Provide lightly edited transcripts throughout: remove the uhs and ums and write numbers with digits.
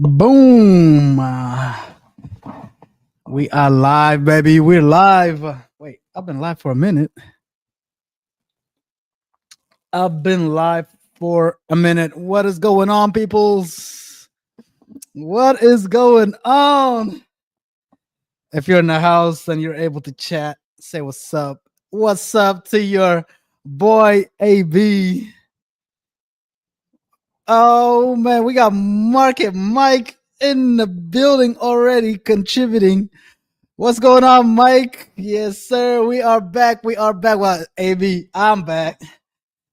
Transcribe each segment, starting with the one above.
Boom. We are live, baby. We're live. Wait, I've been live for a minute. I've been live for a minute. What is going on, peoples? What is going on? If you're in the house and you're able to chat, say what's up. What's up to your boy AB? Oh man, we got Market Mike in the building already contributing. What's going on, Mike? Yes, sir. We are back. We are back. Well, AB, I'm back.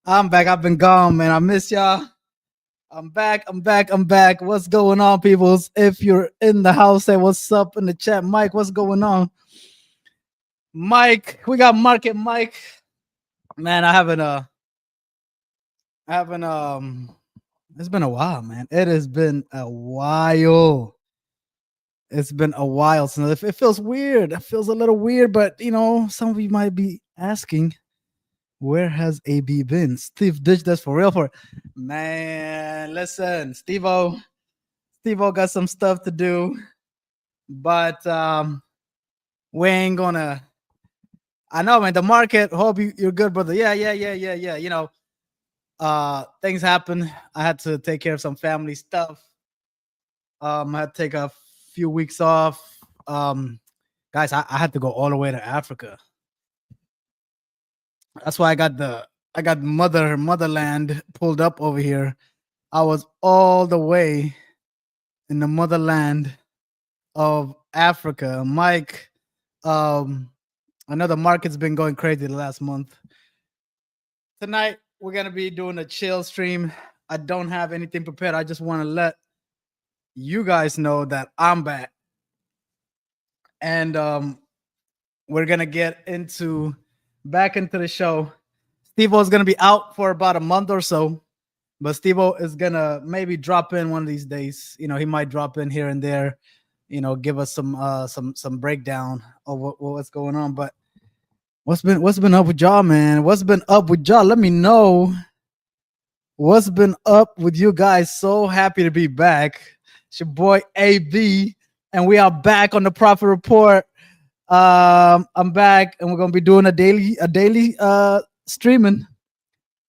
I'm back. I've been gone, man. I miss y'all. I'm back. I'm back. I'm back. What's going on, peoples? If you're in the house, say what's up in the chat. Mike, what's going on? Mike, we got Market Mike. Man, I haven't it's been a while, man. It has been a while. It's been a while since it feels weird. It feels a little weird, but some of you might be asking, where has AB been? Steve ditched us for real. For man, listen, Steve-O got some stuff to do, but we ain't gonna. I know, man. The market. Hope you're good, brother. Yeah. Things happen. I had to take care of some family stuff. I had to take a few weeks off. Guys, I had to go all the way to Africa. That's why I got motherland pulled up over here. I was all the way in the motherland of Africa. Mike, I know the market's been going crazy the last month. Tonight we're gonna be doing a chill stream. I don't have anything prepared. I just want to let you guys know that I'm back. And we're gonna get back into the show. Steve-O is gonna be out for about a month or so, but Steve-O is gonna maybe drop in one of these days. He might drop in here and there. Give us some breakdown of what's going on. But what's been up with y'all, man? What's been up with y'all? Let me know. What's been up with you guys? So happy to be back. It's your boy AB, and we are back on the Profit Report. I'm back, and we're gonna be doing a daily streaming.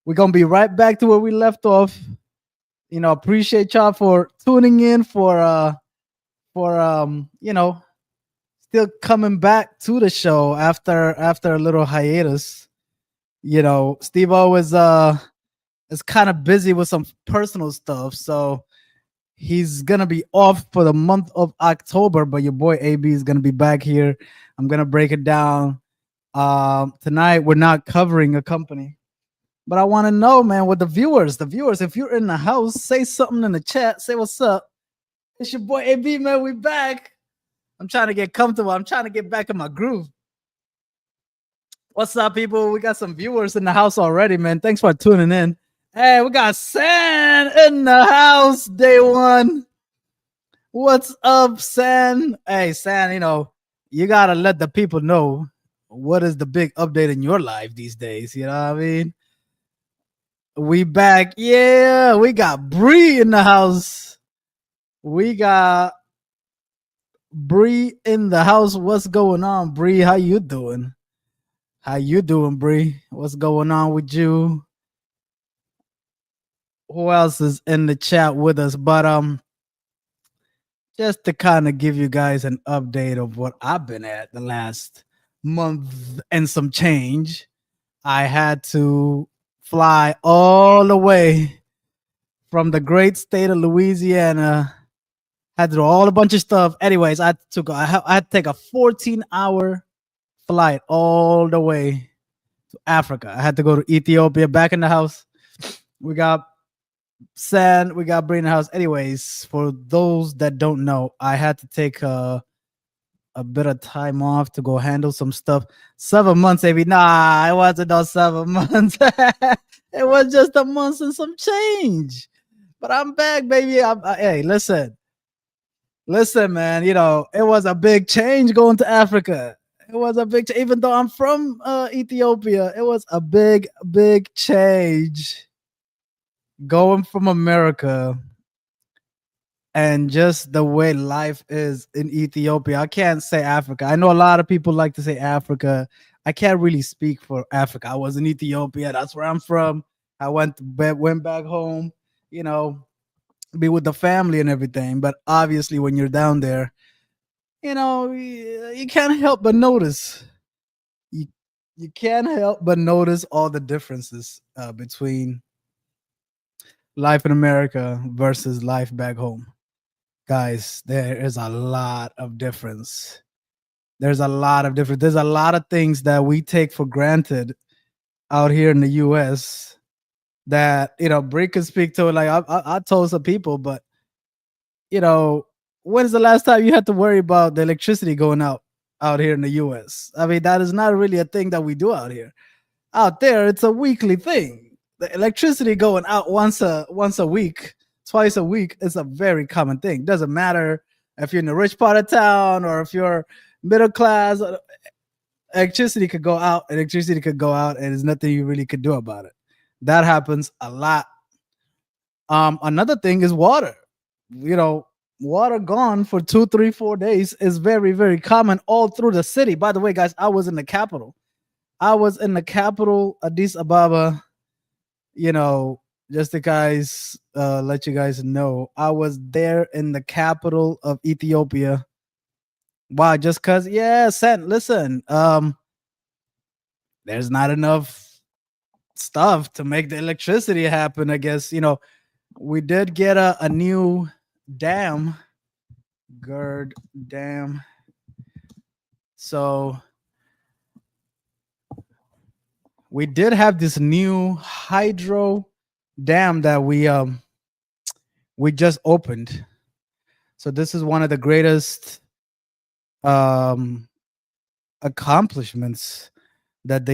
We're gonna be right back to where we left off. Appreciate y'all for tuning in, for still coming back to the show after a little hiatus. Steve-O is kind of busy with some personal stuff, so he's gonna be off for the month of October. But your boy AB is gonna be back here. I'm gonna break it down. Tonight we're not covering a company, but I want to know, man, with the viewers, if you're in the house, say something in the chat. Say what's up. It's your boy AB, man. We back. I'm trying to get comfortable. I'm trying to get back in my groove. What's up, people? We got some viewers in the house already, man. Thanks for tuning in. Hey, we got San in the house, day one. What's up, San? Hey, San, you got to let the people know what is the big update in your life these days. You know what I mean? We back. Yeah, we got Bree in the house. We got Bree in the house. What's going on, Bree? How you doing? How you doing, Bree? What's going on with you? Who else is in the chat with us? But just to kind of give you guys an update of what I've been at the last month and some change, I had to fly all the way from the great state of Louisiana. Had to do all a bunch of stuff. Anyways, I had to take a 14-hour flight all the way to Africa. I had to go to Ethiopia. Back in the house, we got San, we got Bree in the house. Anyways, for those that don't know, I had to take a bit of time off to go handle some stuff. 7 months, baby. Nah, it wasn't no 7 months. It was just a month and some change. But I'm back, baby. Hey, listen, man. It was a big change going to Africa. It was a big, even though I'm from Ethiopia, it was a big change going from America and just the way life is in Ethiopia. I can't say Africa. I know a lot of people like to say Africa. I can't really speak for Africa. I was in Ethiopia. That's where I'm from. I went back home, you know, be with the family and everything. But obviously, when you're down there, you can't help but notice. You you can't help but notice all the differences between life in America versus life back home. Guys, there is a lot of difference. There's a lot of difference. There's a lot of things that we take for granted out here in the US that, Brie can speak to it. Like I told some people, but you know, when's the last time you had to worry about the electricity going out here in the US? I mean, that is not really a thing that we do out here. Out there, it's a weekly thing. The electricity going out once a week, twice a week is a very common thing. Doesn't matter if you're in the rich part of town or if you're middle class. Electricity could go out, and there's nothing you really could do about it. That happens a lot. Another thing is water. You know, water gone for 2, 3, 4 days is very, very common all through the city. By the way, guys, I was in the capital. Addis Ababa. You know, just to guys let you guys know, I was there in the capital of Ethiopia. Why? Just cause, yeah, Sen, listen, there's not enough stuff to make the electricity happen. I guess, we did get a new dam, GERD dam. So we did have this new hydro dam that we just opened. So this is one of the greatest um accomplishments that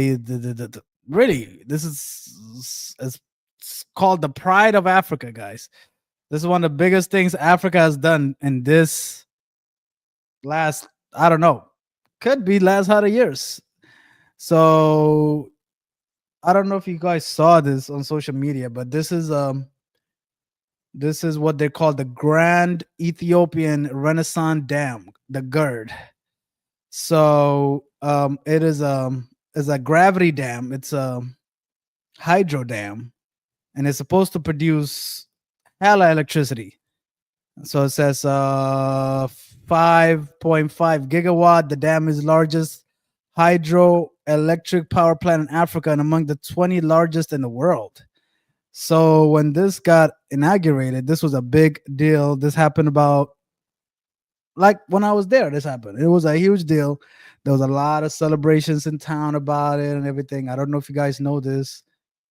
really, this is it's called the pride of Africa, guys. This is one of the biggest things Africa has done in this last, I don't know, could be last 100 years. So I don't know if you guys saw this on social media, but this is what they call the Grand Ethiopian Renaissance Dam, the GERD. So it's a gravity dam. It's a hydro dam, and it's supposed to produce hella electricity. So it says 5.5 gigawatt. The dam is largest hydroelectric power plant in Africa and among the 20 largest in the world. So when this got inaugurated, this was a big deal. This happened about, like, when I was there, this happened. It was a huge deal. There was a lot of celebrations in town about it and everything. I don't know if you guys know this.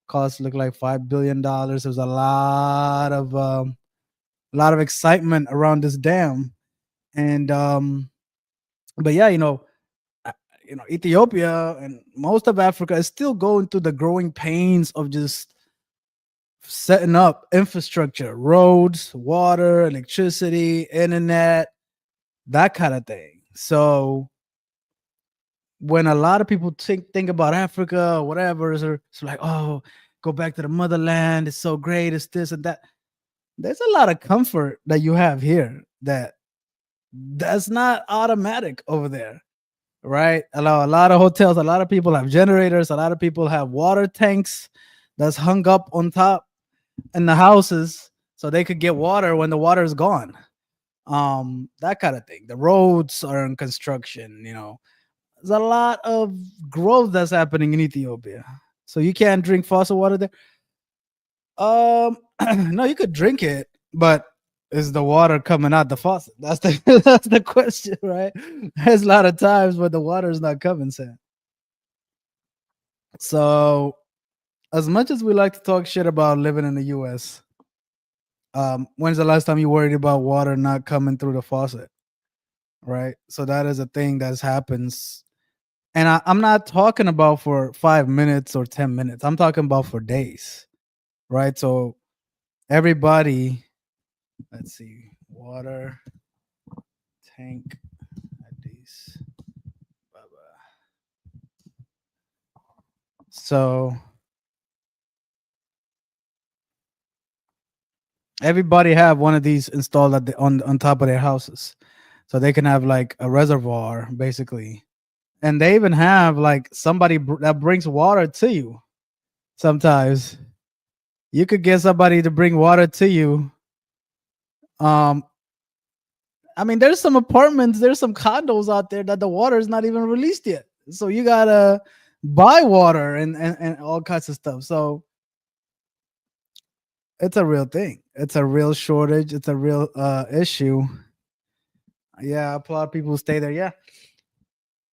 Cost looked like $5 billion. There was a lot of excitement around this dam, and but yeah, uh, Ethiopia and most of Africa is still going through the growing pains of just setting up infrastructure, roads, water, electricity, internet, that kind of thing. So when a lot of people think about Africa or whatever, it's like, oh, go back to the motherland. It's so great. It's this and that. There's a lot of comfort that you have here that's not automatic over there, right? A lot of hotels, a lot of people have generators, a lot of people have water tanks that's hung up on top in the houses so they could get water when the water is gone. That kind of thing. The roads are in construction, there's a lot of growth that's happening in Ethiopia. So you can't drink faucet water there. No, you could drink it, but is the water coming out the faucet? That's the that's the question, right? There's a lot of times where the water is not coming, Sam. So as much as we like to talk shit about living in the US, when's the last time you worried about water not coming through the faucet? Right. So that is a thing that happens. And I'm not talking about for 5 minutes or 10 minutes. I'm talking about for days. Right. So everybody, let's see, water tank Addis Ababa. So Everybody have one of these installed at the on top of their houses, so they can have like a reservoir basically. And they even have like somebody that brings water to you. Sometimes you could get somebody to bring water to you. Um, I mean, there's some apartments, there's some condos out there that the water is not even released yet. So you gotta buy water and all kinds of stuff. So it's a real thing. It's a real shortage. It's a real issue. Yeah, I applaud people who stay there. Yeah.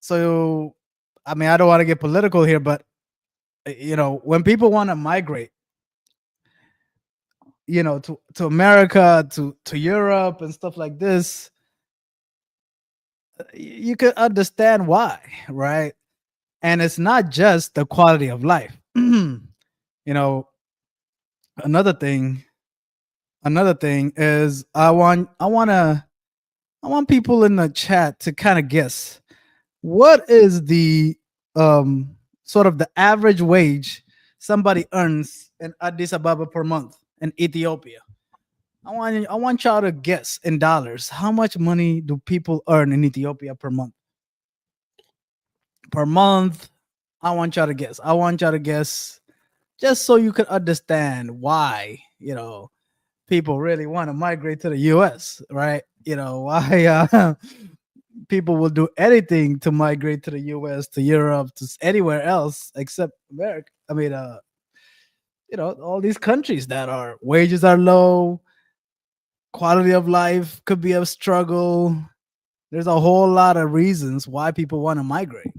So, I mean, I don't want to get political here, but when people want to migrate, to America, to Europe and stuff like this, you can understand why, right? And it's not just the quality of life. know, another thing, is I want people in the chat to kind of guess what is the sort of the average wage somebody earns in Addis Ababa per month in Ethiopia. I want y'all to guess in dollars how much money do people earn in Ethiopia per month. Per month, I want y'all to guess. I want y'all to guess just so you can understand why people really want to migrate to the U.S. Right? Why people will do anything to migrate to the US, to Europe, to anywhere else except America. I mean, all these countries that are wages are low, quality of life could be a struggle. There's a whole lot of reasons why people want to migrate.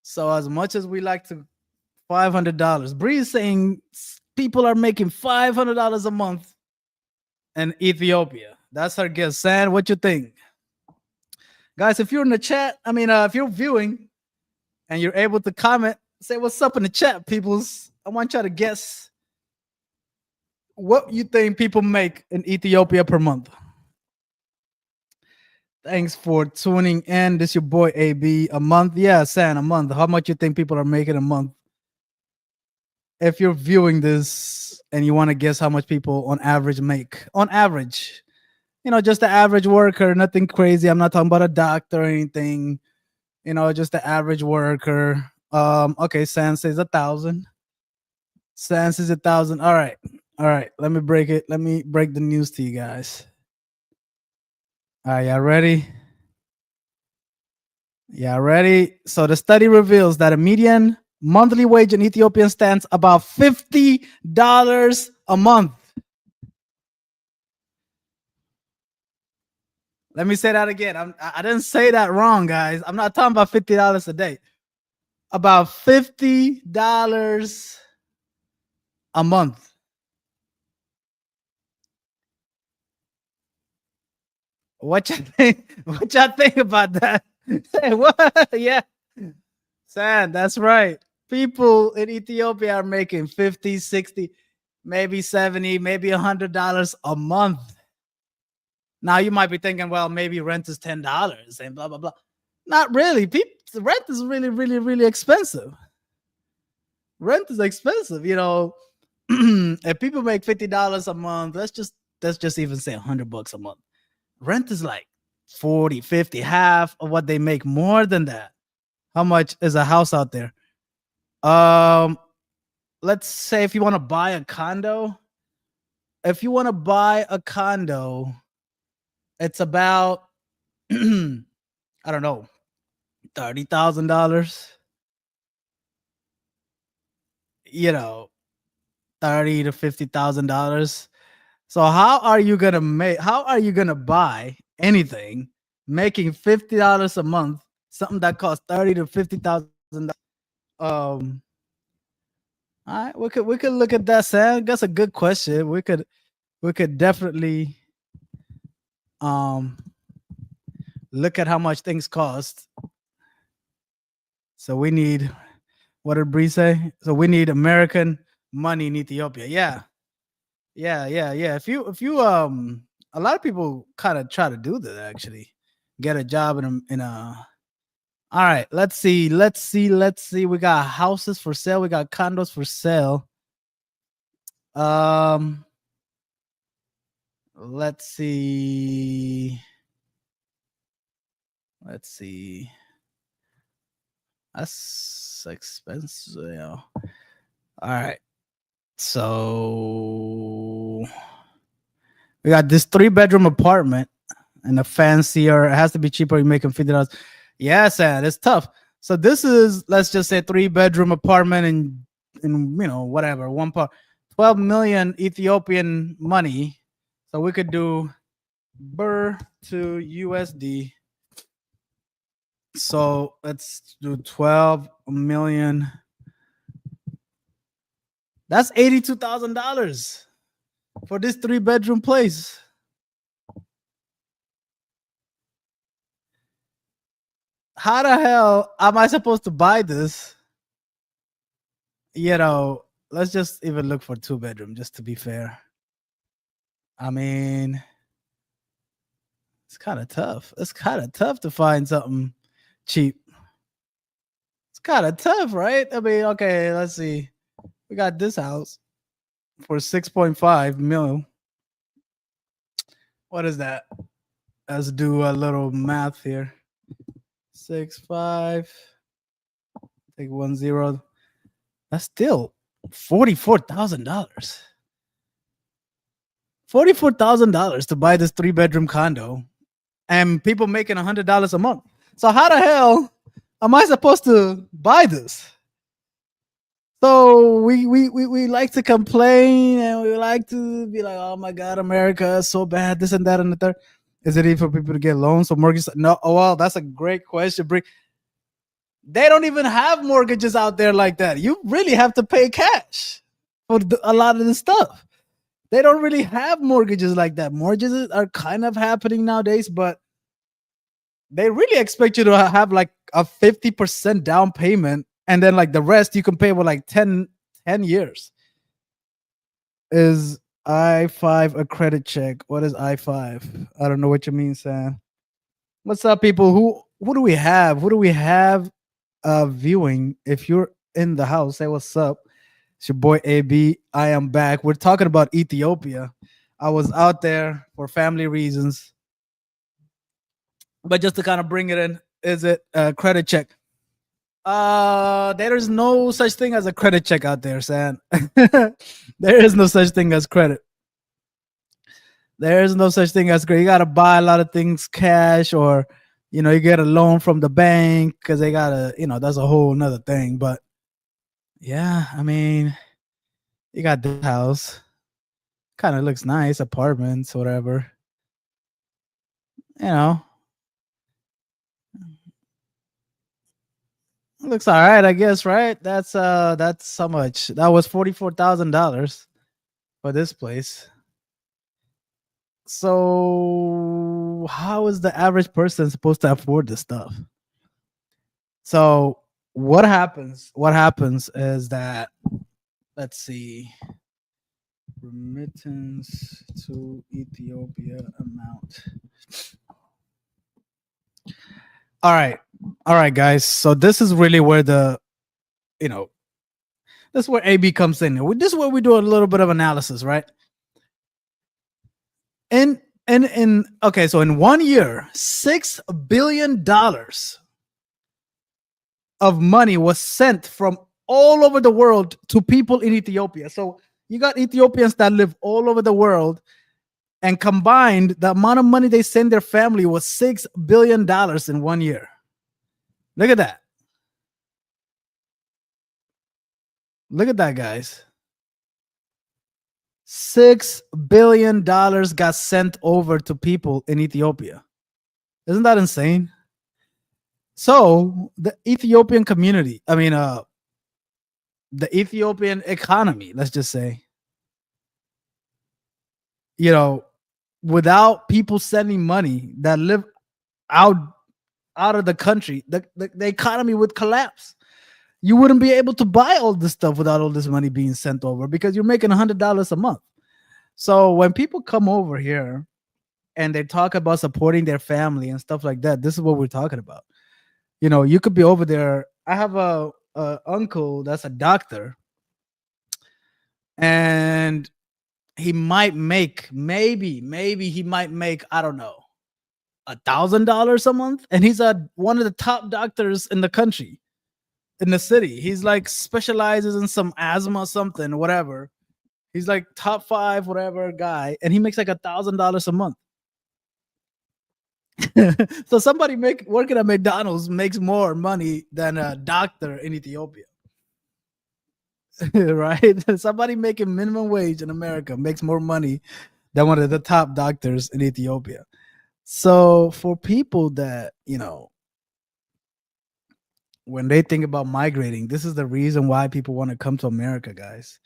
So as much as we like to $500, Bree's saying people are making $500 a month in Ethiopia. That's our guess. San, what you think? Guys, if you're in the chat, if you're viewing and you're able to comment, say what's up in the chat, peoples. I want y'all to guess what you think people make in Ethiopia per month. Thanks for tuning in. This your boy AB. A month, yeah, San, a month. How much you think people are making a month? If you're viewing this and you want to guess how much people on average make, on average, just the average worker, nothing crazy. I'm not talking about a doctor or anything. Just the average worker. Okay, San says 1,000. San says 1,000. All right. All right. Let me break it. Let me break the news to you guys. All right, y'all ready? Yeah, ready? So the study reveals that a median monthly wage in Ethiopia stands about $50 a month. Let me say that again. I didn't say that wrong, guys. I'm not talking about $50 a day. About $50 a month. What you think? What y'all think about that? Say what? Yeah. Sad. That's right. People in Ethiopia are making 50, 60, maybe 70, maybe $100 a month. Now you might be thinking, well, maybe rent is $10 and blah blah blah. Not really. People, rent is really, really, really expensive. Rent is expensive. If people make $50 a month, let's just even say $100 a month. Rent is like 40, 50, half of what they make. More than that. How much is a house out there? Let's say if you want to buy a condo, it's about I don't know, $30,000. $30 to $50,000. So how are you gonna buy anything making $50 a month, something that costs $30 to $50,000? Um all right, we could look at that, Sam. That's a good question. We could definitely um look at how much things cost. So we need, what did Bree say? So we need American money in Ethiopia. Yeah. Yeah. If you a lot of people kind of try to do that actually. Get a job in a all right, let's see. We got houses for sale, we got condos for sale. Um Let's see. Let's see. That's expensive. All right. So we got this 3 bedroom apartment and a fancier. It has to be cheaper. You make them $50. Yeah, sad. It's tough. So this is, let's just say, 3 bedroom apartment in whatever, one part, 12 million Ethiopian money. So we could do Burr to USD. So let's do 12 million. That's $82,000 for this 3 bedroom place. How the hell am I supposed to buy this? Let's just even look for 2 bedroom just to be fair. I mean, it's kind of tough. It's kind of tough to find something cheap. It's kind of tough, right? I mean, okay, let's see. We got this house for 6.5 mil. What is that? Let's do a little math here. 6.5. Take 1 0. That's still $44,000. $44,000 to buy this 3 bedroom condo, and people making $100 a month. So how the hell am I supposed to buy this? So we like to complain and we like to be like, oh my God, America is so bad, this and that and the third. Is it easy for people to get loans or mortgages? No. Oh, well, that's a great question. They don't even have mortgages out there like that. You really have to pay cash for a lot of the stuff. They don't really have mortgages like that. Mortgages are kind of happening nowadays, but they really expect you to have like a 50% down payment, and then like the rest you can pay with like 10 years. Is I-5 a credit check? What is I-5? I don't know what you mean, Sam. What's up, people? Who do we have? Who do we have viewing? If you're in the house, say what's up. It's your boy AB. I am back. We're talking about Ethiopia. I was out there for family reasons. But just to kind of bring it in, is it a credit check? There is no such thing as a credit check out there, Sam. There is no such thing as credit. There is no such thing as credit. You gotta buy a lot of things cash, or you get a loan from the bank because they gotta, that's a whole nother thing. But yeah, I mean, you got this house. Kind of looks nice, apartments, whatever. You know, looks all right, I guess, right? That's how much. That was $44,000 for this place. So how is the average person supposed to afford this stuff? So what happens? What happens is that, let's see, remittance to Ethiopia amount. All right, guys. So this is really where this is where AB comes in. This is where we do a little bit of analysis, right? In okay, so in 1 year, $6 billion of money was sent from all over the world to people in Ethiopia. So you got Ethiopians that live all over the world, and combined, the amount of money they send their family was $6 billion in 1 year. Look at that. Look at that, guys. $6 billion got sent over to people in Ethiopia. Isn't that insane? So the Ethiopian community, the Ethiopian economy, let's just say, without people sending money that live out of the country, the economy would collapse. You wouldn't be able to buy all this stuff without all this money being sent over, because you're making $100 a month. So when people come over here and they talk about supporting their family and stuff like that, this is what we're talking about. You could be over there. I have a uncle that's a doctor, and he might make maybe he might make, I don't know, $1,000 a month, and he's one of the top doctors in the country, in the city. He's like specializes in some asthma or something, whatever. He's like top five, whatever guy, and he makes like $1,000 a month. So somebody make working at McDonald's makes more money than a doctor in Ethiopia. Right? Somebody making minimum wage in America makes more money than one of the top doctors in Ethiopia. So for people that, when they think about migrating, this is the reason why people want to come to America, guys.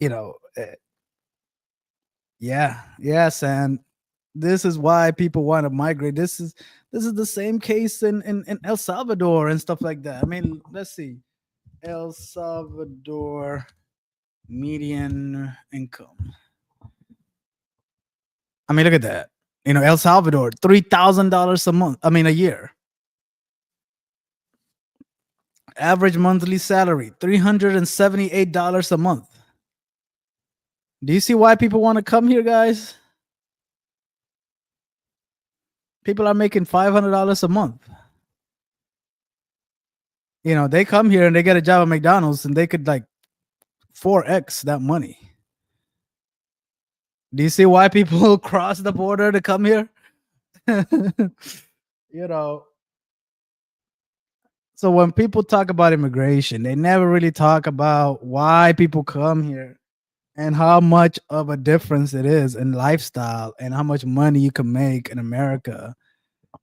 You know, yeah, yes, and this is why people want to migrate. This is the same case in El Salvador and stuff like that. I mean, let's see, El Salvador median income. I mean, look at that. El Salvador, $3,000 a month. I mean, a year. Average monthly salary, $378 a month. Do you see why people want to come here, guys? People are making $500 a month. They come here and they get a job at McDonald's and they could like 4x that money. Do you see why people cross the border to come here? you know, so when people talk about immigration, they never really talk about why people come here and how much of a difference it is in lifestyle and how much money you can make in America,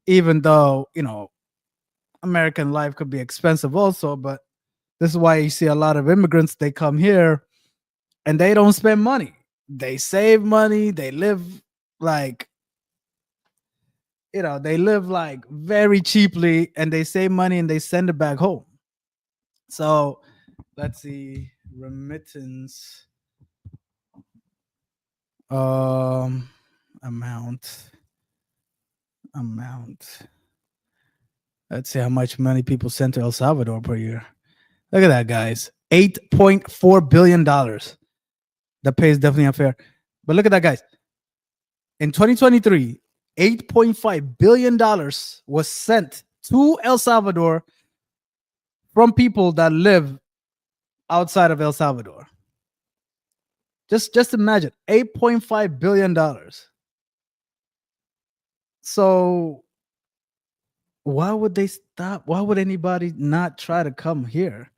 even though, American life could be expensive also. But this is why you see a lot of immigrants, they come here and they don't spend money. They save money. They live like, they live like very cheaply and they save money and they send it back home. So let's see, remittance amount. Let's see how much money people send to El Salvador per year. Look at that, guys. $8.4 billion. That pay is definitely unfair. But look at that, guys. In 2023, $8.5 billion was sent to El Salvador from people that live outside of El Salvador. Just imagine, $8.5 billion. So why would they stop? Why would anybody not try to come here?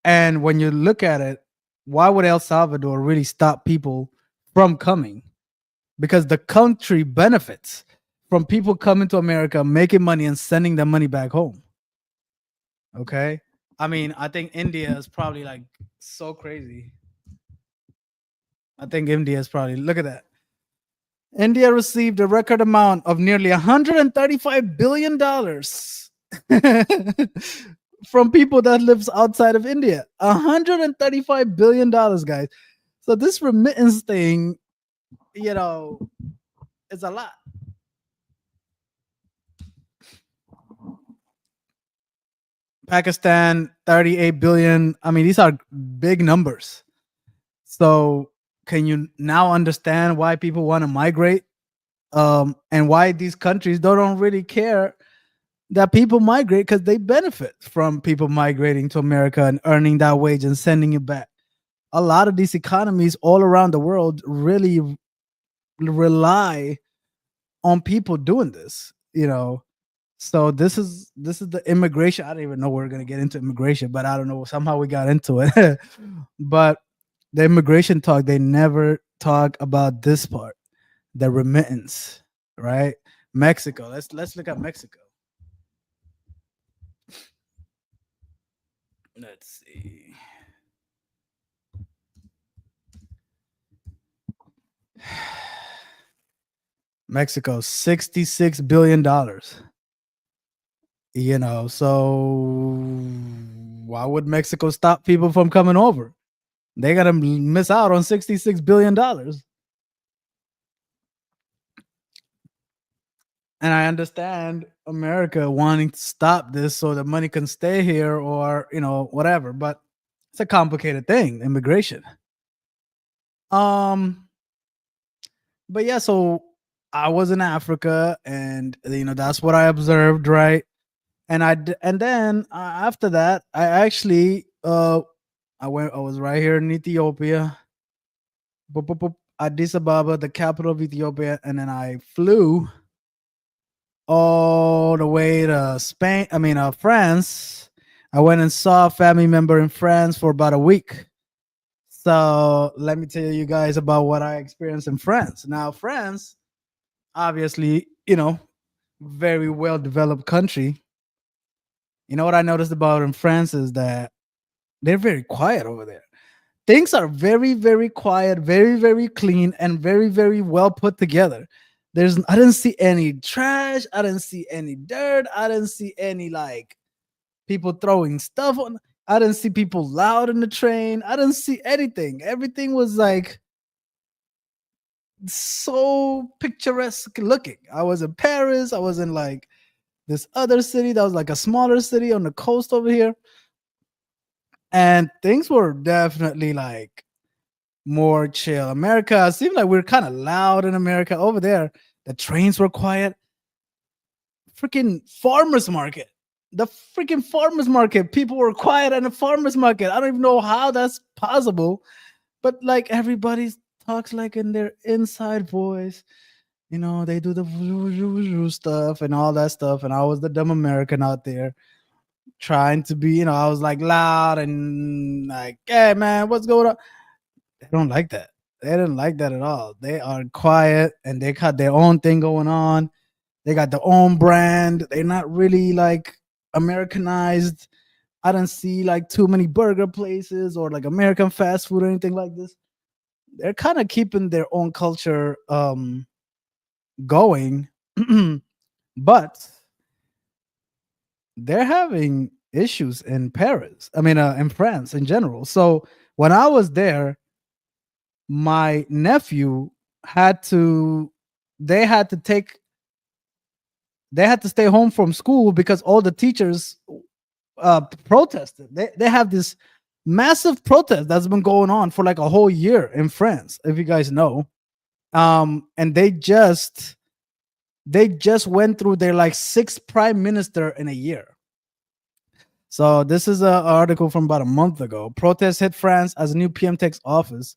And when you look at it, why would El Salvador really stop people from coming? Because the country benefits from people coming to America, making money and sending their money back home. Okay. I mean, I think India is probably like so crazy. I think India is probably, look at that. India received a record amount of nearly $135 billion from people that lives outside of India. $135 billion, guys. So this remittance thing, is a lot. Pakistan, 38 billion. I mean, these are big numbers. So can you now understand why people want to migrate? And why these countries don't really care that people migrate, because they benefit from people migrating to America and earning that wage and sending it back. A lot of these economies all around the world really rely on people doing this, So this is the immigration. I don't even know we're gonna get into immigration, but I don't know. Somehow we got into it. But the immigration talk, they never talk about this part, the remittance, right? Mexico. Let's look at Mexico. Let's see. Mexico, $66 billion. So why would Mexico stop people from coming over? They gotta miss out on $66 billion. And I understand America wanting to stop this so the money can stay here or whatever, but it's a complicated thing, immigration. Um, but yeah, so I was in Africa, and that's what I observed, right? And then after that, I actually I was right here in Ethiopia, boop, boop, boop, Addis Ababa, the capital of Ethiopia, and then I flew all the way to Spain. I mean, France. I went and saw a family member in France for about a week. So let me tell you guys about what I experienced in France. Now, France, obviously, very well developed country. You know what I noticed about in France is that they're very quiet over there. Things are very, very quiet, very, very clean, and very, very well put together. I didn't see any trash. I didn't see any dirt. I didn't see any like people throwing stuff on. I didn't see people loud in the train. I didn't see anything. Everything was like so picturesque looking. I was in Paris. I was in like this other city that was like a smaller city on the coast over here. And things were definitely like more chill. America seemed like we are kind of loud in America. Over there, the trains were quiet. Freaking farmers market. The freaking farmers market. People were quiet at the farmers market. I don't even know how that's possible. But like everybody talks like in their inside voice. They do the stuff and all that stuff. And I was the dumb American out there trying to be, I was like loud and like, hey man, what's going on? They don't like that. They didn't like that at all. They are quiet and they got their own thing going on. They got their own brand. They're not really like Americanized. I don't see like too many burger places or like American fast food or anything like this. They're kind of keeping their own culture going, but they're having issues in Paris. I mean, in France in general. So when I was there, my nephew had to they had to take they had to stay home from school because all the teachers protested. They have this massive protest that's been going on for like a whole year in France, if you guys know. And they just went through their like sixth prime minister in a year. So this is an article from about a month ago. Protests hit France as a new PM takes office.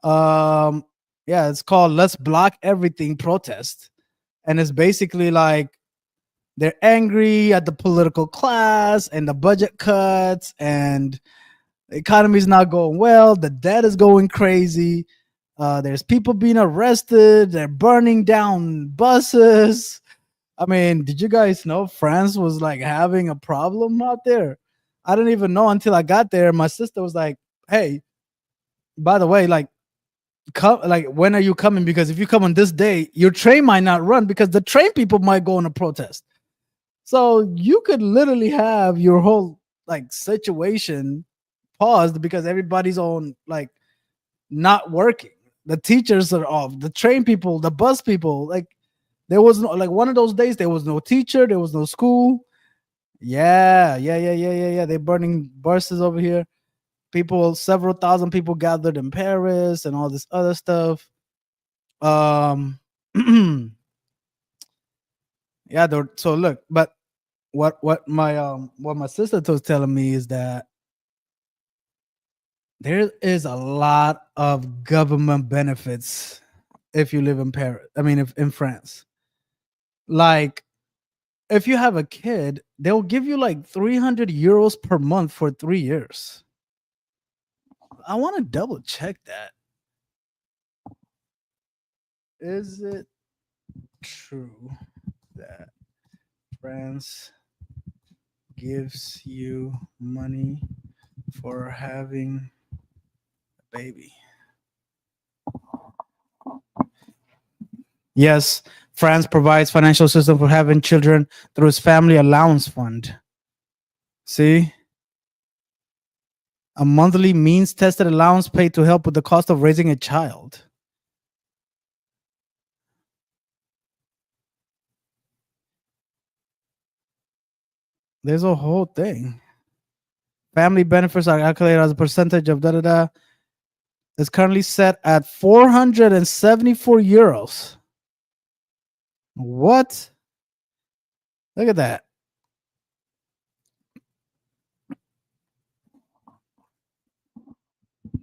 Um, yeah, it's called "Let's Block Everything" protest, and it's basically like they're angry at the political class and the budget cuts, and the economy's not going well. The debt is going crazy. There's people being arrested. They're burning down buses. I mean, did you guys know France was like having a problem out there? I didn't even know until I got there. My sister was like, "Hey, by the way, like, when are you coming? Because if you come on this day, your train might not run because the train people might go on a protest." So you could literally have your whole like situation paused because everybody's on like not working. The teachers are off. The train people, the bus people, like there was no like one of those days there was no teacher, there was no school. Yeah, yeah, yeah, yeah, yeah, yeah. They're burning buses over here. People, several thousand people gathered in Paris and all this other stuff. Um, yeah. So look, but what my sister was telling me is that there is a lot of government benefits if you live in Paris. I mean, if in France, like if you have a kid, they'll give you like 300 euros per month for 3 years. I want to double check that. Is it true that France gives you money for having a baby? Yes, France provides financial system for having children through its family allowance fund. See, a monthly means tested allowance paid to help with the cost of raising a child. There's a whole thing. Family benefits are calculated as a percentage of da da da. is currently set at 474 euros. What? Look at that.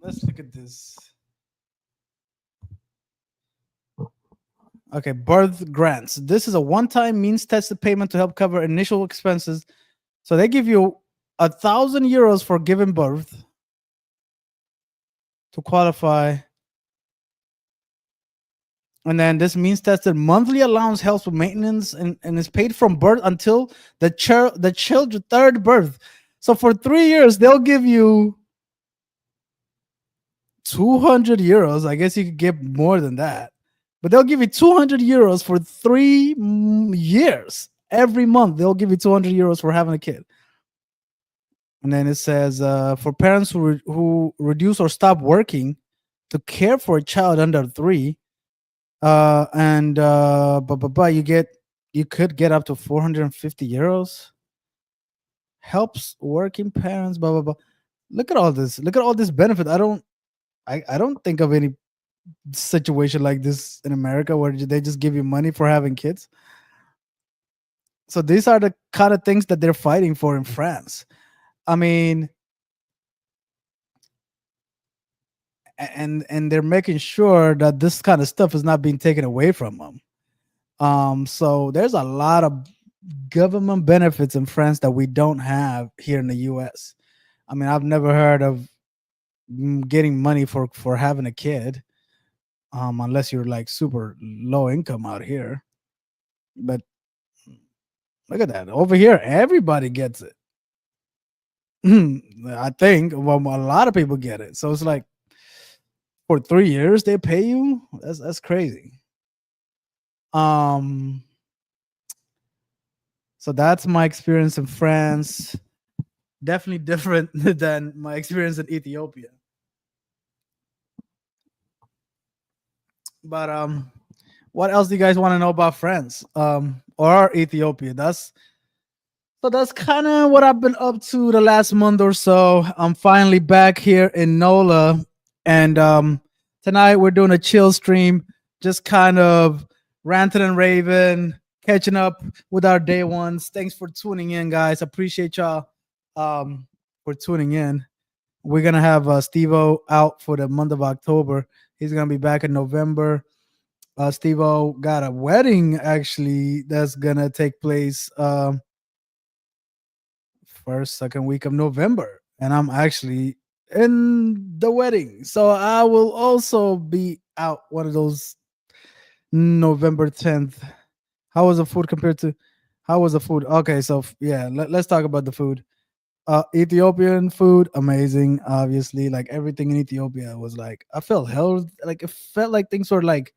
Let's look at this. Okay, birth grants. This is a one-time means tested payment to help cover initial expenses. So they give you 1,000 euros for giving birth to qualify. And then this means tested monthly allowance helps with maintenance and is paid from birth until the child's third birth. So for 3 years, they'll give you 200 euros. I guess you could get more than that, but they'll give you 200 euros for 3 years. Every month, they'll give you 200 euros for having a kid. And then it says for parents who reduce or stop working to care for a child under 3, and but you could get up to 450 euros. Helps working parents. Blah blah blah. Look at all this. Look at all this benefit. I don't think of any situation like this in America where they just give you money for having kids. So these are the kind of things that they're fighting for in France. I mean, and they're making sure that this kind of stuff is not being taken away from them. So there's a lot of government benefits in France that we don't have here in the US. I mean, I've never heard of getting money for having a kid, unless you're like super low income out here. But look at that. Over here, everybody gets it. I think, well, a lot of people get it. So it's like for 3 years they pay you. That's crazy. Um, so that's my experience in France. Definitely different than my experience in Ethiopia. But what else do you guys want to know about France? Or Ethiopia? That's kind of what I've been up to the last month or so. I'm finally back here in NOLA, and tonight we're doing a chill stream, just kind of ranting and raving, catching up with our day ones. Thanks for tuning in, guys. Appreciate y'all for tuning in. We're gonna have Steve-O out for the month of October. He's gonna be back in November. Steve-O got a wedding actually that's gonna take place first, second week of November, and I'm actually in the wedding, so I will also be out one of those November 10th. How was the food compared to? How was the food? Okay, so yeah, let's talk about the food. Ethiopian food, amazing. Obviously, like everything in Ethiopia was like I felt health. Like it felt like things were like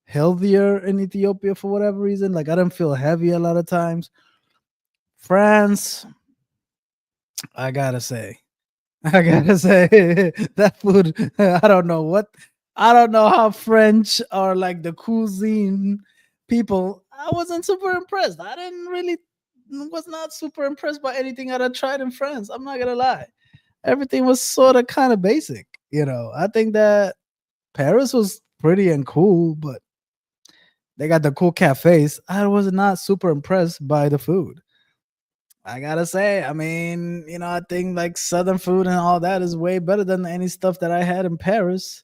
healthier in Ethiopia for whatever reason. Like I didn't feel heavy a lot of times. France, I gotta say, I gotta say that food. I don't know how French or like the cuisine people. I wasn't super impressed. I didn't really was not super impressed by anything that I tried in France. I'm not gonna lie. Everything was sort of kind of basic. I think that Paris was pretty and cool, but they got the cool cafes. I was not super impressed by the food. I gotta say, I mean, I think like Southern food and all that is way better than any stuff that I had in Paris.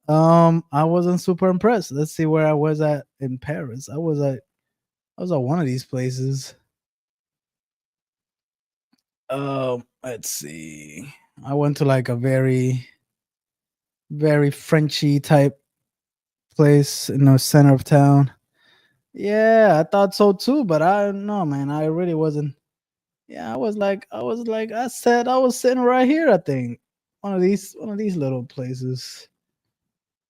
I wasn't super impressed. Let's see where I was at in Paris. I was at one of these places. Let's see. I went to like a very, very Frenchy type place in the center of town. Yeah, I thought so too, but I don't know, man. I really wasn't. Yeah, I said I was sitting right here. I think one of these little places.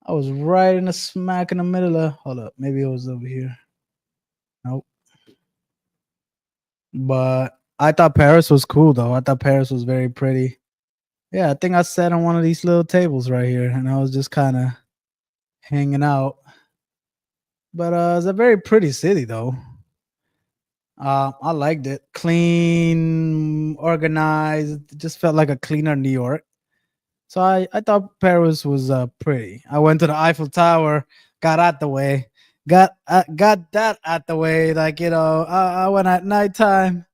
I was right in the smack in the middle of. Hold up, maybe it was over here. Nope. But I thought Paris was cool though. I thought Paris was very pretty. Yeah, I think I sat on one of these little tables right here, and I was just kind of hanging out. But it's a very pretty city though. I liked it. Clean, organized. It just felt like a cleaner New York. So I thought Paris was pretty. I went to the Eiffel Tower, got out the way, got that out the way. Like I went at nighttime.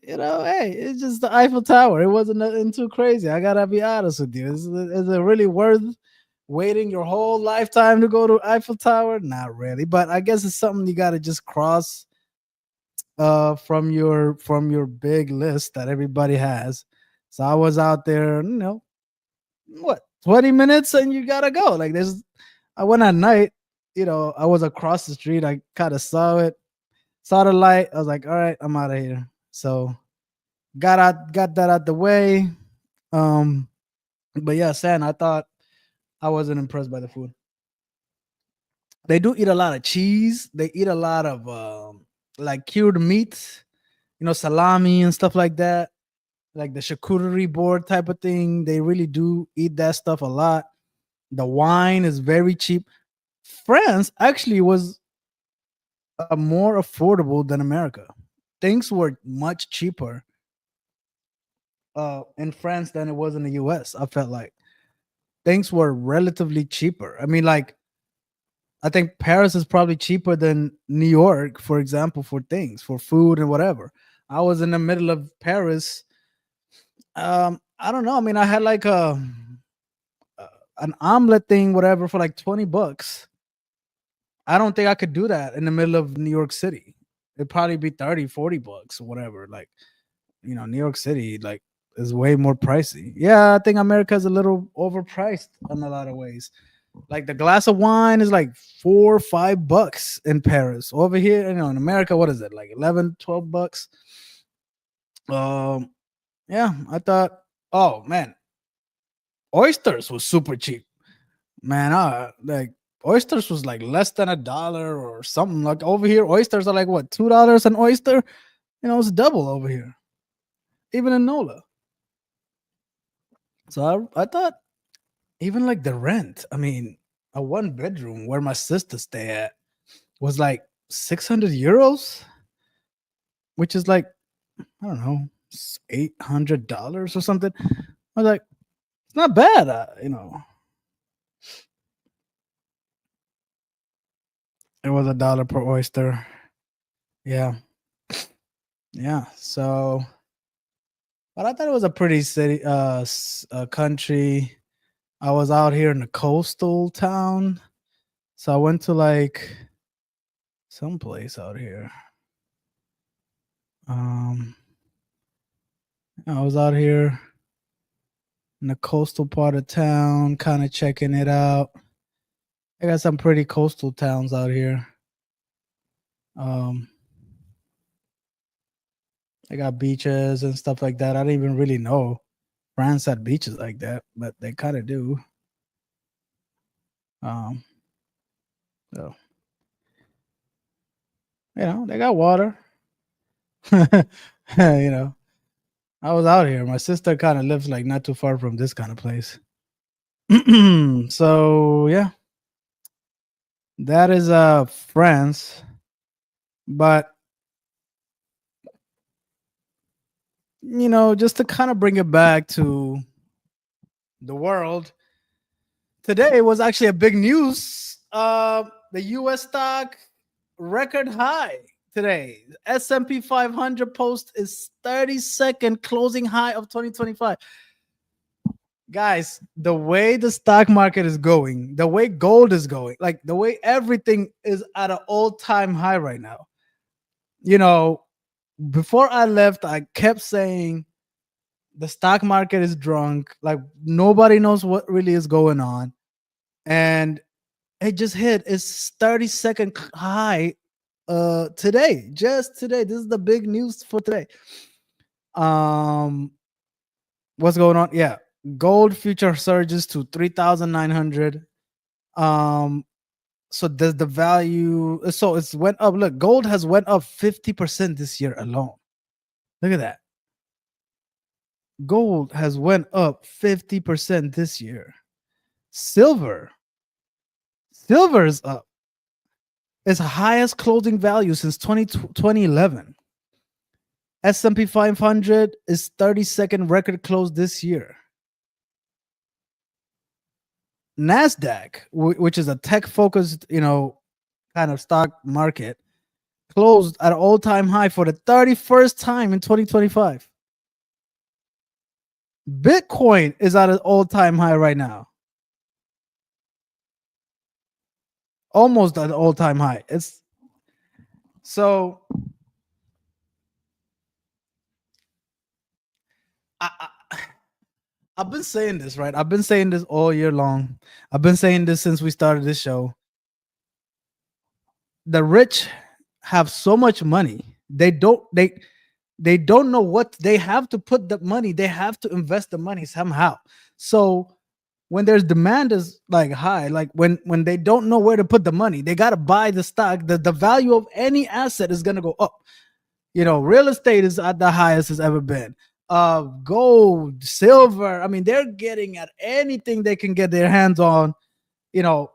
Hey, it's just the Eiffel Tower. It wasn't nothing too crazy. I gotta be honest with you. Is it really worth waiting your whole lifetime to go to Eiffel Tower? Not really, but I guess it's something you gotta just cross from your big list that everybody has. So I was out there, what 20 minutes and you gotta go. Like I went at night, I was across the street. I kind of saw it, saw the light. I was like, all right, I'm out of here. So got that out the way. Um, but yeah, San, I thought I wasn't impressed by the food. They do eat a lot of cheese. They eat a lot of like cured meats, salami and stuff like that, like the charcuterie board type of thing. They really do eat that stuff a lot. The wine is very cheap. France actually was more affordable than America. Things were much cheaper in France than it was in the US. I felt like things were relatively cheaper. I mean, like I think Paris is probably cheaper than New York, for example, for things, for food and whatever. I was in the middle of Paris. I don't know. I mean, I had like a an omelet thing, whatever, for like $20. I don't think I could do that in the middle of New York City. It'd probably be 30, $40 or whatever. Like, New York City, like, is way more pricey. Yeah, I think America's a little overpriced in a lot of ways. Like the glass of wine is like $4 or $5 in Paris. Over here, in America, what is it? Like 11, $12? Um, yeah, I thought, oh man, oysters was super cheap. Man, like oysters was like less than $1 or something. Like over here, oysters are like what, $2 an oyster? It's double over here, even in NOLA. So I thought even like the rent. I mean, a one bedroom where my sister stay at was like 600 euros, which is like I don't know, $800 or something. I was like, it's not bad, It was $1 per oyster. Yeah, yeah. So, but I thought it was a pretty city, country. I was out here in a coastal town, so I went to like some place out here. Um, I was out here in the coastal part of town, kind of checking it out. I got some pretty coastal towns out here. Um, they got beaches and stuff like that. I didn't even really know France had beaches like that, but they kind of do. Um, so they got water. you know, I was out here. My sister kind of lives like not too far from this kind of place. So yeah, that is France. But just to kind of bring it back to the world, today was actually a big news. The U.S. stock record high today. S&P 500 post is 32nd closing high of 2025. Guys, the way the stock market is going, the way gold is going, like the way everything is at an all-time high right now. Before I left, I kept saying the stock market is drunk. Like nobody knows what really is going on. And it just hit its 32nd high today. Just today. This is the big news for today. Um what's going on? Yeah. Gold future surges to 3,900. Um so does the value, so it's went up. Look, gold has went up 50% this year alone. Look at that. Gold has went up 50% this year. Silver is up. Its highest closing value since 2011. S&P 500 is 32nd record close this year. Nasdaq, which is a tech focused, kind of stock market, closed at an all-time high for the 31st time in 2025. Bitcoin is at an all-time high right now. Almost at an all-time high. It's so I I've been saying this, right? I've been saying this all year long. I've been saying this since we started this show. The rich have so much money. They don't know what they have to put the money. They have to invest the money somehow. So when there's demand is like high, like when they don't know where to put the money, they got to buy the stock. The value of any asset is going to go up. Real estate is at the highest it's ever been. Gold, silver. I mean, they're getting at anything they can get their hands on. You know,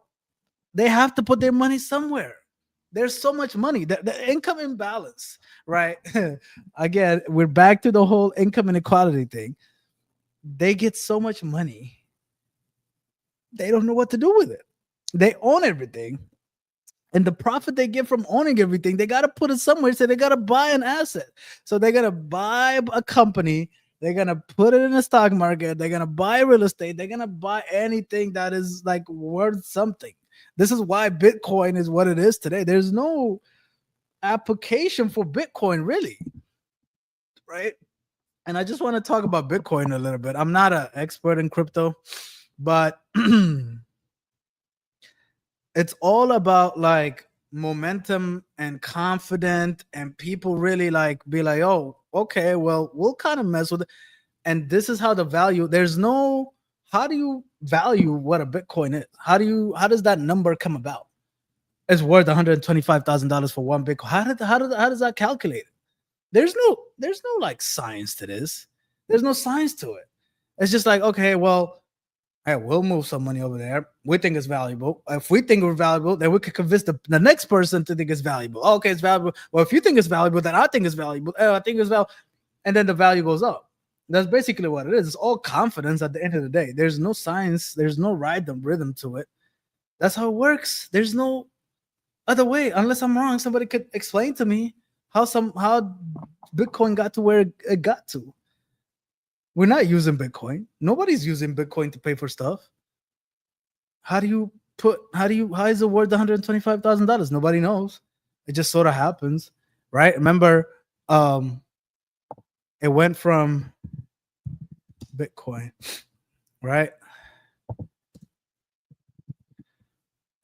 they have to put their money somewhere. There's so much money. The income imbalance, right? Again, we're back to the whole income inequality thing. They get so much money, they don't know what to do with it. They own everything. And the profit they get from owning everything, they got to put it somewhere. So they got to buy an asset. So they're going to buy a company. They're going to put it in the stock market. They're going to buy real estate. They're going to buy anything that is like worth something. This is why Bitcoin is what it is today. There's no application for Bitcoin, really. Right. And I just want to talk about Bitcoin a little bit. I'm not an expert in crypto, but it's all about like momentum and confident, and people really like be like, oh, okay, well, we'll kind of mess with it. And this is how the value, there's no, how do you value what a Bitcoin is? How does that number come about? It's worth $125,000 for one Bitcoin. How does that calculate it? There's no like science to this. There's no science to it. It's just like, okay, well, hey, we'll move some money over there. We think it's valuable. If we think we're valuable, then we could convince the next person to think it's valuable. Oh, okay, it's valuable. Well, if you think it's valuable, then I think it's valuable. Oh, I think it's valuable. And then the value goes up. That's basically what it is. It's all confidence at the end of the day. There's no science. There's no rhythm to it. That's how it works. There's no other way. Unless I'm wrong, somebody could explain to me how Bitcoin got to where it got to. We're not using Bitcoin. Nobody's using Bitcoin to pay for stuff. How is it worth $125,000? Nobody knows. It just sort of happens, right? Remember, it went from Bitcoin, right?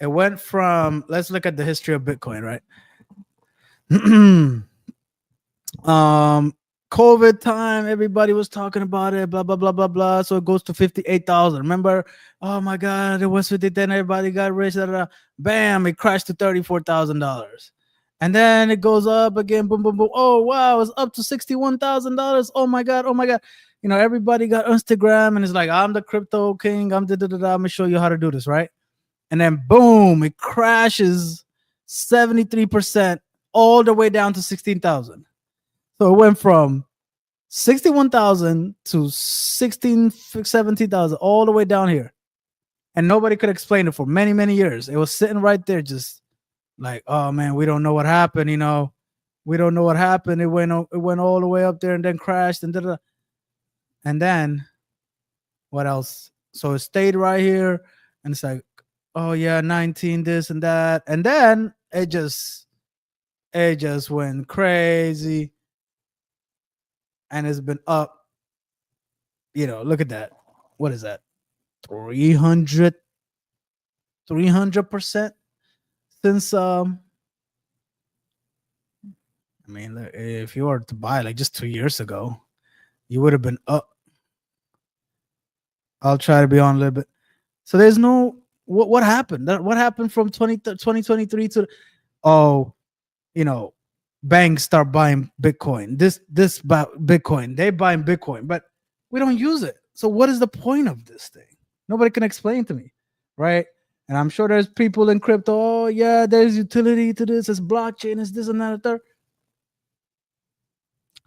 It went from, let's look at the history of Bitcoin, right? COVID time, everybody was talking about it, blah blah blah blah blah. So it goes to 58,000. Remember? Oh my God, it was 50,000. Everybody got rich. Bam! It crashed to $34,000, and then it goes up again. Boom, boom, boom. Oh wow, it's up to $61,000. Oh my God, oh my God. Everybody got Instagram and it's like, I'm the crypto king. I'm gonna show you how to do this, right? And then boom, it crashes 73% all the way down to 16,000. So it went from 61,000 to 16, 17,000, all the way down here. And nobody could explain it for many, many years. It was sitting right there, just like, oh man, we don't know what happened. We don't know what happened. It went all the way up there and then crashed and da-da. And then what else? So it stayed right here, and it's like, oh yeah, 19, this and that. And then it just went crazy. And it's been up, look at that. What is that? 300% since I mean, if you were to buy like just 2 years ago, you would have been up. I'll try to be on a little bit. So there's no what happened? What happened from 2023 to banks start buying Bitcoin. This Bitcoin, they buying Bitcoin, but we don't use it. So what is the point of this thing? Nobody can explain to me, right? And I'm sure there's people in crypto. Oh yeah, there's utility to this. It's blockchain. It's this and that and third.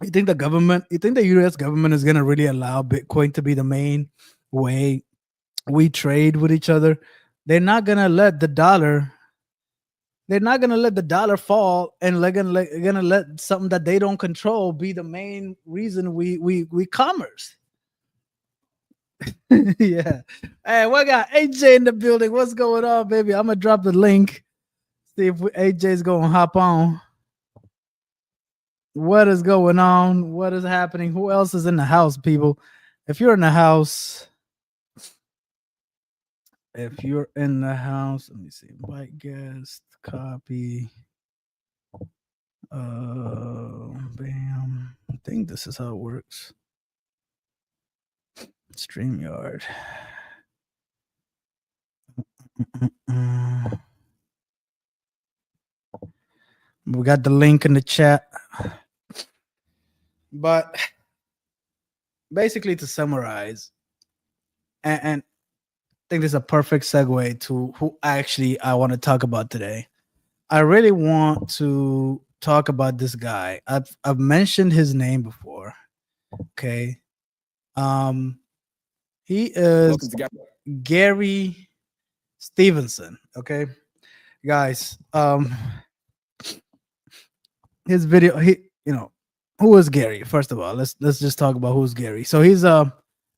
You think the U.S. government is gonna really allow Bitcoin to be the main way we trade with each other, they're not gonna let the dollar. They're not gonna let the dollar fall, and gonna let something that they don't control be the main reason we commerce. Yeah. Hey, we got AJ in the building. What's going on, baby? I'm gonna drop the link. See if AJ's gonna hop on. What is going on? What is happening? Who else is in the house, people? If you're in the house, if you're in the house, let me see. Invite guest, copy. Bam. I think this is how it works. StreamYard. We got the link in the chat. But basically, to summarize, and I think this is a perfect segue to who actually I want to talk about today. I really want to talk about this guy. I've mentioned his name before. Okay. He is Gary Stevenson. Okay. Guys, his video, who is Gary? First of all, let's just talk about who's Gary. So he's a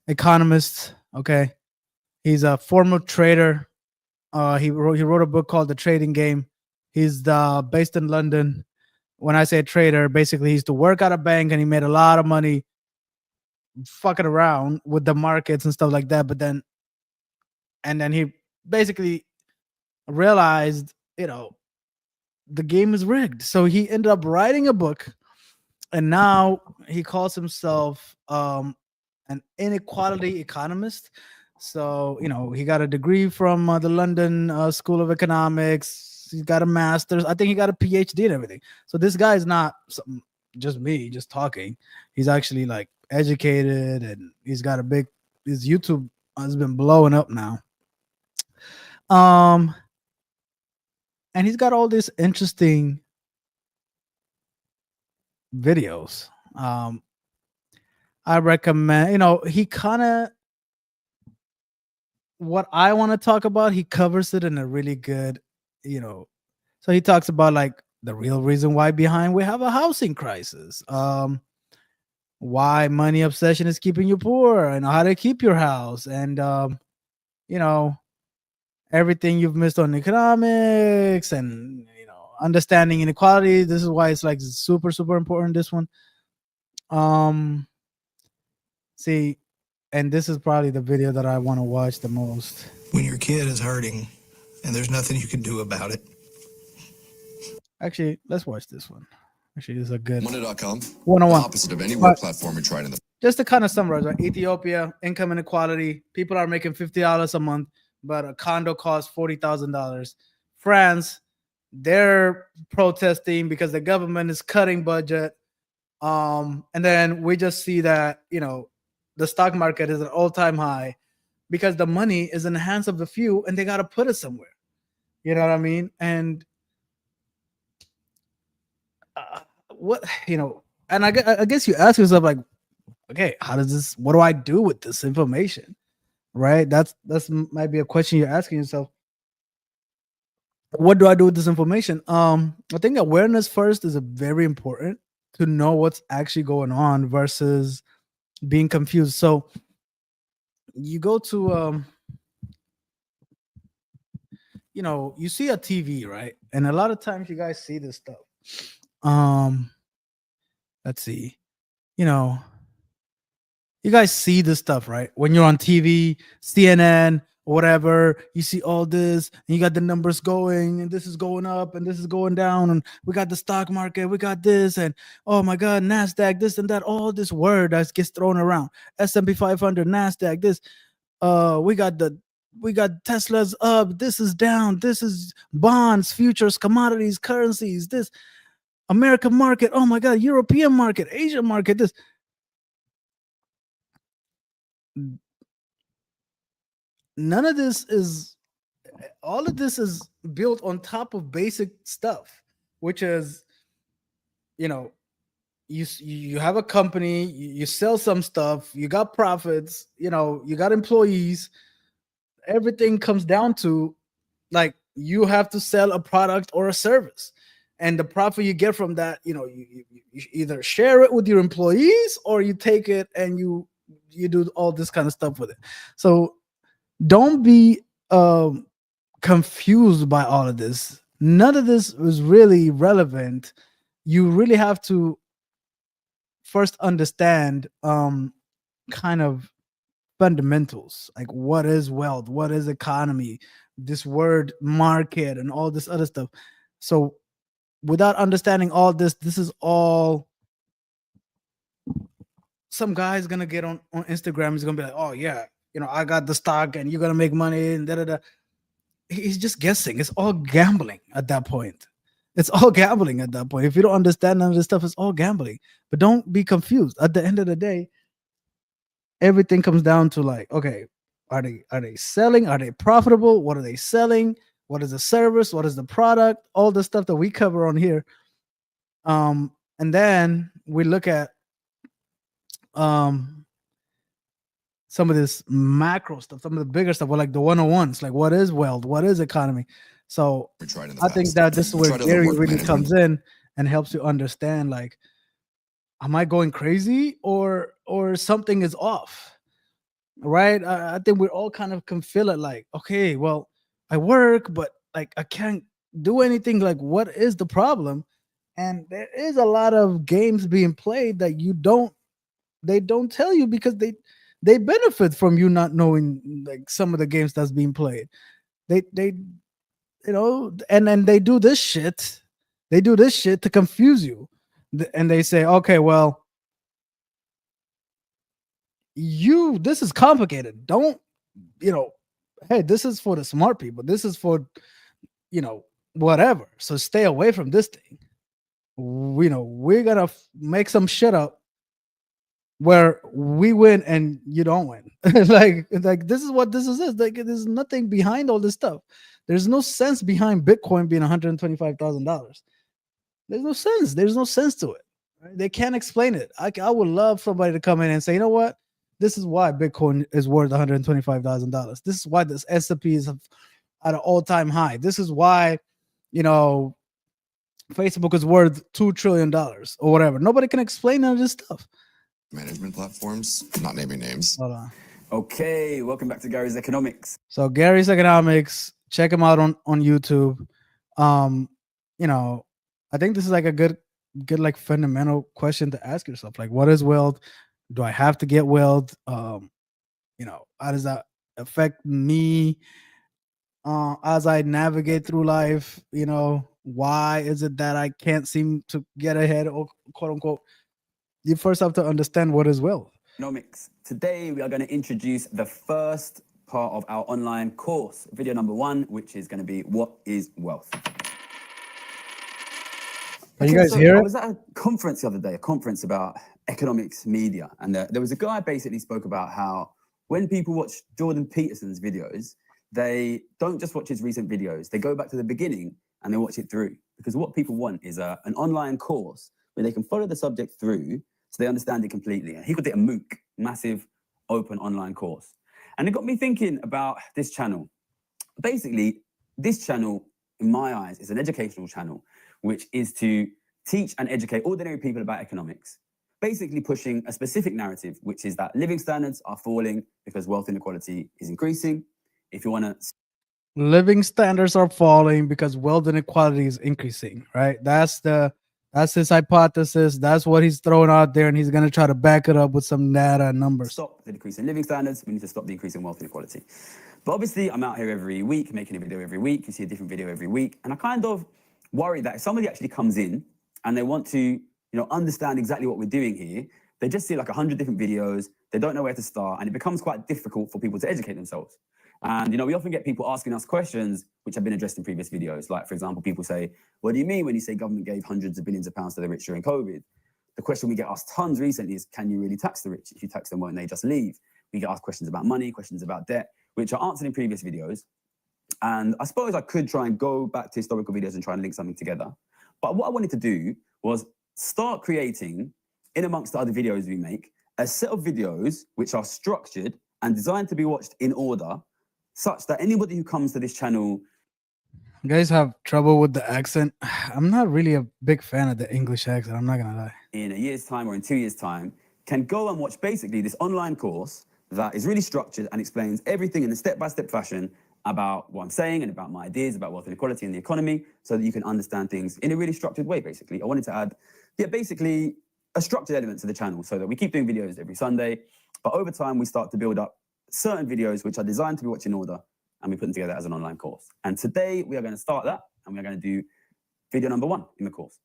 economist, okay? He's a former trader. He wrote a book called The Trading Game. He's based in London. When I say trader, basically he used to work at a bank and he made a lot of money fucking around with the markets and stuff like that. But then he basically realized, the game is rigged. So he ended up writing a book, and now he calls himself an inequality economist. So he got a degree from the London School of Economics. He's got a master's. I think he got a PhD and everything. So this guy is not just me just talking. He's actually like educated, and he's got his YouTube has been blowing up now. And he's got all these interesting videos. I recommend, he kind of, what I want to talk about, he covers it in a really good, so he talks about like the real reason why behind we have a housing crisis, why money obsession is keeping you poor, and how to keep your house, and you know everything you've missed on economics, and understanding inequality. This is why it's like super super important, this one. See, and this is probably the video that I want to watch the most. When your kid is hurting and there's nothing you can do about it. Actually, let's watch this one. Actually, this is a good Money.com, one-on-one. the opposite of any work platform we tried in the. Just to kind of summarize, right? Ethiopia, income inequality. People are making $50 a month, but a condo costs $40,000. France, they're protesting because the government is cutting budget. And then we just see that, the stock market is at all-time high because the money is in the hands of the few and they got to put it somewhere. You know what I mean? And what, and I guess you ask yourself, like, okay, what do I do with this information? Right? That's might be a question you're asking yourself. What do I do with this information? I think awareness first is very important to know what's actually going on versus being confused. So you go to you see a TV, right? And a lot of times you guys see this stuff. Let's see. You guys see this stuff, right? When you're on TV, CNN, whatever, you see all this, and you got the numbers going, and this is going up, and this is going down, and we got the stock market, we got this, and oh my God, NASDAQ, this and that, all this word that gets thrown around. S&P 500, NASDAQ, this, we got Tesla's up, this is down, this is bonds, futures, commodities, currencies, this American market, oh my God, European market, Asian market, this. None of this is, all of this is built on top of basic stuff, which is, you have a company, you sell some stuff, you got profits, you got employees, everything comes down to, like, you have to sell a product or a service, and the profit you get from that, you either share it with your employees, or you take it and you do all this kind of stuff with it. So don't be confused by all of this. None of this is really relevant. You really have to first understand kind of fundamentals, like what is wealth, what is economy, this word market, and all this other stuff. So without understanding all this, this is all some guy's gonna get on Instagram. He's gonna be like, oh yeah, I got the stock and you're gonna make money and da da da. He's just guessing. It's all gambling at that point. It's all gambling at that point. If you don't understand none of this stuff, it's all gambling. But don't be confused. At the end of the day, everything comes down to, like, okay, are they selling? Are they profitable? What are they selling? What is the service? What is the product? All the stuff that we cover on here. And then we look at some of this macro stuff, some of the bigger stuff, like the 101s, like what is wealth, what is economy. So I think that this is where Gary really comes in and helps you understand, like, am I going crazy or something is off, right? I think we all kind of can feel it, like, okay, well, I work, but like I can't do anything. Like, what is the problem? And there is a lot of games being played that they don't tell you, because they benefit from you not knowing, like, some of the games that's being played. They and then they do this shit. They do this shit to confuse you. And they say, okay, well, this is complicated. Don't, hey, this is for the smart people. This is for, whatever. So stay away from this thing. We're going to make some shit up where we win and you don't win. like this is what this is. Like, there's nothing behind all this stuff. There's no sense behind Bitcoin being $125,000. There's no sense. There's no sense to it. Right? They can't explain it. I would love somebody to come in and say, you know what? This is why Bitcoin is worth $125,000. This is why this S&P is at an all-time high. This is why, Facebook is worth $2 trillion or whatever. Nobody can explain none of this stuff. Management platforms, not naming names. Hold on. Okay, welcome back to Gary's Economics. So Gary's Economics, check him out on YouTube. I think this is like a good like fundamental question to ask yourself. Like, what is wealth? Do I have to get wealth? How does that affect me as I navigate through life? Why is it that I can't seem to get ahead, or quote unquote? You first have to understand what is wealth. Economics. Today we are going to introduce the first part of our online course, video number 1, which is going to be what is wealth. Can you guys hear it? I was at a conference the other day, a conference about economics media, and there was a guy basically spoke about how when people watch Jordan Peterson's videos, they don't just watch his recent videos. They go back to the beginning and they watch it through, because what people want is an online course where they can follow the subject through so they understand it completely. And he called it a MOOC, massive open online course. And it got me thinking about this channel. Basically, this channel, in my eyes, is an educational channel, which is to teach and educate ordinary people about economics, basically pushing a specific narrative, which is that living standards are falling because wealth inequality is increasing. If you want to... Living standards are falling because wealth inequality is increasing, right? That's his hypothesis. That's what he's throwing out there, and he's going to try to back it up with some data and numbers. Stop the decrease in living standards. We need to stop the increase in wealth inequality. But obviously, I'm out here every week, making a video every week. You see a different video every week. And I kind of worry that if somebody actually comes in and they want to, understand exactly what we're doing here, they just see like 100 different videos. They don't know where to start. And it becomes quite difficult for people to educate themselves. And, we often get people asking us questions which have been addressed in previous videos. Like, for example, people say, what do you mean when you say government gave hundreds of billions of pounds to the rich during COVID? The question we get asked tons recently is, can you really tax the rich? If you tax them, won't they just leave? We get asked questions about money, questions about debt, which are answered in previous videos. And I suppose I could try and go back to historical videos and try and link something together. But what I wanted to do was start creating, in amongst the other videos we make, a set of videos which are structured and designed to be watched in order, such that anybody who comes to this channel You guys have trouble with the accent. I'm not really a big fan of the English accent. I'm not gonna lie. in a year's time or in 2 years' time can go and watch basically this online course that is really structured and explains everything in a step-by-step fashion about what I'm saying and about my ideas about wealth inequality and the economy, so that you can understand things in a really structured way, basically. I wanted to add, basically a structured element to the channel so that we keep doing videos every Sunday, but over time we start to build up certain videos which are designed to be watched in order, and we put them together as an online course. And today we are going to start that, and we're going to do video number 1 in the course.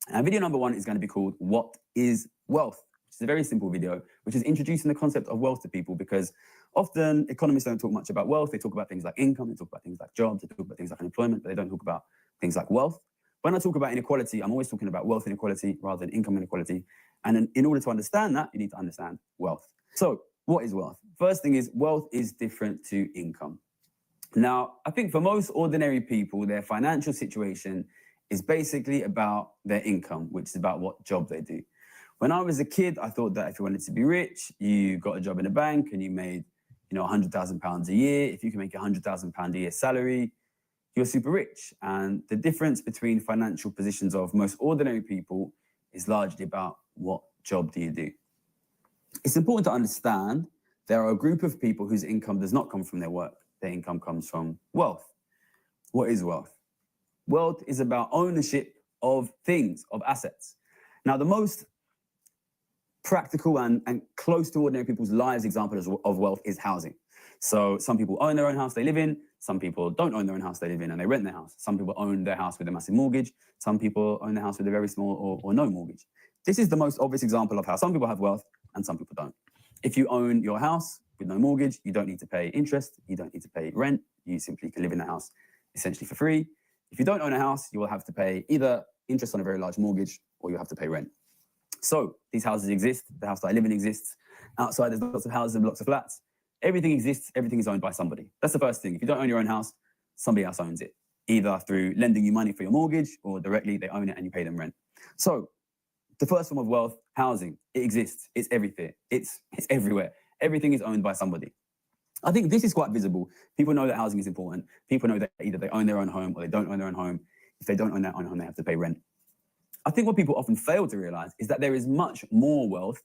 And video number 1 is going to be called What is Wealth? Which is a very simple video, which is introducing the concept of wealth to people, because often economists don't talk much about wealth. They talk about things like income, they talk about things like jobs, they talk about things like unemployment, but they don't talk about things like wealth. When I talk about inequality, I'm always talking about wealth inequality rather than income inequality. And in order to understand that, you need to understand wealth. So what is wealth? First thing is, wealth is different to income. Now, I think for most ordinary people, their financial situation is basically about their income, which is about what job they do. When I was a kid, I thought that if you wanted to be rich, you got a job in a bank and you made, £100,000 a year. If you can make £100,000 a year salary, you're super rich. And the difference between financial positions of most ordinary people is largely about what job do you do. It's important to understand there are a group of people whose income does not come from their work. Their income comes from wealth. What is wealth? Wealth is about ownership of things, of assets. Now, the most practical and close to ordinary people's lives example of wealth is housing. So some people own their own house they live in. Some people don't own their own house they live in and they rent their house. Some people own their house with a massive mortgage. Some people own their house with a very small or no mortgage. This is the most obvious example of how some people have wealth and some people don't. If you own your house with no mortgage, you don't need to pay interest. You don't need to pay rent. You simply can live in that house essentially for free. If you don't own a house, you will have to pay either interest on a very large mortgage or you have to pay rent. So these houses exist. The house that I live in exists. Outside, there's lots of houses and lots of flats. Everything exists. Everything is owned by somebody. That's the first thing. If you don't own your own house, somebody else owns it, either through lending you money for your mortgage or directly they own it and you pay them rent. So the first form of wealth, housing, it exists. It's everything. It's everywhere. Everything is owned by somebody. I think this is quite visible. People know that housing is important. People know that either they own their own home or they don't own their own home. If they don't own their own home, they have to pay rent. I think what people often fail to realize is that there is much more wealth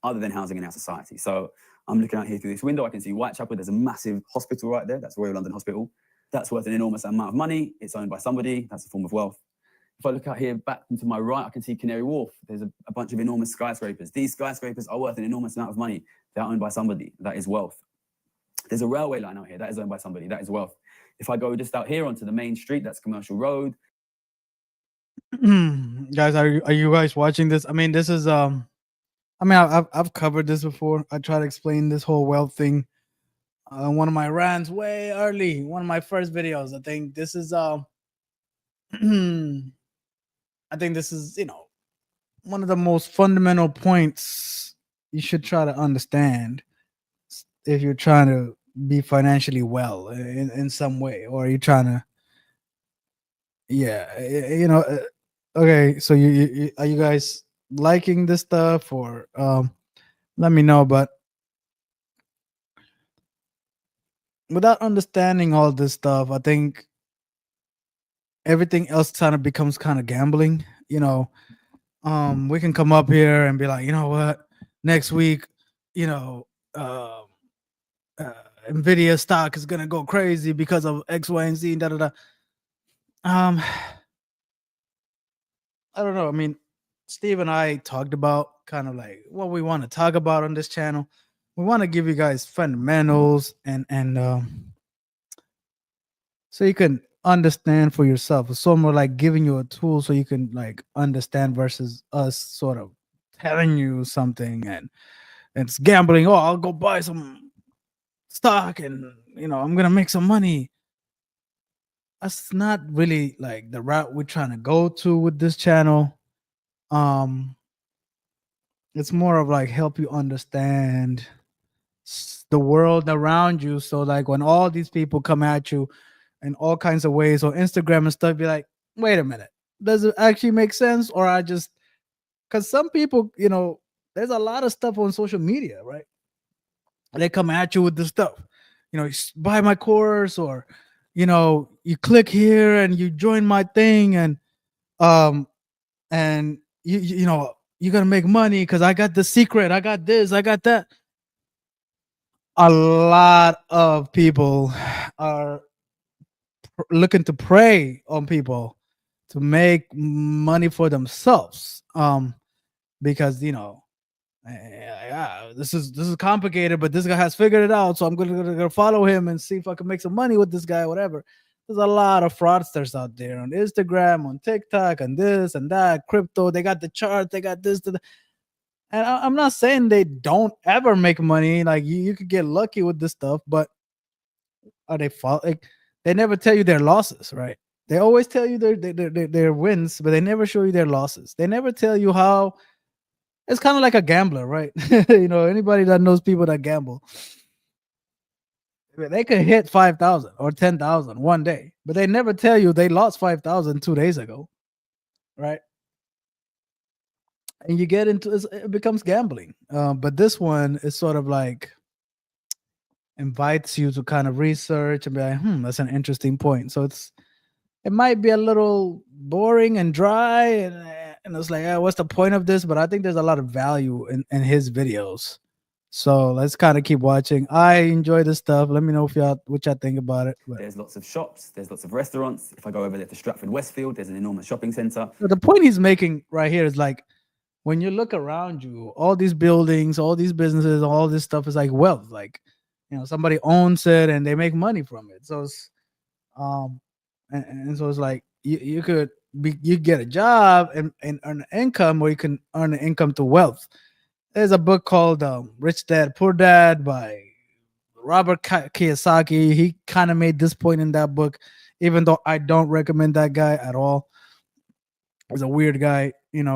other than housing in our society. So I'm looking out here through this window. I can see Whitechapel. There's a massive hospital right there. That's Royal London Hospital. That's worth an enormous amount of money. It's owned by somebody. That's a form of wealth. If I look out here back to my right, I can see Canary Wharf. There's a bunch of enormous skyscrapers. These skyscrapers are worth an enormous amount of money. They're owned by somebody. That is wealth. There's a railway line out here. That is owned by somebody. That is wealth. If I go just out here onto the main street, that's Commercial Road. Guys, are you guys watching this? I mean, this is I've covered this before. I try to explain this whole wealth thing. One of my rants way early, one of my first videos. I think this is I think this is one of the most fundamental points you should try to understand if you're trying to be financially well in some way, or you're trying to okay, so you are you guys liking this stuff, or let me know. But without understanding all this stuff, I think everything else kind of becomes kind of gambling. We can come up here and be like, you know what, next week, Nvidia stock is gonna go crazy because of X, Y, and Z, and da da da. I don't know. I mean, Steve and I talked about kind of like what we want to talk about on this channel. We want to give you guys fundamentals and so you can understand for yourself. It's sort of more like giving you a tool so you can like understand versus us sort of telling you something and it's gambling. Oh, I'll go buy some stock and I'm gonna make some money. That's not really like the route we're trying to go to with this channel. It's more of like help you understand the world around you. So like when all these people come at you in all kinds of ways on Instagram and stuff, be like, wait a minute, does it actually make sense? Or I just, because some people, there's a lot of stuff on social media, right? They come at you with this stuff. buy my course, or you click here and you join my thing, um and you're gonna make money because I got the secret, I got this, I got that. A lot of people are looking to prey on people to make money for themselves, because this is complicated, but this guy has figured it out, so I'm gonna follow him and see if I can make some money with this guy, whatever. There's a lot of fraudsters out there on Instagram, on TikTok, and this and that, crypto. They got the chart, they got this, and I'm not saying they don't ever make money. Like you could get lucky with this stuff, but are they like, they never tell you their losses, right? They always tell you their wins, but they never show you their losses. They never tell you how. It's kind of like a gambler, right? Anybody that knows people that gamble, they could hit 5,000 or 10,000 one day, but they never tell you they lost 5,000 2 days ago, right? And you get into it becomes gambling. But this one is sort of like invites you to kind of research and be like, that's an interesting point. So it might be a little boring and dry, and it's like, what's the point of this? But I think there's a lot of value in his videos. So let's kind of keep watching. I enjoy this stuff. Let me know what y'all think about it. But There's lots of shops, there's lots of restaurants. If I go over there to Stratford Westfield, there's an enormous shopping centre. the point he's making right here is like, when you look around you, all these buildings, all these businesses, all this stuff is like wealth. Like, somebody owns it and they make money from it. So it's and so it's like you get a job and earn income, or you can earn an income to wealth. There's a book called Rich Dad Poor Dad by Robert Kiyosaki. He kind of made this point in that book, even though I don't recommend that guy at all. He's a weird guy,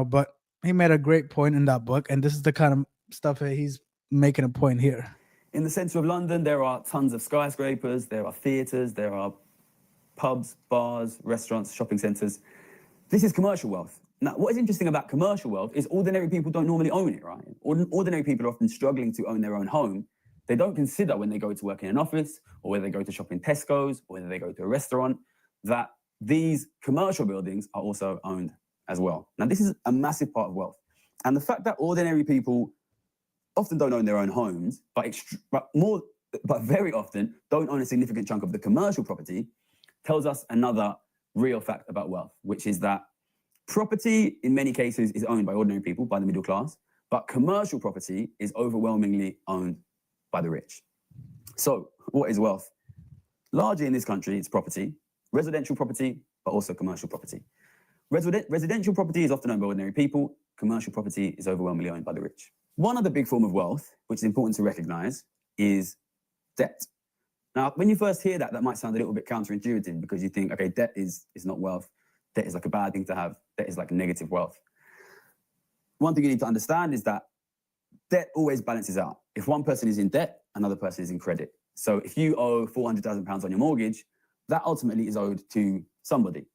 but he made a great point in that book, and this is the kind of stuff that he's making a point here. In the centre of London, there are tons of skyscrapers, there are theatres, there are pubs, bars, restaurants, shopping centres. This is commercial wealth. Now, what is interesting about commercial wealth is ordinary people don't normally own it, right? Ordinary people are often struggling to own their own home. They don't consider when they go to work in an office, or whether they go to shop in Tesco's, or whether they go to a restaurant, that these commercial buildings are also owned as well. Now, this is a massive part of wealth. And the fact that ordinary people often don't own their own homes, but very often don't own a significant chunk of the commercial property, tells us another real fact about wealth, which is that property in many cases is owned by ordinary people, by the middle class, but commercial property is overwhelmingly owned by the rich. So what is wealth? Largely in this country, it's property, residential property, but also commercial property. Residential property is often owned by ordinary people. Commercial property is overwhelmingly owned by the rich. One other big form of wealth, which is important to recognize, is debt. Now, when you first hear that might sound a little bit counterintuitive, because you think, okay, debt is not wealth. Debt is like a bad thing to have. Debt is like negative wealth. One thing you need to understand is that debt always balances out. If one person is in debt, another person is in credit. So if you owe £400,000 on your mortgage, that ultimately is owed to somebody.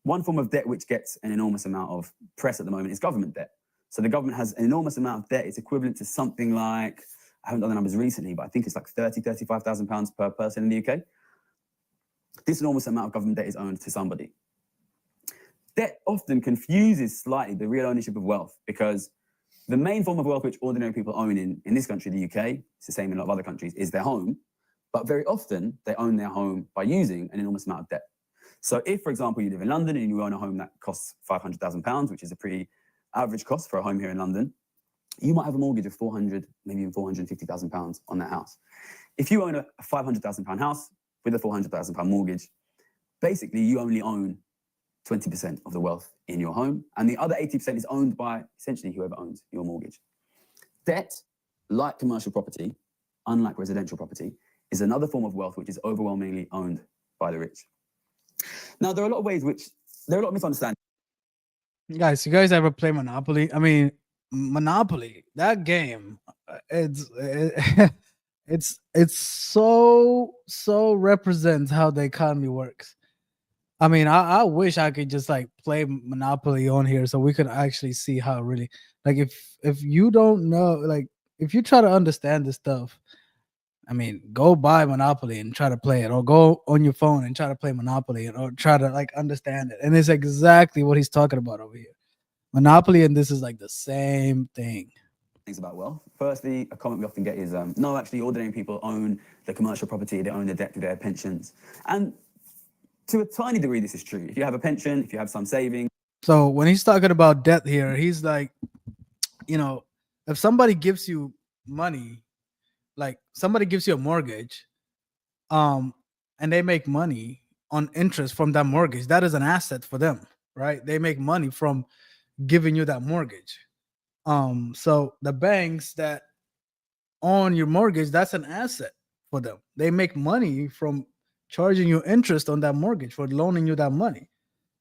One form of debt which gets an enormous amount of press at the moment is government debt. So the government has an enormous amount of debt. It's equivalent to something like, I haven't done the numbers recently, but I think it's like £35,000 per person in the UK. This enormous amount of government debt is owned to somebody. Debt often confuses slightly the real ownership of wealth, because the main form of wealth which ordinary people own in this country, the UK, it's the same in a lot of other countries, is their home. But very often they own their home by using an enormous amount of debt. So if, for example, you live in London and you own a home that costs £500,000, which is a pretty average cost for a home here in London, you might have a mortgage of £400,000, maybe even £450,000 on that house. If you own a £500,000 house with a £400,000 mortgage, basically you only own 20% of the wealth in your home, and the other 80% is owned by essentially whoever owns your mortgage. Debt, like commercial property, unlike residential property, is another form of wealth which is overwhelmingly owned by the rich. Now, there are a lot of misunderstandings. Guys, you guys ever play Monopoly? I mean, Monopoly, that game, it's so represents how the economy works. I mean, I wish I could just like play Monopoly on here so we could actually see how it really, like, if you don't know, like, if you try to understand this stuff, I mean, go buy Monopoly and try to play it, or go on your phone and try to play Monopoly, or try to like understand it. And it's exactly what he's talking about over here. Monopoly and this is like the same thing. Things about wealth. Firstly, a comment we often get is, no, actually, ordinary people own the commercial property, they own the debt to their pensions. And to a tiny degree, this is true. If you have a pension, if you have some savings. So when he's talking about debt here, he's like, you know, if somebody gives you money, like somebody gives you a mortgage, and they make money on interest from that mortgage, that is an asset for them, right? They make money from giving you that mortgage. So the banks that own your mortgage, that's an asset for them. They make money from charging you interest on that mortgage, for loaning you that money.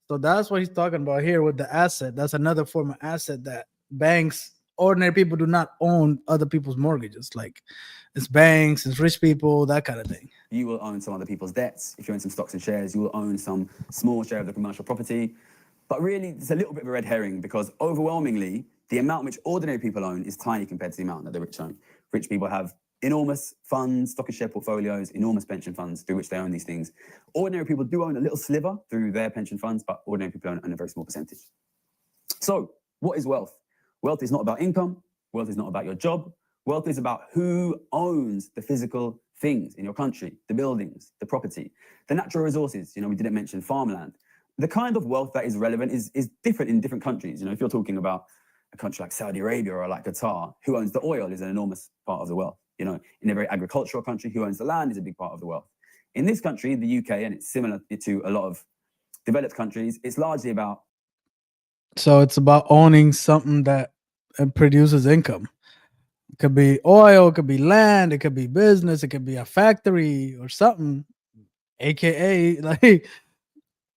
So that's what he's talking about here with the asset. That's another form of asset that banks, ordinary people do not own other people's mortgages. Like it's banks, it's rich people, that kind of thing. You will own some other people's debts. If you own some stocks and shares, you will own some small share of the commercial property. But really, it's a little bit of a red herring, because overwhelmingly, the amount which ordinary people own is tiny compared to the amount that the rich own. Rich people have enormous funds, stock and share portfolios, enormous pension funds through which they own these things. Ordinary people do own a little sliver through their pension funds, but ordinary people own a very small percentage. So what is wealth? Wealth is not about income. Wealth is not about your job. Wealth is about who owns the physical things in your country, the buildings, the property, the natural resources. We didn't mention farmland. The kind of wealth that is relevant is different in different countries. If you're talking about a country like Saudi Arabia or like Qatar, who owns the oil is an enormous part of the wealth. In a very agricultural country, who owns the land is a big part of the wealth. In this country, the UK, and it's similar to a lot of developed countries, it's largely about. So it's about owning something that produces income. It could be oil, it could be land, it could be business, it could be a factory or something, aka like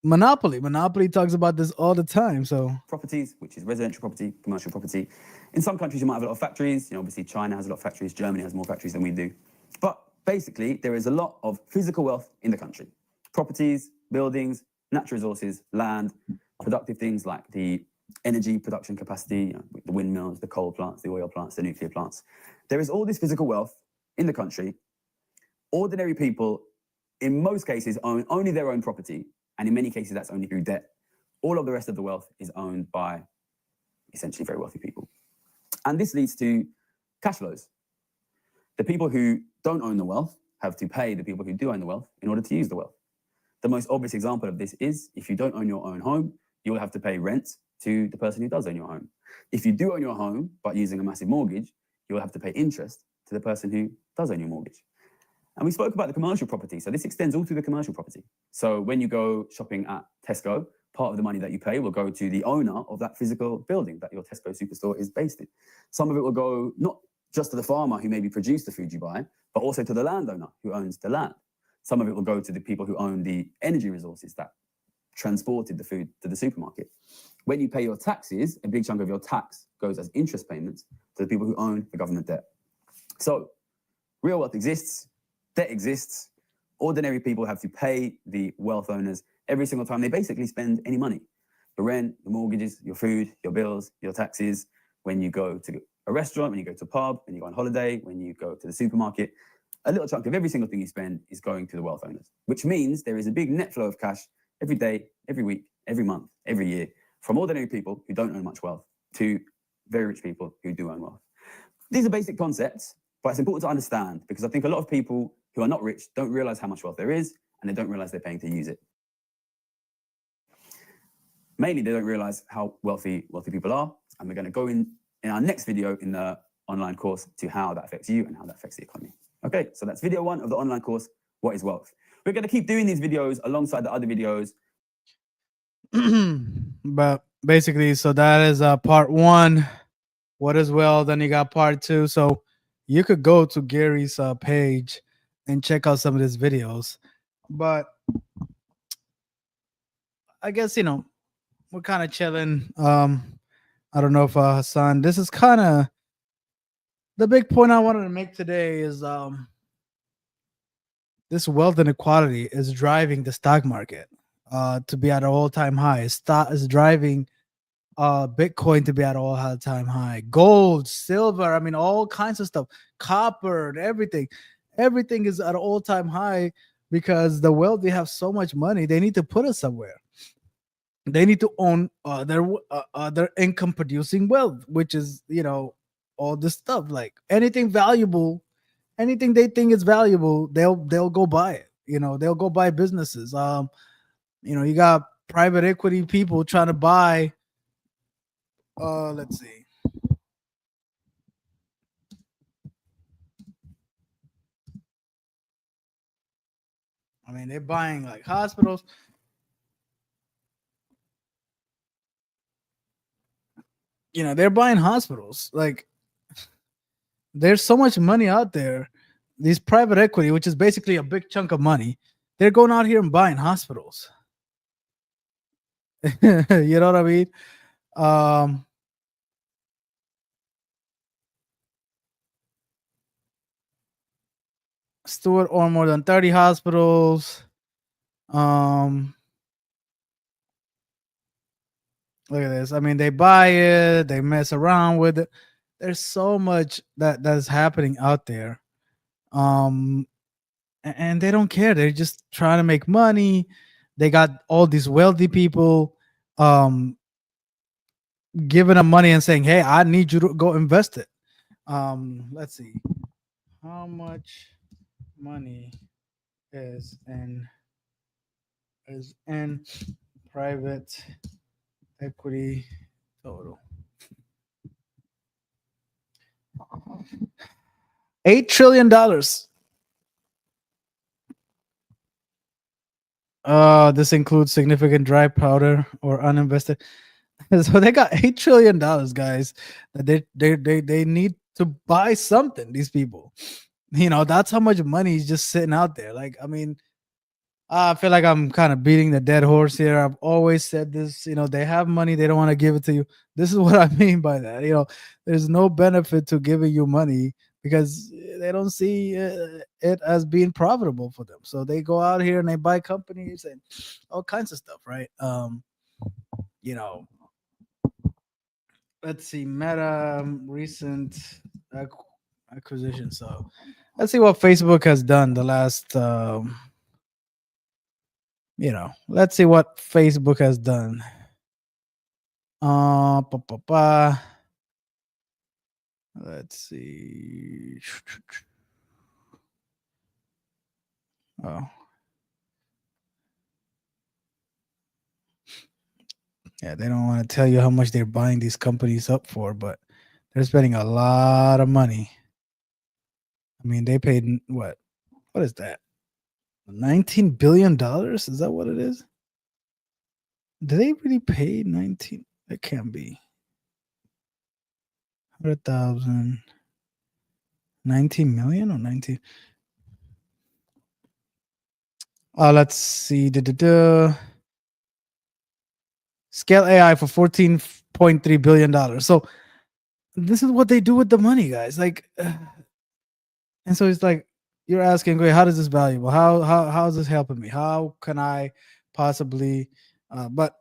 Monopoly. Monopoly talks about this all the time. So properties, which is residential property, commercial property. In some countries, you might have a lot of factories. Obviously, China has a lot of factories. Germany has more factories than we do. But basically, there is a lot of physical wealth in the country. Properties, buildings, natural resources, land, productive things like the energy production capacity, the windmills, the coal plants, the oil plants, the nuclear plants. There is all this physical wealth in the country. Ordinary people, in most cases, own only their own property. And in many cases, that's only through debt. All of the rest of the wealth is owned by essentially very wealthy people. And this leads to cash flows. The people who don't own the wealth have to pay the people who do own the wealth in order to use the wealth. The most obvious example of this is if you don't own your own home, you will have to pay rent to the person who does own your home. If you do own your home, but using a massive mortgage, you will have to pay interest to the person who does own your mortgage. And we spoke about the commercial property. So this extends all through the commercial property. So when you go shopping at Tesco, part of the money that you pay will go to the owner of that physical building that your Tesco superstore is based in. Some of it will go not just to the farmer who maybe produced the food you buy, but also to the landowner who owns the land. Some of it will go to the people who own the energy resources that transported the food to the supermarket. When you pay your taxes, a big chunk of your tax goes as interest payments to the people who own the government debt. So real wealth exists. Debt exists. Ordinary people have to pay the wealth owners every single time they basically spend any money. The rent, the mortgages, your food, your bills, your taxes, when you go to a restaurant, when you go to a pub, when you go on holiday, when you go to the supermarket, a little chunk of every single thing you spend is going to the wealth owners, which means there is a big net flow of cash every day, every week, every month, every year, from ordinary people who don't own much wealth to very rich people who do own wealth. These are basic concepts, but it's important to understand because I think a lot of people who are not rich don't realize how much wealth there is, and they don't realize they're paying to use it. Mainly, they don't realize how wealthy people are, and we're going to go in our next video in the online course to how that affects you and how that affects the economy. Okay, so that's video 1 of the online course, What is Wealth? We're going to keep doing these videos alongside the other videos. But basically, so that is part 1. What is wealth? Then you got part 2. So you could go to Gary's page and check out some of his videos. But I guess, we're kind of chilling. I don't know if Hassan, this is kind of the big point I wanted to make today is this wealth inequality is driving the stock market to be at an all-time high. Stock is driving Bitcoin to be at an all-time high. Gold, silver, I mean, all kinds of stuff, copper, and everything. Everything is at an all-time high because the wealthy have so much money. They need to put it somewhere. They need to own their income producing wealth, which is, all this stuff, like anything valuable, anything they think is valuable, they'll go buy it. They'll go buy businesses. You got private equity people trying to buy. Let's see. I mean, they're buying like hospitals. They're buying hospitals. Like, there's so much money out there. These private equity, which is basically a big chunk of money, they're going out here and buying hospitals. You know what I mean? Um, Stewart owned more than 30 hospitals. Look at this. I mean, they buy it, they mess around with it. There's so much that's happening out there. And they don't care. They're just trying to make money. They got all these wealthy people giving them money and saying, "Hey, I need you to go invest it." Let's see. How much money is in private equity total? $8 trillion. This includes significant dry powder or uninvested. So they got $8 trillion, guys. That they need to buy something. These people, that's how much money is just sitting out there. Like, I mean, I feel like I'm kind of beating the dead horse here. I've always said this. They have money, they don't want to give it to you. This is what I mean by that. There's no benefit to giving you money because they don't see it as being profitable for them. So they go out here and they buy companies and all kinds of stuff, right? You know, let's see, Meta recent acquisition. So let's see what Facebook has done the last. Let's see what Facebook has done. Let's see. Oh. Yeah, they don't want to tell you how much they're buying these companies up for, but they're spending a lot of money. I mean, they paid what? What is that? $19 billion? Is that what it is? Did they really pay 19? It can't be. 100,000. 19 million or 19? Let's see. Scale AI for $14.3 billion. So this is what they do with the money, guys. Like, and so it's like you're asking, wait, how is this valuable? How is this helping me? How can I possibly? But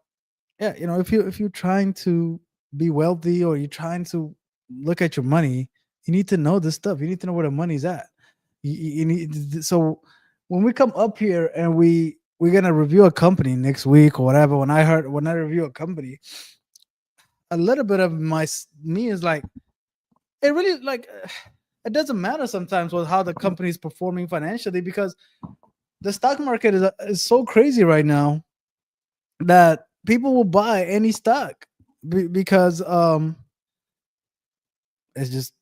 yeah, if you're trying to be wealthy or you're trying to look at your money, you need to know this stuff. You need to know where the money's at. You need, so when we come up here and we're gonna review a company next week or whatever. When I review a company, a little bit of me is like, it really like it doesn't matter sometimes with how the company is performing financially because the stock market is so crazy right now that people will buy any stock because it's just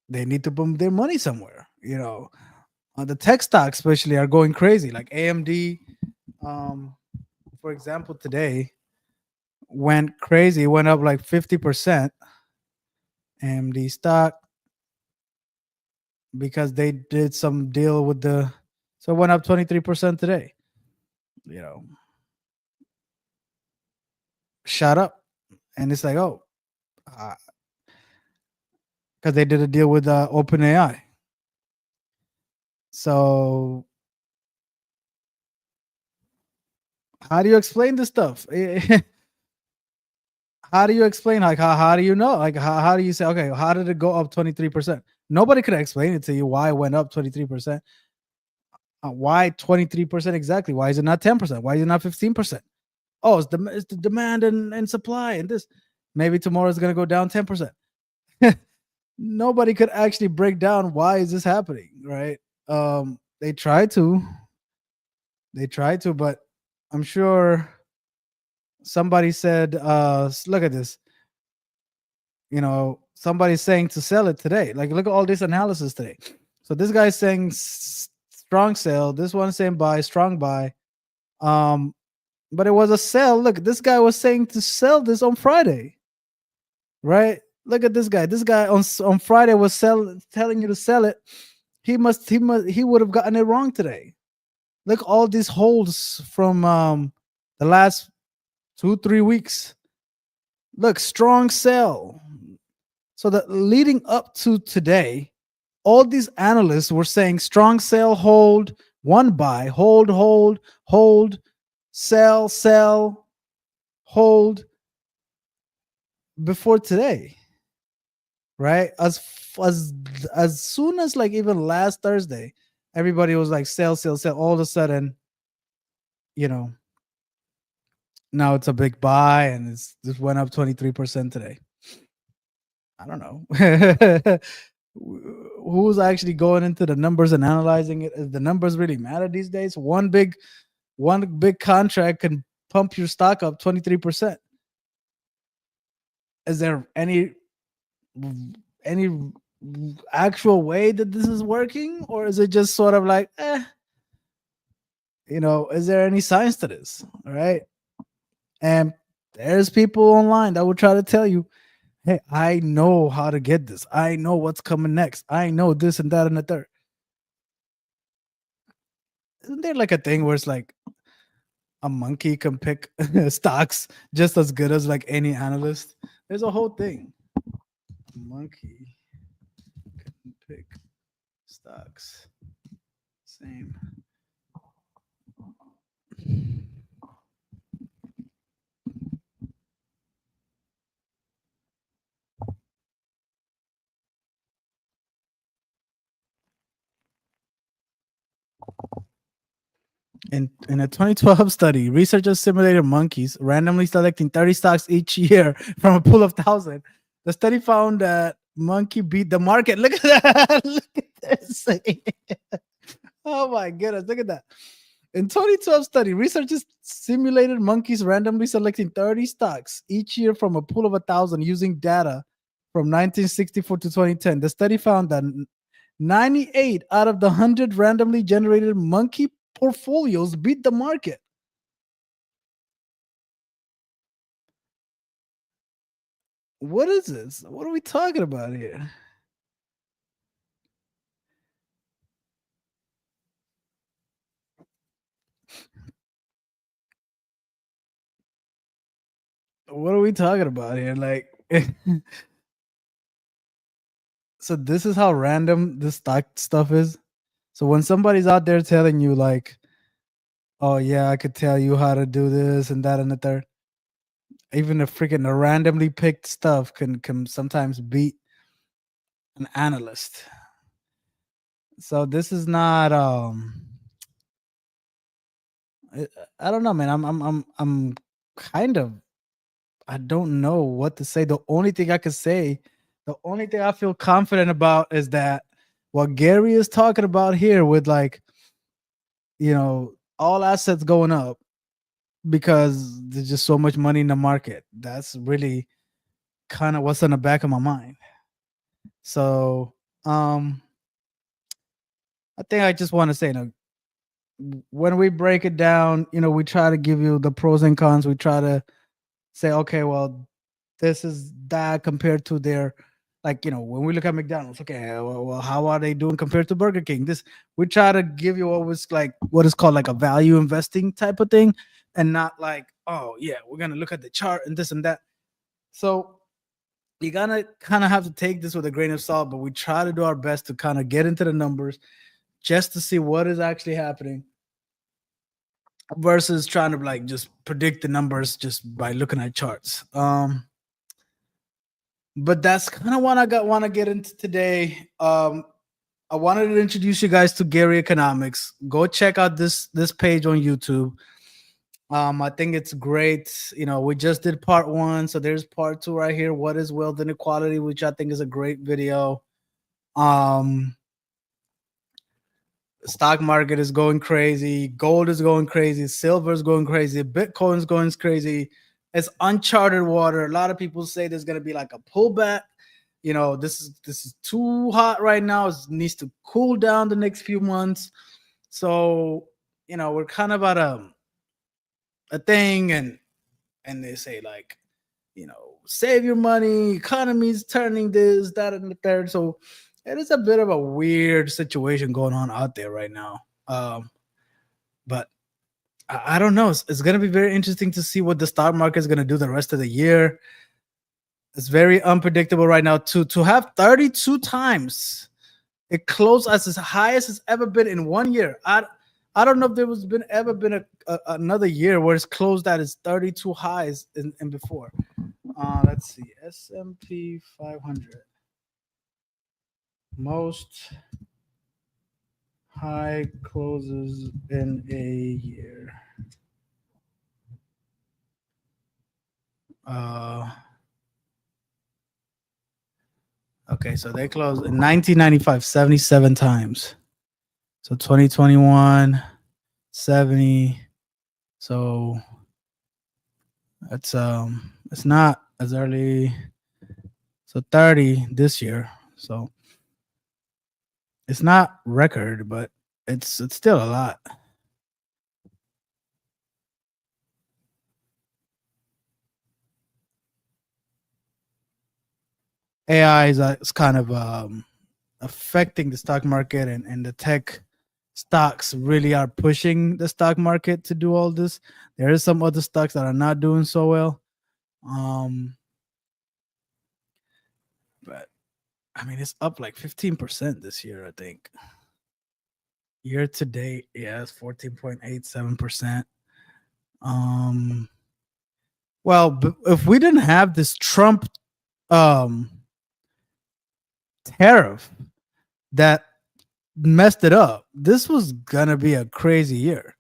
they need to put their money somewhere. The tech stocks especially are going crazy, like AMD. For example, today went crazy, went up like 50%. AMD stock, because they did some deal with so it went up 23% today. Shot up, and it's like, oh, because they did a deal with OpenAI. So how do you explain this stuff? How do you explain, like, how do you know, like, how do you say, okay, how did it go up 23%? Nobody could explain it to you why it went up 23%. Why 23% exactly? Why is it not 10%? Why is it not 15%? Oh, it's the demand and supply and this. Maybe tomorrow it's gonna go down 10%. Nobody could actually break down why is this happening, right? They try to, but I'm sure somebody said, look at this. Somebody's saying to sell it today. Like, look at all this analysis today. So this guy's saying strong sell. This one's saying buy, strong buy. But it was a sell. Look, this guy was saying to sell this on Friday, right? Look at this guy. This guy on Friday was telling you to sell it. He would have gotten it wrong today. Look, all these holds from the last 2-3 weeks. Look, strong sell. So that leading up to today, all these analysts were saying strong sell, hold, one buy, hold, sell, hold before today, right? As soon as like even last Thursday, everybody was like sell. All of a sudden, now it's a big buy and it's just went up 23% today. I don't know. Who's actually going into the numbers and analyzing it? Is the numbers really matter these days? One big contract can pump your stock up 23%. Is there any actual way that this is working, or is it just sort of like, is there any science to this? All right. And there's people online that will try to tell you, hey, I know how to get this. I know what's coming next. I know this and that and the third. Isn't there like a thing where it's like a monkey can pick stocks just as good as like any analyst? There's a whole thing. Monkey can pick stocks. Same. In a 2012 study, researchers simulated monkeys, randomly selecting 30 stocks each year from a pool of 1,000. The study found that monkey beat the market. Look at that. Look at this. Oh my goodness. Look at that. In 2012 study, researchers simulated monkeys randomly selecting 30 stocks each year from a pool of 1,000 using data from 1964 to 2010. The study found that 98 out of the 100 randomly generated monkey portfolios beat the market. What is this? What are we talking about here? What are we talking about here? Like, so this is how random this stock stuff is. So when somebody's out there telling you like, oh yeah, I could tell you how to do this and that and the third, even the randomly picked stuff can sometimes beat an analyst. So this is not I don't know, man. I'm kind of, I don't know what to say. The only thing I could say, the only thing I feel confident about is that what Gary is talking about here with like, all assets going up because there's just so much money in the market. That's really kind of what's in the back of my mind. So I think I just want to say, when we break it down, we try to give you the pros and cons. We try to say, okay, well, this is that compared to their, like, when we look at McDonald's, okay, well, how are they doing compared to Burger King? This, we try to give you what is called like a value investing type of thing, and not like, oh yeah, we're gonna look at the chart and this and that. So you gotta kind of have to take this with a grain of salt, but we try to do our best to kind of get into the numbers just to see what is actually happening versus trying to like just predict the numbers just by looking at charts. But that's kind of what I want to get into today. I wanted to introduce you guys to Gary Economics. Go check out this page on YouTube. I think it's great. You know, we just did part one, so there's part two right here. What is wealth inequality, which I think is a great video. Um, stock market is going crazy, gold is going crazy, silver is going crazy, Bitcoin's going crazy. It's uncharted water. A lot of people say there's gonna be like a pullback. You know, this is too hot right now. It needs to cool down the next few months. So, you know, we're kind of at a thing, and they say like, you know, save your money, economy's turning this, that, and the third. So it is a bit of a weird situation going on out there right now. But I don't know. It's going to be very interesting to see what the stock market is going to do the rest of the year. It's very unpredictable right now. To have 32 times it closed as high as it's ever been in 1 year. I don't know if there was ever been another year where it's closed at its 32 highs in before. Let's see, S&P 500 most high closes in a year. Okay, so they closed in 1995 77 times. So 2021 70. So it's not as early. So 30 this year. So it's not record, but it's still a lot. AI is kind of affecting the stock market, and the tech stocks really are pushing the stock market to do all this. There is some other stocks that are not doing so well. But I mean, it's up like 15% this year, I think. Year to date, yeah, it's 14.87%. Well, if we didn't have this Trump tariff that messed it up, this was gonna be a crazy year.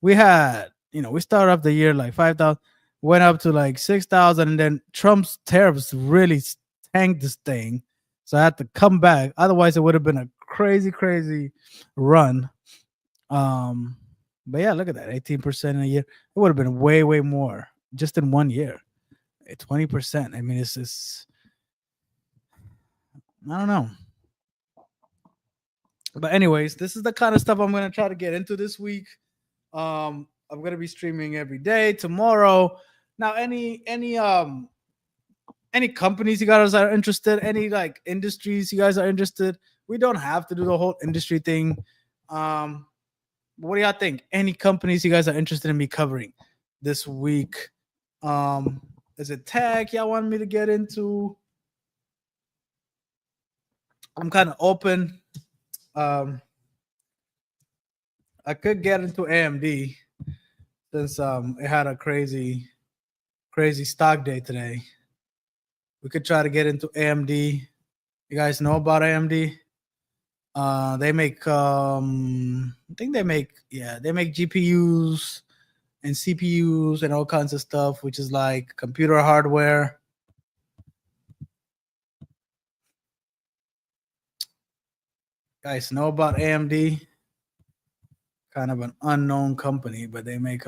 We had, you know, we started off the year like 5,000, went up to like 6,000, and then Trump's tariffs really tanked this thing. So I had to come back. Otherwise, it would have been a crazy run. But yeah, look at that, 18% in a year. It would have been way more just in 1 year. 20%. I mean, it's I don't know. But anyways, this is the kind of stuff I'm gonna try to get into this week. I'm gonna be streaming every day tomorrow. Now, any companies you guys are interested, any like industries you guys are interested, we don't have to do the whole industry thing. What do y'all think? Any companies you guys are interested in me covering this week? Is it tech y'all want me to get into? I'm kind of open. I could get into AMD since it had a crazy stock day today. We could try to get into AMD. You guys know about AMD? They make I think they make GPUs and CPUs and all kinds of stuff, which is like computer hardware. Guys know about AMD? Kind of an unknown company, but they make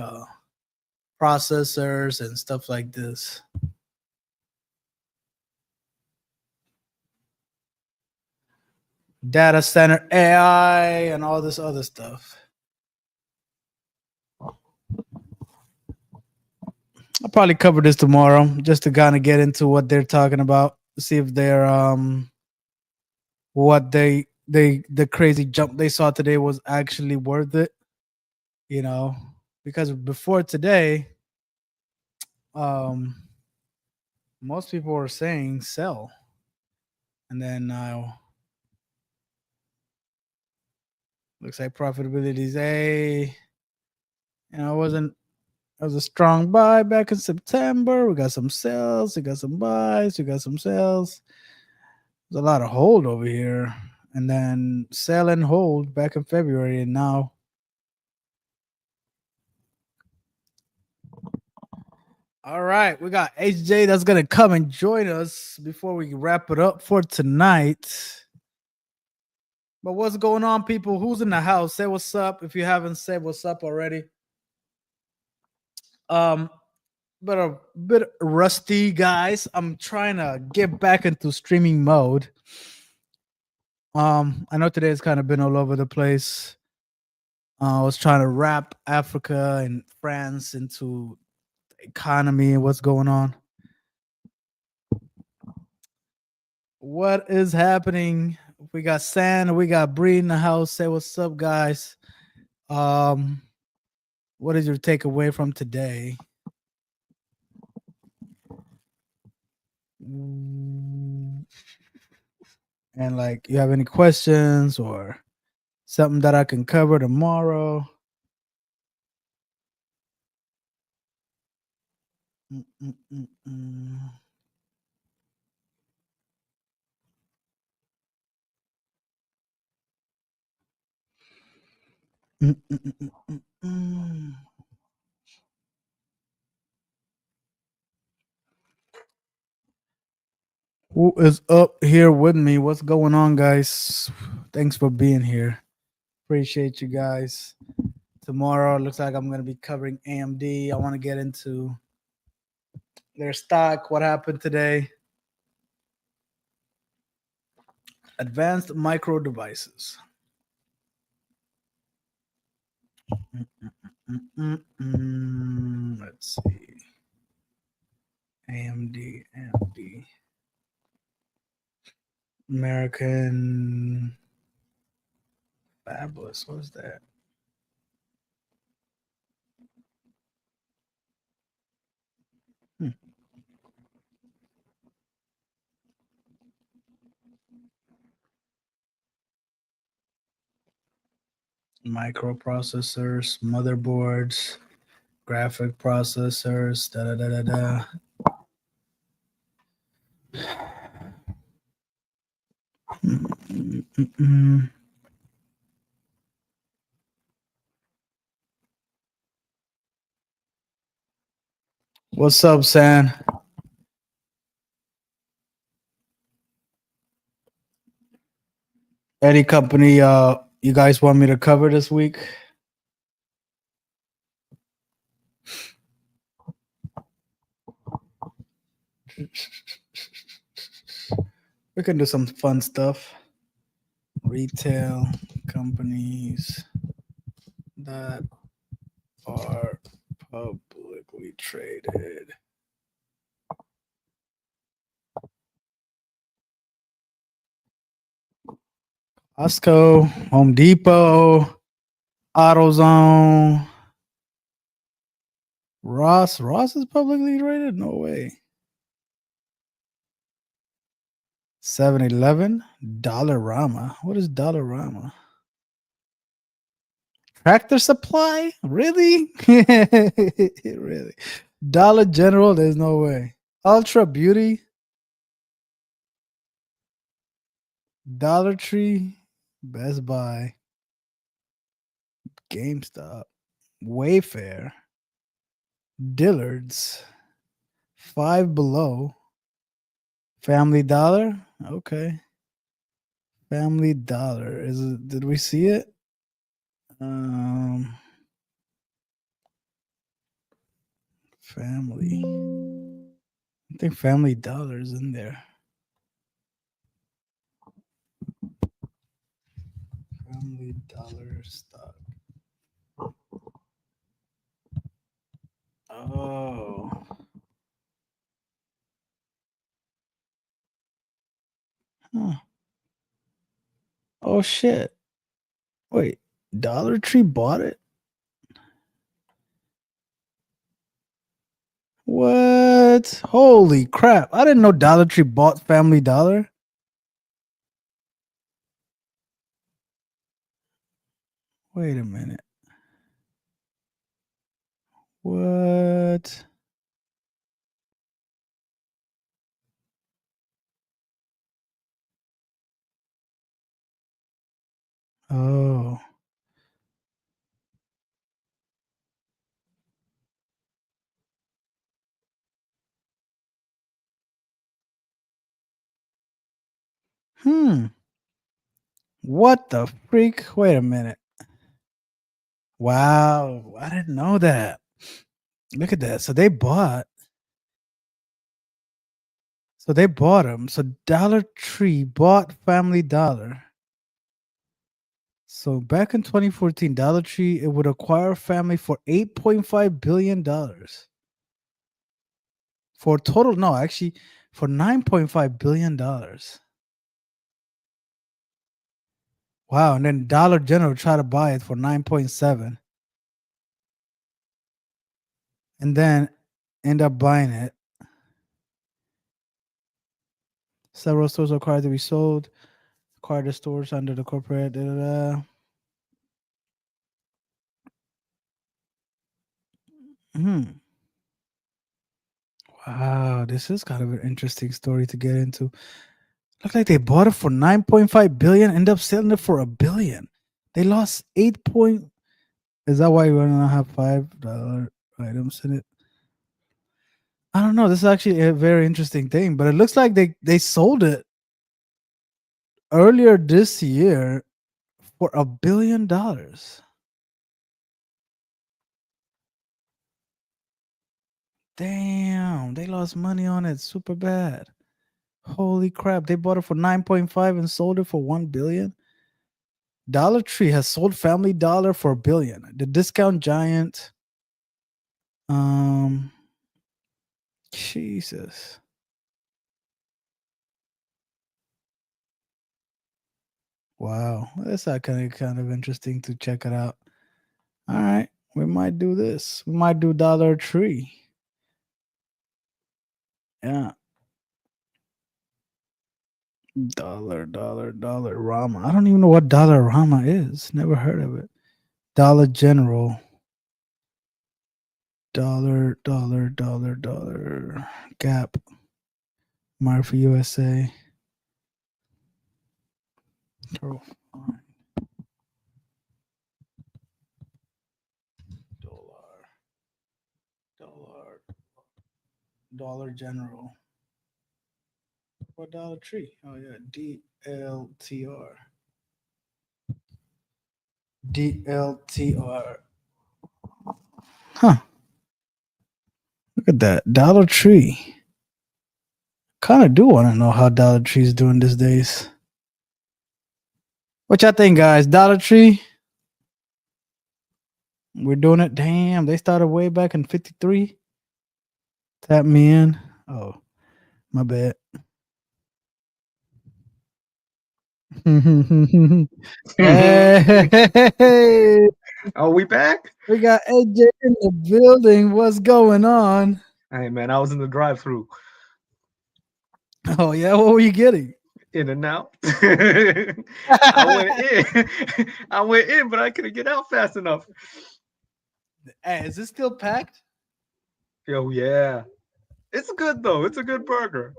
processors and stuff like this. Data center AI and all this other stuff. I'll probably cover this tomorrow just to kind of get into what they're talking about, see if they're what the crazy jump they saw today was actually worth it, you know, because before today most people were saying sell, and then now looks like profitability is it It was a strong buy back in September. We got some sells. We got some buys. We got some sells. There's a lot of hold over here. And then sell and hold back in February. And now all right, we got HJ that's gonna come and join us before we wrap it up for tonight. But what's going on, people? Who's in the house? Say what's up if you haven't said what's up already. But a bit rusty, guys. I'm trying to get back into streaming mode. I know today has kind of been all over the place. I was trying to wrap Africa and France into the economy and what's going on. What is happening? We got San, we got Bree in the house. Say what's up, guys. What is your takeaway from today? And like, you have any questions or something that I can cover tomorrow? Who is up here with me? What's going on, guys? Thanks for being here. Appreciate you guys. Tomorrow looks like I'm going to be covering AMD. I want to get into their stock, what happened today. Advanced micro devices. Let's see. AMD. American Fabulous. What is that? Microprocessors, motherboards, graphic processors, da da da da da. What's up, San? Any company you guys want me to cover this week? We can do some fun stuff. Retail companies that are publicly traded. Costco, Home Depot, AutoZone, Ross. Ross is publicly traded? No way. 7-Eleven, Dollarama. What is Dollarama? Tractor Supply? Really? Really? Dollar General? There's no way. Ultra Beauty? Dollar Tree? Best Buy? GameStop? Wayfair? Dillard's? Five Below? Family Dollar? Okay. Family Dollar. Is it? Did we see it? Family. I think Family Dollar is in there. Family Dollar stock. Oh. Huh. Oh shit. Wait, Dollar Tree bought it? What? Holy crap. I didn't know Dollar Tree bought Family Dollar. Wait a minute. What? Oh. What the freak? Wait a minute. Wow. I didn't know that. Look at that. So they bought. So they bought them. So Dollar Tree bought Family Dollar. So back in 2014, Dollar Tree it would acquire Family for $8.5 billion. For a total, no, actually, for $9.5 billion. Wow. And then Dollar General tried to buy it for 9.7. And then end up buying it. Several stores are required to be sold. Acquired the stores under the corporate. Da, da, da. Wow, this is kind of an interesting story to get into. Look like they bought it for 9.5 billion, end up selling it for a billion. They lost 8 point. Is that why you want to have $5 items in it? I don't know. This is actually a very interesting thing, but it looks like they sold it earlier this year for $1 billion. Damn, they lost money on it super bad. Holy crap. They bought it for 9.5 and sold it for 1 billion. Dollar Tree has sold Family Dollar for $1 billion. The discount giant. Jesus. Wow. That's kind of interesting to check it out. All right. We might do this. We might do Dollar Tree. Yeah. Dollar Rama. I don't even know what Dollar Rama is. Never heard of it. Dollar General. Dollar. Gap. Murphy USA. Dollar. Dollar General. What Dollar Tree? Oh yeah, DLTR. DLTR. Huh. Look at that. Dollar Tree. Kind of do want to know how Dollar Tree is doing these days. What y'all think, guys? Dollar Tree? We're doing it. Damn, they started way back in 53. Tap me in. Oh, my bad. Hey, Are we back? we got AJ in the building. What's going on? Hey man, I was in the drive-through, Oh yeah, what were you getting? in and out. I went in, I went in, but I couldn't get out fast enough. Hey, is this still packed? Yo, yeah, it's good though. It's a good burger.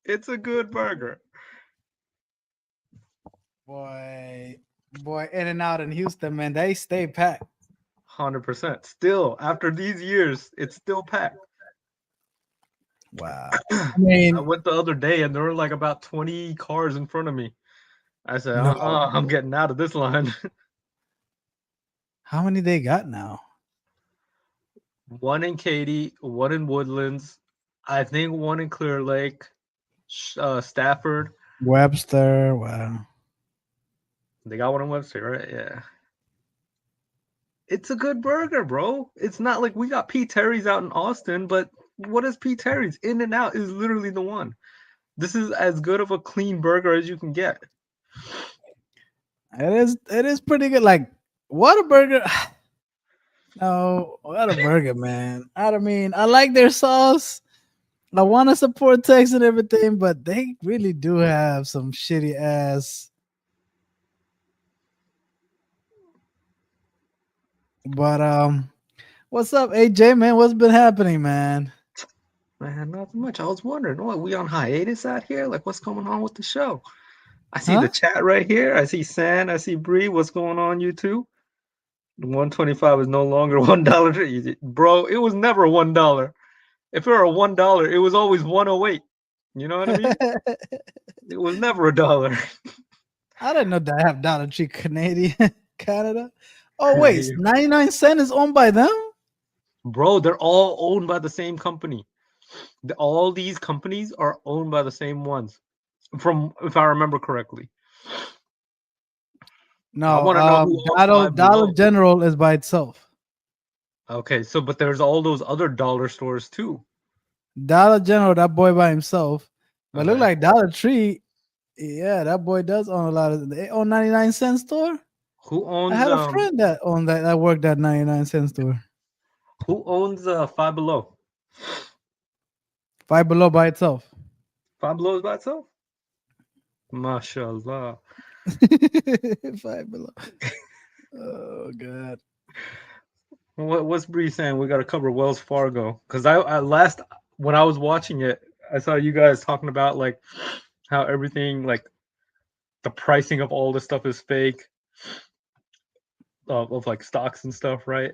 It's a good burger. Boy, In and Out in Houston, man, they stay packed. 100%. Still, after these years, it's still packed. Wow. I mean, went the other day and there were like about 20 cars in front of me. I said, no. I'm getting out of this line. How many they got now? One in Katy, one in Woodlands, I think one in Clear Lake, Stafford. Webster. Wow. They got one in Webster, right? Yeah. It's a good burger, bro. It's not like we got P. Terry's out in Austin, but what is P. Terry's? In and Out is literally the one. This is as good of a clean burger as you can get. It is pretty good. Like, what a burger. No, what a burger, man. I mean, I like their sauce. I want to support Tex and everything, but they really do have some shitty ass. But What's up, AJ, man? What's been happening, man? Man, not much. I was wondering, what, we on hiatus out here? Like, what's going on with the show? I see the Huh? chat right here. I see San. I see Bree. What's going on, you two? 125 is no longer $1. Bro, it was never $1. If it were $1, it was always 108. You know what I mean? It was never a dollar. I didn't know that I have Dollar Tree Canadian Canada. Oh wait, 99 cent is owned by them? Bro, they're all owned by the same company. All these companies are owned by the same ones, from if I remember correctly. I No, want to know who owns Five Dollar Below. General is by itself. Okay, so but there's all those other dollar stores too. Dollar General, that boy by himself. But look Okay. like Dollar Tree, yeah, that boy does own a lot of. They own 99 cent store. Who I owns had a friend that owned that worked at 99 cent store. Five Below? Five Below by itself. Five Below is by itself? Mashallah. Five Below. Oh god. What's Bree saying? We got to cover Wells Fargo because I last when I was watching it, I saw you guys talking about like how everything like the pricing of all this stuff is fake of like stocks and stuff, right?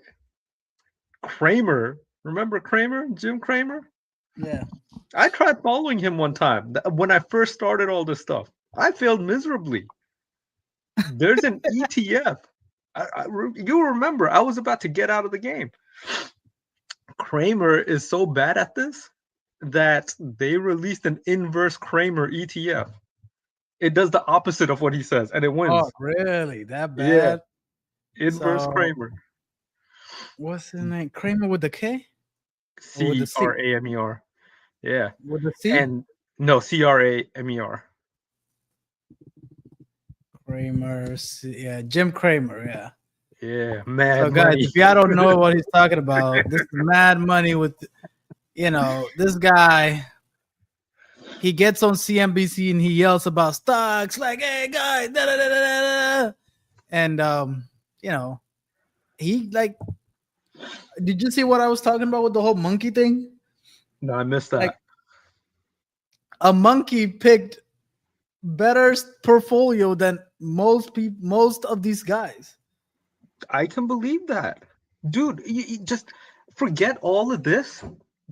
Kramer, remember Kramer, Jim Kramer? Yeah. I tried following him one time when I first started all this stuff. I failed miserably. There's an ETF. You remember, I was about to get out of the game. Kramer is so bad at this that they released an inverse Kramer ETF. It does the opposite of what he says, and it wins. Oh, really? That Yeah, bad? inverse So Kramer. what's his name? Kramer with the K or with the C? Cramer. Yeah, With the C? and no, Cramer. Kramer. Yeah, Jim Kramer. Yeah. Yeah, So mad guys, money. if y'all don't know what he's talking about, this is Mad Money with, this guy. He gets on CNBC and he yells about stocks like, "Hey guys, da da da da da," and he like. Did you see what I was talking about with the whole monkey thing? No, I missed that. Like a monkey picked better portfolio than most of these guys. I can believe that, dude. You just forget all of this.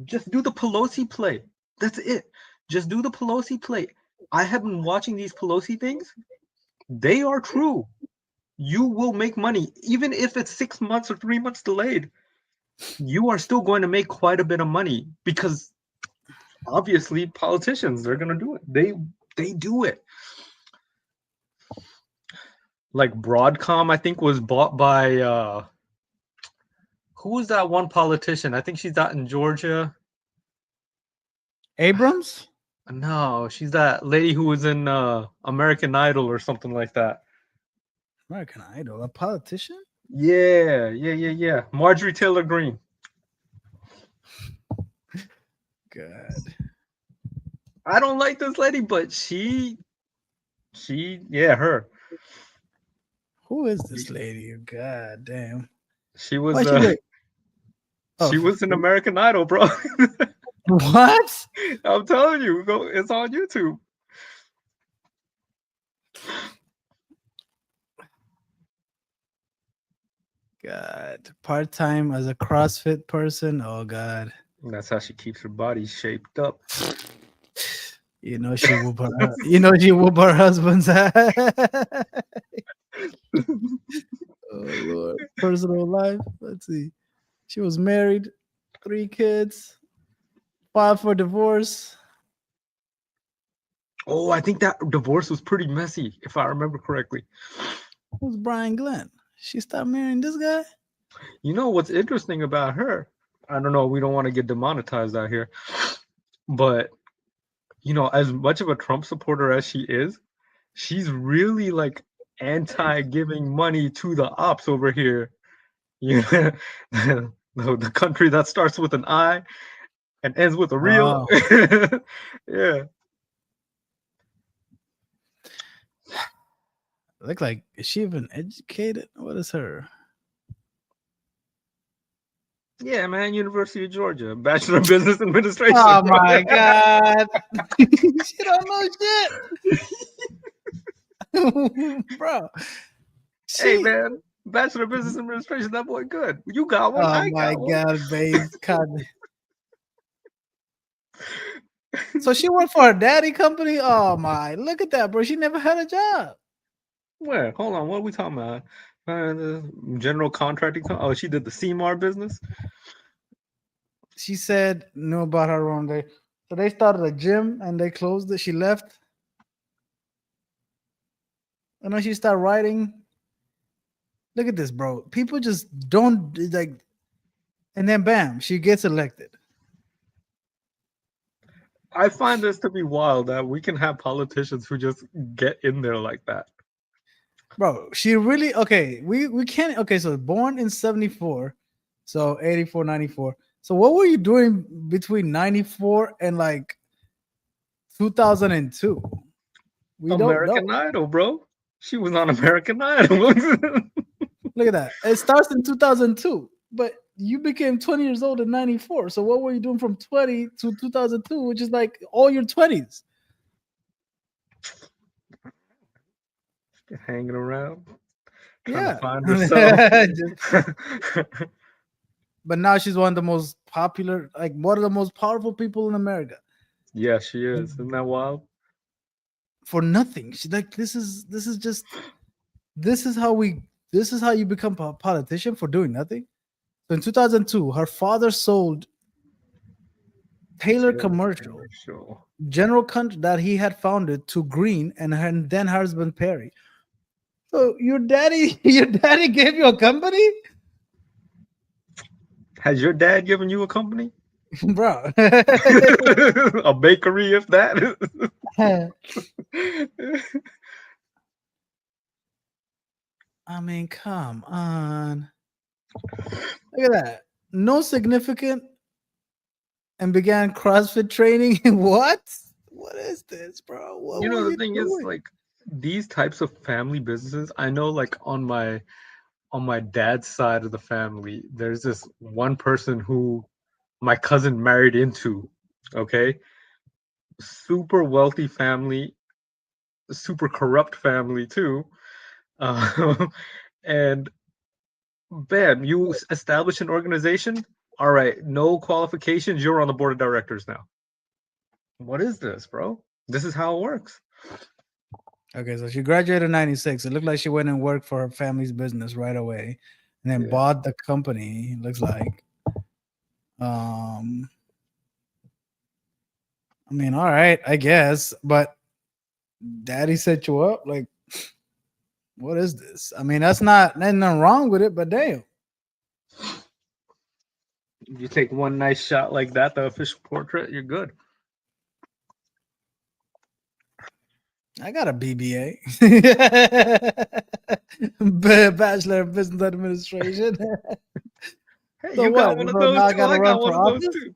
Just do the Pelosi play. That's it. Just do the Pelosi play. I have been watching these Pelosi things. They are true. You will make money, even if it's 6 months or 3 months delayed. You are still going to make quite a bit of money because obviously politicians, they're going to do it. They do it. Like Broadcom, I think, was bought by who was that one politician? I think she's out in Georgia. Abrams? No, she's that lady who was in American Idol or something like that. American Idol, a politician? Yeah. Marjorie Taylor Greene. God. I don't like this lady, but her. Who is this lady? God damn. She was Why she look? she was in American Idol, bro. What? I'm telling you, it's on YouTube. God. Part-time as a CrossFit person? Oh God. And that's how she keeps her body shaped up. She whoop her husband's ass. Oh Lord. Personal life. Let's see. She was married, 3 kids, filed for divorce. Oh, I think that divorce was pretty messy, if I remember correctly. Who's Brian Glenn? She stopped marrying this guy? You know what's interesting about her? I don't know. We don't want to get demonetized out here. But, as much of a Trump supporter as she is, she's really like anti-giving money to the ops over here. The country that starts with an I and ends with a real. Oh. Yeah. Look like, is she even educated? What is her? Yeah, man, University of Georgia, Bachelor of Business Administration. Oh my god. She don't know shit. Bro. Hey, She man, Bachelor of Business Administration. That boy good. You got one. oh I my got one. god, babes. God. So she worked for her daddy company? Oh my, look at that, bro. She never had a job. Where? Hold on. What are we talking about? The general contracting. Oh, she did the CMAR business. She said no about her own day. So they started a gym and they closed it. She left. And then she started writing. Look at this, bro. People just don't like, and then bam, she gets elected. I find this to be wild that we can have politicians who just get in there like that. Bro, she really okay. We can't okay, so born in 74, so 84, 94. So what were you doing between 94 and like 2002? We don't know. American Idol, bro. She was on American Idol. Look at that. It starts in 2002, but you became 20 years old in 94. So what were you doing from 20 to 2002, which is like all your 20s? Hanging around, trying to Yeah. find herself. But now she's one of the most popular, like one of the most powerful people in America. Yeah, she is. Isn't that wild? For nothing. She's like, this is how we this is how you become a politician, for doing nothing. So in 2002, her father sold Taylor Commercial, Commercial. General Country, that he had founded, to Green and her then husband Perry. So your daddy, your daddy gave you a company, Has your dad given you a company? bro. A bakery, if that. I mean, come on. Look at that. No significant, and began CrossFit training. What? What is this, bro? What You were know, the you thing is, doing? like, these types of family businesses, I know, like, on my dad's side of the family, there's this one person who my cousin married into. Okay, super wealthy family, super corrupt family too. uh, and bam, you establish an organization. All right, no qualifications, you're on the board of directors now. What is this, bro? This is how it works. Okay, so she graduated in 96. It looked like she went and worked for her family's business right away and then Yeah. bought the company. Looks like. I mean, all right, I guess, but daddy set you up. Like, what is this? I mean, that's not nothing wrong with it, but damn. You take one nice shot like that, the official portrait, you're good. I got a BBA, Bachelor of Business Administration. Hey, So you got what? one of So now those I too. gotta I run got for one of those office? too.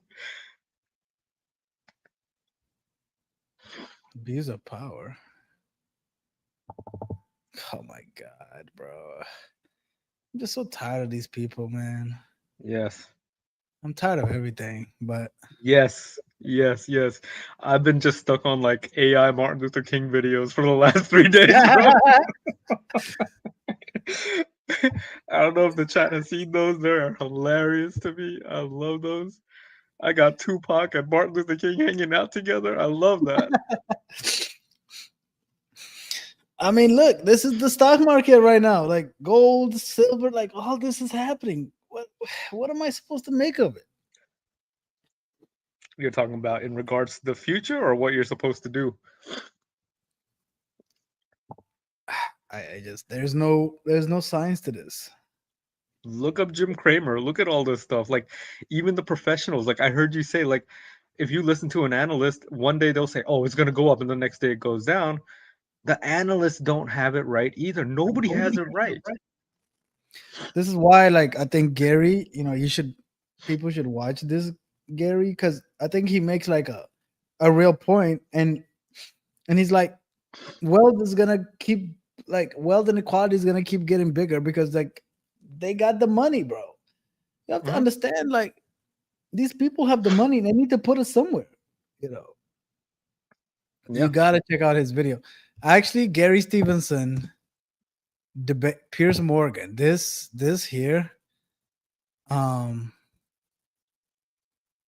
Abuse of power. Oh my god, bro. I'm just so tired of these people, man. Yes. I'm tired of everything, but Yes. Yes. Yes. I've been just stuck on like AI Martin Luther King videos for the last 3 days, bro. I don't know if the chat has seen those. They're hilarious to me. I love those. I got Tupac and Martin Luther King hanging out together. I love that. I mean, look, this is the stock market right now. Like gold, silver, like all this is happening. What am I supposed to make of it? You're talking about in regards to the future or what you're supposed to do? I just there's no science to this. Look up Jim Cramer. Look at all this stuff. Like even the professionals. Like I heard you say, like if you listen to an analyst, one day they'll say, "Oh, it's gonna go up," and the next day it goes down. The analysts don't have it right either. Nobody has it right. This is why, like, I think Gary, people should watch this Gary, because I think he makes like a real point, and he's like, wealth is gonna keep wealth inequality is gonna keep getting bigger because like they got the money, bro. You have to Mhm. understand, like, these people have the money. They need to put it somewhere. You know, Yeah. you got to check out his video. Actually, Gary Stevenson debate Piers Morgan. This here, um,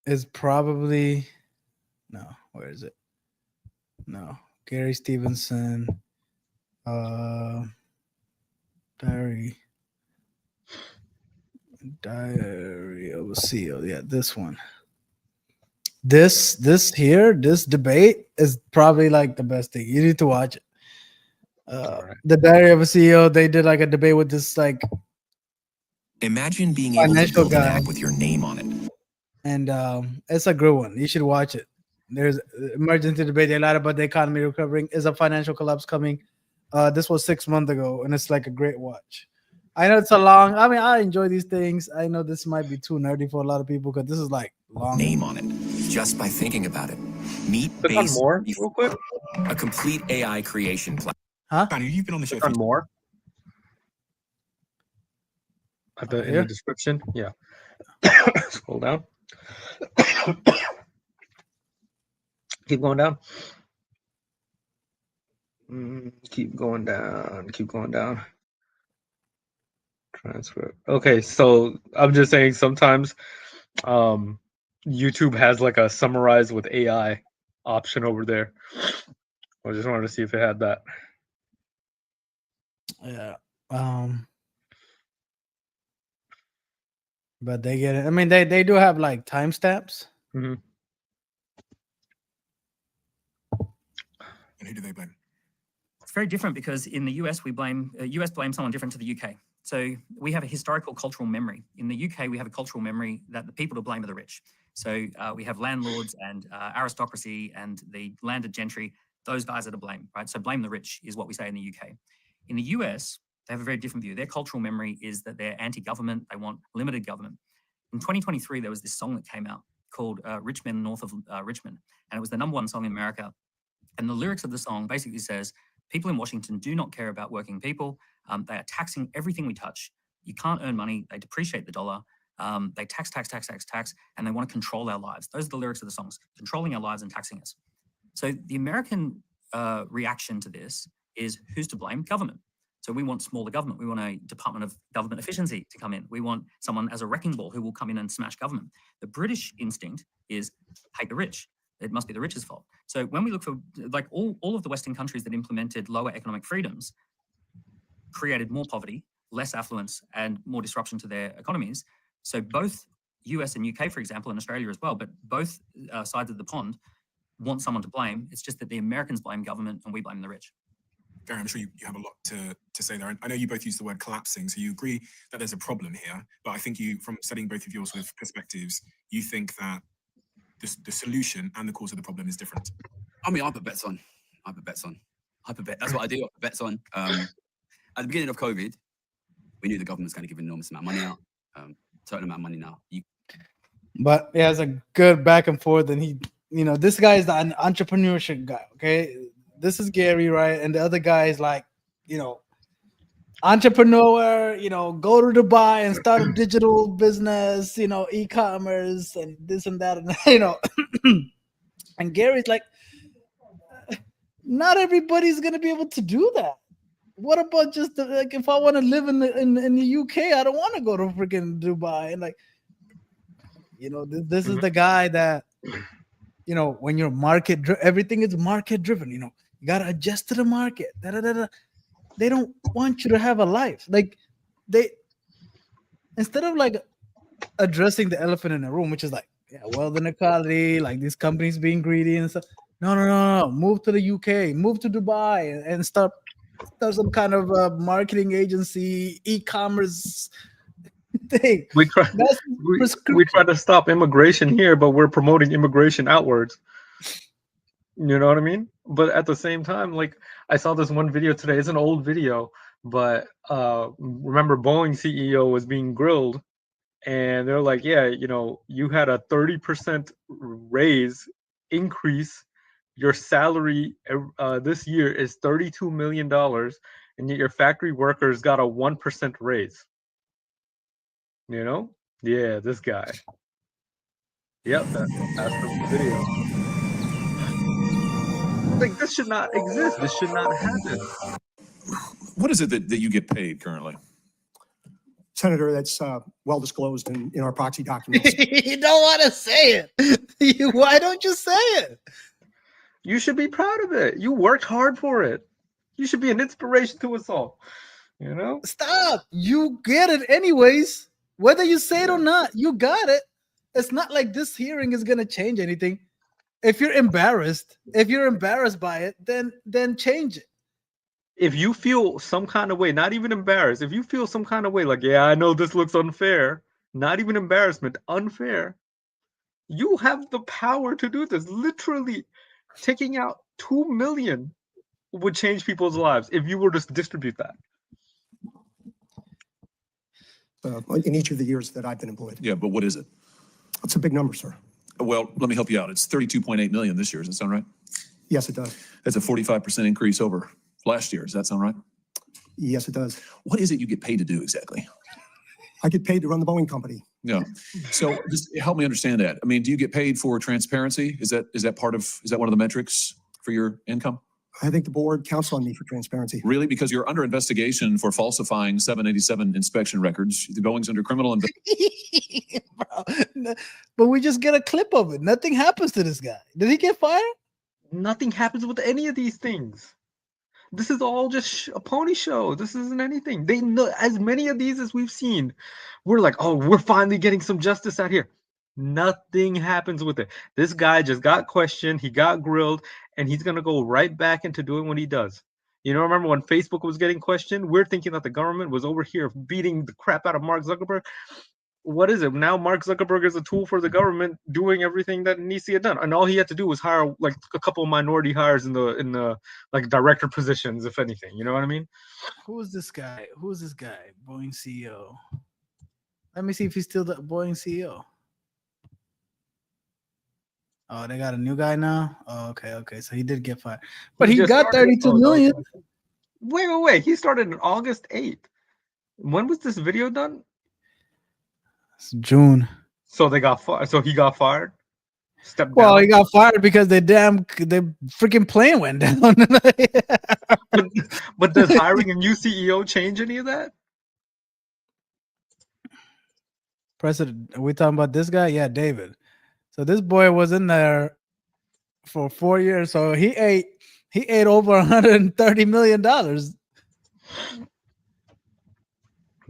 is probably no. Where is it? No, Gary Stevenson. Uh, diary. Diary of a CEO. Yeah, this one. This here, this debate is probably like the best thing. You need to watch it. All right. The Diary of a CEO. They did like a debate with this like Imagine being able to financial build an guy, app with your name on it. and it's a good one. You should watch it. There's emergency debate. They lied about the economy recovering. Is a financial collapse coming? This was 6 months ago, and it's like a great watch. I know it's a long. I mean, I enjoy these things. I know this might be too nerdy for a lot of people because this is like long. Name on it. Just by thinking about it. Meet Click on Base, more real quick. a complete AI creation platform. Huh? Daniel, you've been on the show. Click on more. At the in Here? the description. Yeah. Scroll down. Keep going down. Keep going down. Keep going down. Transfer. Okay, so I'm just saying sometimes YouTube has like a summarize with AI option over there. I just wanted to see if it had that. Yeah. But they get it. I mean, they do have like timestamps. Mm-hmm. And who do they blame? It's very different because in the US, US blame someone different to the UK. So we have a historical cultural memory. In the UK, we have a cultural memory that the people to blame are the rich. So we have landlords and aristocracy and the landed gentry. Those guys are to blame, right? So blame the rich is what we say in the UK. In the US, they have a very different view. Their cultural memory is that they're anti-government. They want limited government. In 2023, there was this song that came out called Rich Men North of Richmond. And it was the #1 song in America. And the lyrics of the song basically says, people in Washington do not care about working people. They are taxing everything we touch. You can't earn money. They depreciate the dollar. They tax, and they want to control our lives. Those are the lyrics of the songs, controlling our lives and taxing us. So the American reaction to this is who's to blame? Government. So we want smaller government. We want a Department of Government Efficiency to come in. We want someone as a wrecking ball who will come in and smash government. The British instinct is hate the rich. It must be the rich's fault. So when we look for like all of the Western countries that implemented lower economic freedoms, created more poverty, less affluence, and more disruption to their economies. So both US and UK, for example, and Australia as well, but both sides of the pond want someone to blame. It's just that the Americans blame government and we blame the rich. Gary, I'm sure you have a lot to say there. I know you both use the word collapsing, so you agree that there's a problem here. But I think you, from studying both of your sort of perspectives, you think that the solution and the cause of the problem is different. I mean, I put bets on. That's what I do. I put bets on. At the beginning of COVID, we knew the government was going to give an enormous amount of money out. Certain amount of money now. But he has a good back and forth, and this guy is an entrepreneurship guy. Okay, this is Gary, right? And the other guy is like, entrepreneur, go to Dubai and start a digital business, e-commerce and this and that, and and Gary's like, not everybody's gonna be able to do that. What about just like if I want to live in the UK, I don't want to go to freaking Dubai, and like, this is the guy that, when you're everything is market driven. You gotta adjust to the market. They don't want you to have a life. Like instead of like addressing the elephant in the room, which is like, wealth inequality, like these companies being greedy and stuff. No. Move to the UK, move to Dubai, and start some kind of marketing agency, e-commerce thing. We try to stop immigration here, but we're promoting immigration outwards. You know what I mean? But at the same time, like I saw this one video today. It's an old video, but remember Boeing CEO was being grilled, and they're like, "Yeah, you had a 30% raise increase. Your salary this year is $32 million, and yet your factory workers got a 1% raise." Yeah, this guy. Yep, that's the video. Like, this should not exist. This should not happen. What is it that you get paid currently? Senator, that's well disclosed in our proxy documents. You don't want to say it. Why don't you say it? You should be proud of it. You worked hard for it. You should be an inspiration to us all. You know? Stop. You get it anyways. Whether you say it or not, you got it. It's not like this hearing is going to change anything. If you're embarrassed by it, then change it. If you feel some kind of way, not even embarrassed, if you feel some kind of way, like, yeah, I know this looks unfair, not even embarrassment, unfair, you have the power to do this. Literally, taking out 2 million would change people's lives if you were to distribute that. In each of the years that I've been employed. Yeah, but what is it? It's a big number, sir. Well, let me help you out. It's 32.8 million this year. Does that sound right? Yes, it does. That's a 45% increase over last year. Does that sound right? Yes, it does. What is it you get paid to do exactly? I get paid to run the Boeing company. No. So just help me understand that. I mean, do you get paid for transparency? Is that one of the metrics for your income? I think the board counts on me for transparency. Really? Because you're under investigation for falsifying 787 inspection records. The Boeing's under criminal investigation. But we just get a clip of it. Nothing happens to this guy. Did he get fired? Nothing happens with any of these things. This is all just a pony show. This isn't anything. They know, as many of these as we've seen, we're like, oh, we're finally getting some justice out here. Nothing happens with it. This guy just got questioned, he got grilled, and he's gonna go right back into doing what he does. You know, remember when Facebook was getting questioned? We're thinking that the government was over here beating the crap out of Mark Zuckerberg. What is it now? Mark Zuckerberg is a tool for the government doing everything that needs to get done, and all he had to do was hire like a couple of minority hires in the like director positions, if anything. You know what I mean? Who's this guy? Boeing CEO. Let me see if he's still the Boeing CEO. Oh, they got a new guy now. Oh, okay. So he did get fired, but he got 32 million. Wait. He started on August 8th. When was this video done? It's June. So they got fired. So he got fired. Stepped Well, down. he got fired because the freaking plane went down. But does hiring a new CEO change any of that? President, are we talking about this guy? Yeah, David. So this boy was in there for 4 years. So he ate over $130 million.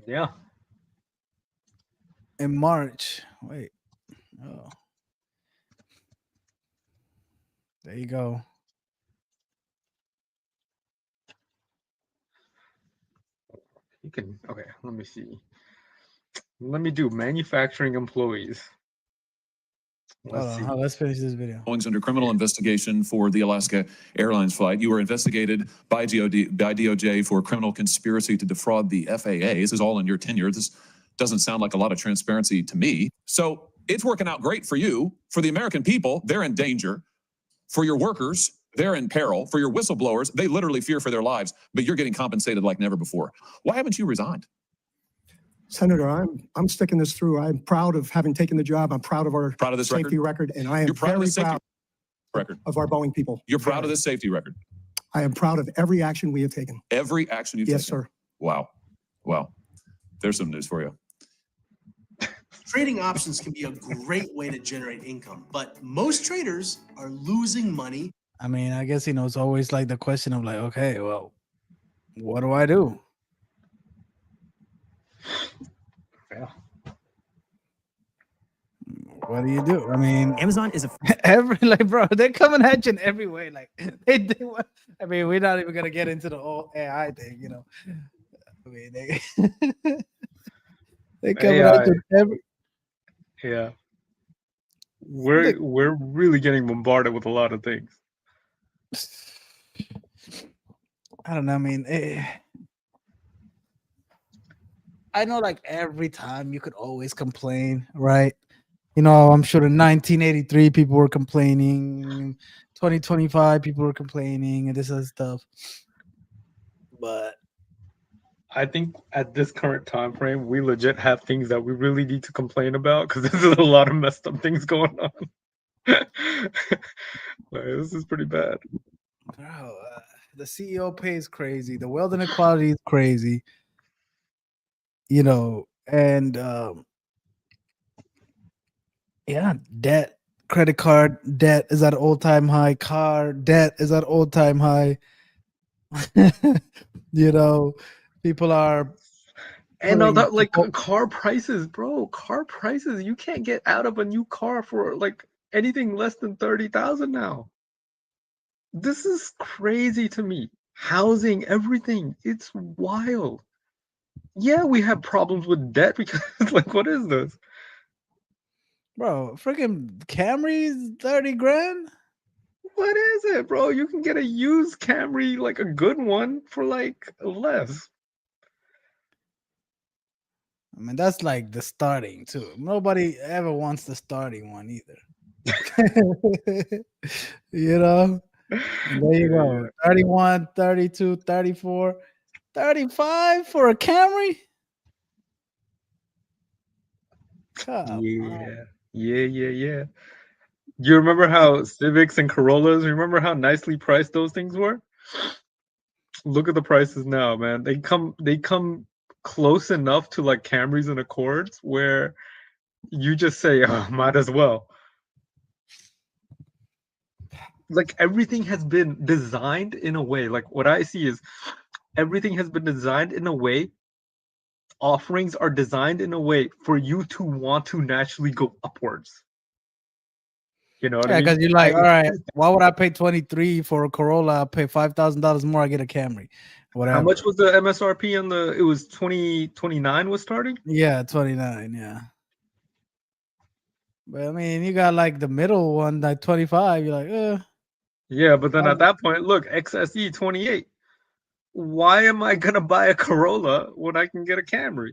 Yeah. In March. Wait. Oh. There you go. You can, okay, let me see. Let me do manufacturing employees. Let's finish this video. Boeing's under criminal investigation for the Alaska Airlines flight. You were investigated by DOJ for criminal conspiracy to defraud the FAA. This is all in your tenure. This doesn't sound like a lot of transparency to me. So it's working out great for you. For the American people, they're in danger. For your workers, they're in peril. For your whistleblowers, they literally fear for their lives, but you're getting compensated like never before. Why haven't you resigned? Senator, I'm sticking this through. I'm proud of having taken the job. I'm proud of our this safety record, and I am You're proud of very this safety proud record. of our Boeing people. You're proud of this safety record. I am proud of every action we have taken. Every action you've Yes, taken. sir. Wow. There's some news for you. Trading options can be a great way to generate income, but most traders are losing money. I mean, I guess it's always like the question of like, okay, well, what do I do? Yeah. What do you do? I mean, Amazon is a bro, they're coming at you in every way. Like I mean, we're not even gonna get into the whole AI thing, you know. I mean, they coming at you every. Yeah. We're really getting bombarded with a lot of things. I don't know. I mean, I know like every time you could always complain, right? You know, I'm sure in 1983 people were complaining, 2025 people were complaining, and this other stuff. But I think at this current time frame, we legit have things that we really need to complain about because there's a lot of messed up things going on. Like, this is pretty bad. Bro, the CEO pay is crazy. The wealth inequality is crazy. You know, and yeah, debt, credit card debt is at all time high. Car debt is at all time high. You know, people are And all putting that, like car prices, bro. Car prices. You can't get out of a new car for like anything less than 30,000 now. This is crazy to me. Housing, everything. It's wild. Yeah, we have problems with debt because like what is this? bro, freaking Camry's 30 grand. What is it, bro? You can get a used Camry, like a good one, for like less. I mean, that's like the starting too. Nobody ever wants the starting one either. You know? And there you go. 31, 32, 34, 35 for a Camry. Come on. Yeah. You remember how Civics and Corollas, remember how nicely priced those things were? Look at the prices now, man. They come close enough to like Camrys and Accords where you just say, oh, might as well. Like everything has been designed in a way, like what I see is everything has been designed in a way, offerings are designed in a way for you to want to naturally go upwards. You know what Yeah, I mean? because you're like, all right, why would I pay 23 for a Corolla? I pay $5,000 more, I get a Camry. Whatever. How much was the MSRP on the? It was 2029 was starting. Yeah, 29. Yeah. But I mean, you got like the middle one, like 25. You're like, Yeah, but then at that point, look, XSE 28. Why am I gonna buy a Corolla when I can get a Camry?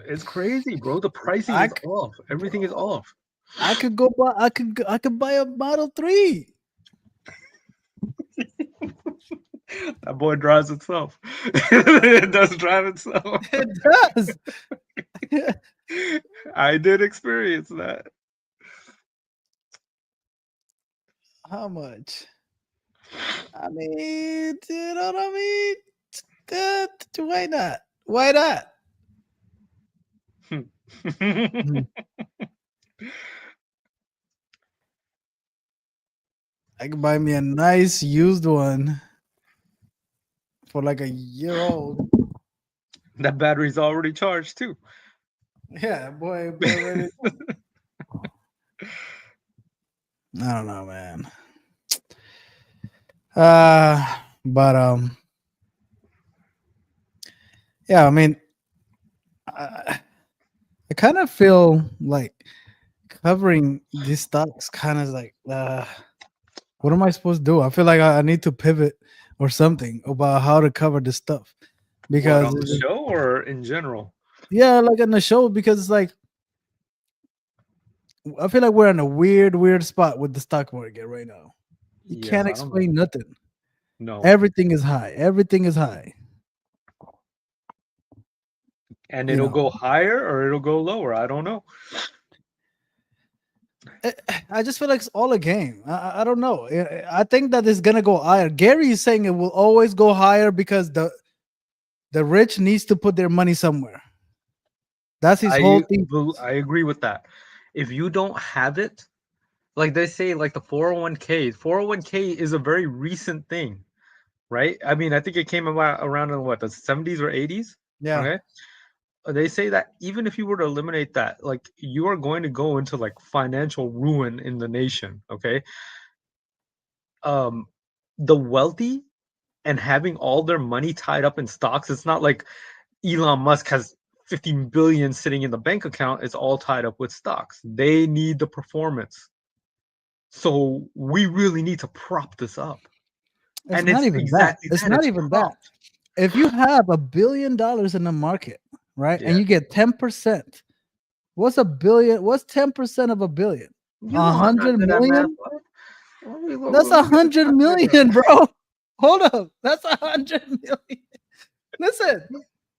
It's crazy, bro. The pricing is off. Everything is off. I could go buy. I could buy a Model 3. That boy drives itself. It does drive itself. It does. I did experience that. How much? I mean, you know what I mean? Why not? Why not? I can buy me a nice used one for like a year old. That battery's already charged too. Yeah, boy. Really. I don't know, man. But yeah, I mean, I kind of feel like covering these stocks kind of like, what am I supposed to do? I feel like I need to pivot or something about how to cover this stuff. Because on the show or in general? Yeah, like on the show, because it's like I feel like we're in a weird spot with the stock market right now. You can't explain nothing. No. Everything is high. Everything is high. And it'll go higher or it'll go lower. I don't know. I just feel like it's all a game. I don't know. I think that it's gonna go higher. Gary is saying it will always go higher because the rich needs to put their money somewhere. That's his whole thing. I agree with that. If you don't have it, like they say, like the 401k is a very recent thing, right? I mean, I think it came about around in what, the 70s or 80s? Yeah. Okay. They say that even if you were to eliminate that, like you are going to go into like financial ruin in the nation. Okay. The wealthy and having all their money tied up in stocks, it's not like Elon Musk has 15 billion sitting in the bank account. It's all tied up with stocks. They need the performance. So we really need to prop this up. It's not even that. It's not even that. If you have $1 billion in the market, right, and you get 10%, what's a billion? What's 10% of $1 billion? 100 million. That's 100 million, bro. Hold up. That's 100 million. Listen,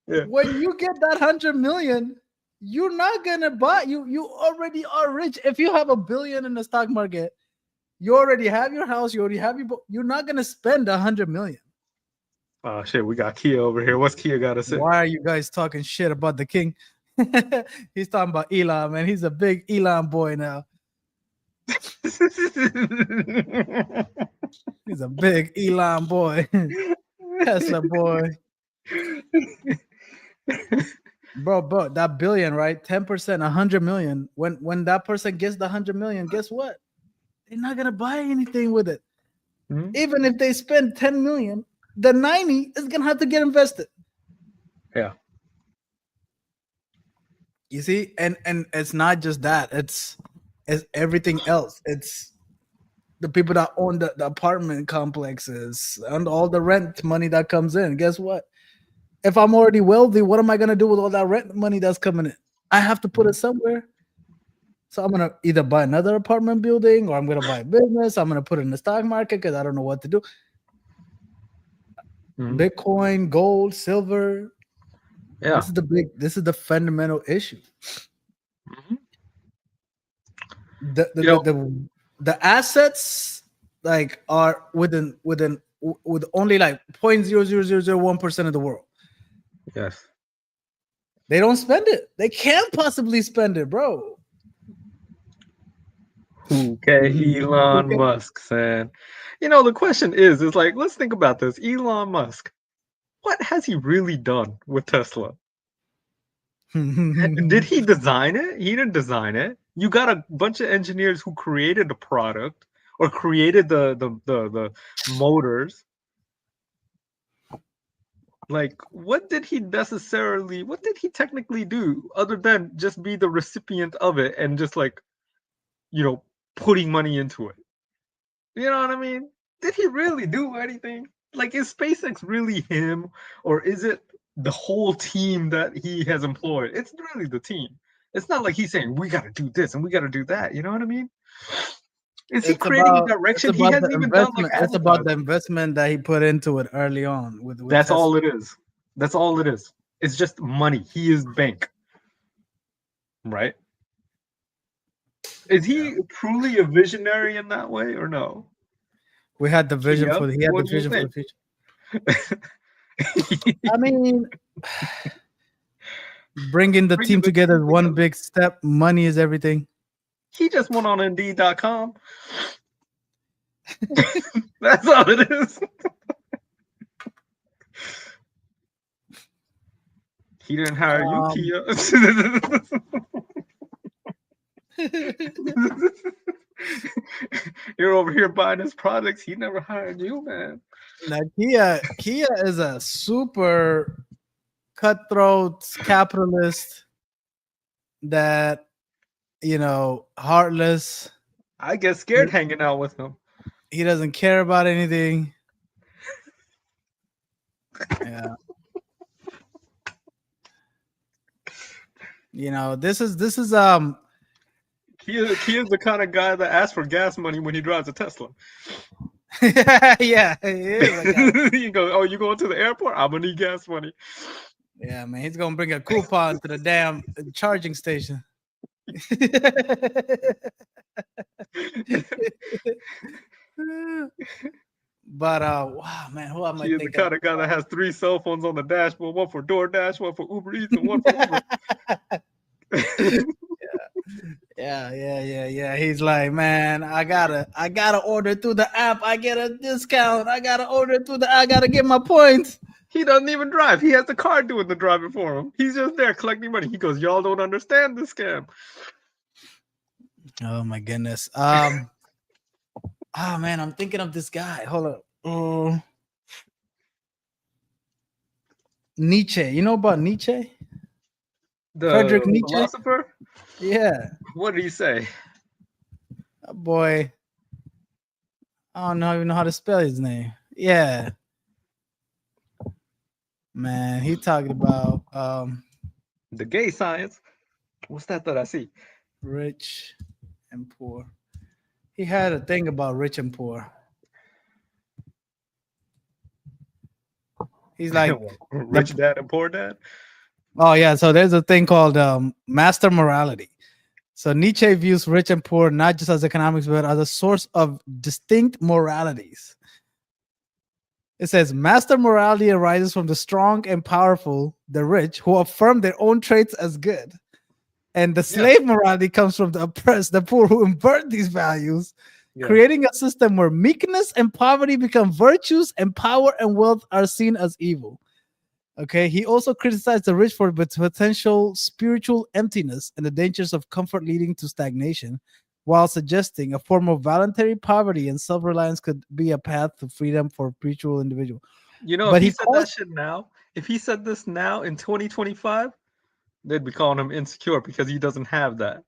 Yeah. when you get that 100 million, you're not gonna buy. You already are rich. If you have $1 billion in the stock market, you already have your house. You already have your. You're not gonna spend 100 million. Oh shit, we got Kia over here. What's Kia got to say? Why are you guys talking shit about the king? He's talking about Elon, man. He's a big Elon boy now. He's a big Elon boy. Tesla boy. Bro, that billion, right? 10%, 100 million. When that person gets the 100 million, guess what? They're not gonna buy anything with it. Mhm. Even if they spend 10 million, the 90 is gonna have to get invested. Yeah. You see, and it's not just that, it's everything else. It's the people that own the apartment complexes and all the rent money that comes in. Guess what? If I'm already wealthy, what am I gonna do with all that rent money that's coming in? I have to put it somewhere. So I'm gonna either buy another apartment building or I'm gonna buy a business. I'm gonna put it in the stock market because I don't know what to do. Mhm. Bitcoin, gold, silver. Yeah. This is the fundamental issue. Mhm. The You know- the assets like are with only like 0.00001% of the world. Yes. They don't spend it. They can't possibly spend it, bro. Okay, Elon Okay. Musk, man. You know, the question is like, let's think about this. Elon Musk, what has he really done with Tesla? Did he design it? He didn't design it. You got a bunch of engineers who created the product or created the motors. Like, what did he technically do other than just be the recipient of it and just like, putting money into it? You know what I mean? Did he really do anything? Like, is SpaceX really him, or is it the whole team that he has employed? It's really the team. It's not like he's saying we got to do this and we got to do that. You know what I mean? Is he creating a direction? He hasn't even done like It's about the advertising. investment that he put into it early on with That's Tesla. all it is. That's all it is. It's just money. He is bank, right? Is he truly a visionary in that way, or no? We had the vision Kia, for the, he had the what do you vision for the think? future. I mean, bringing the team together is one big step. Money is everything. He just went on Indeed.com. That's all it is. He didn't hire you, Kia. You're over here buying his products. He never hired you, man. Now, Kia is a super cutthroat capitalist that, heartless. I get scared hanging out with him. He doesn't care about anything. Yeah. This is Kia's the kind of guy that asks for gas money when he drives a Tesla. yeah, he is. You go, oh, you going to the airport? I'm gonna need gas money. Yeah, man, he's gonna bring a coupon to the damn charging station. But wow, man, who am I He is thinking? the kind of guy that has 3 cell phones on the dashboard, one for DoorDash, one for Uber Eats, and one for Uber. Yeah. He's like, man, I gotta order through the app. I get a discount. I gotta get my points. He doesn't even drive. He has the car doing the driving for him. He's just there collecting money. He goes, y'all don't understand this scam. Oh my goodness. Oh man, I'm thinking of this guy. Hold up. Nietzsche. You know about Nietzsche? The Friedrich Nietzsche? philosopher? Yeah. What did he say? Oh, boy. I don't even know how to spell his name. Yeah. Man, he talking about The gay science. What's that I see? rich and poor. He had a thing about rich and poor. He's like, Rich dad and poor dad. oh yeah. So there's a thing called master morality. So Nietzsche views rich and poor not just as economics, but as a source of distinct moralities. It says master morality arises from the strong and powerful, the rich, who affirm their own traits as good. And the slave morality comes from the oppressed, the poor, who invert these values, creating a system where meekness and poverty become virtues and power and wealth are seen as evil. Okay, he also criticized the rich for potential spiritual emptiness and the dangers of comfort leading to stagnation, while suggesting a form of voluntary poverty and self-reliance could be a path to freedom for spiritual individual. You know, But if he he said calls- that shit now, if he said this now in 2025, they'd be calling him insecure because he doesn't have that.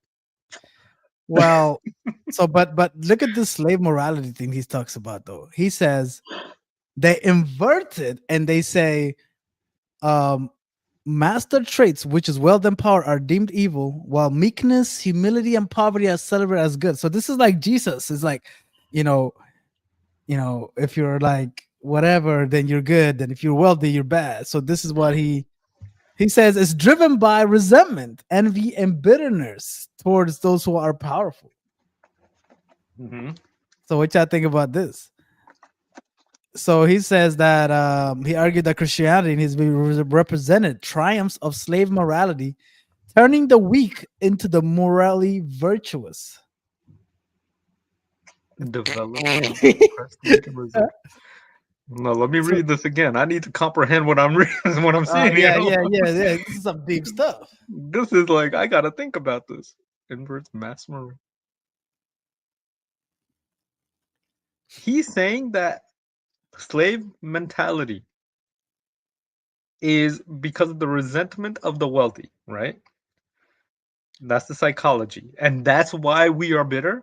Well, so but look at this slave morality thing he talks about though. He says they invert it and they say master traits, which is wealth and power, are deemed evil, while meekness, humility, and poverty are celebrated as good. So this is like Jesus. It's like, you know, if you're like whatever, then you're good. Then if you're wealthy, you're bad. So this is what he says it's driven by resentment, envy, and bitterness towards those who are powerful. So what y'all think about this? So he says that he argued that Christianity in his view represented triumphs of slave morality, turning the weak into the morally virtuous. Development of oppressed, weak, and resentment. No, let me read this again. I need to comprehend what I'm reading, what I'm seeing. Yeah. here. This is some deep stuff. This is like I gotta think about this. Inverts mass morality. He's saying that slave mentality is because of the resentment of the wealthy, right? That's the psychology, and that's why we are bitter.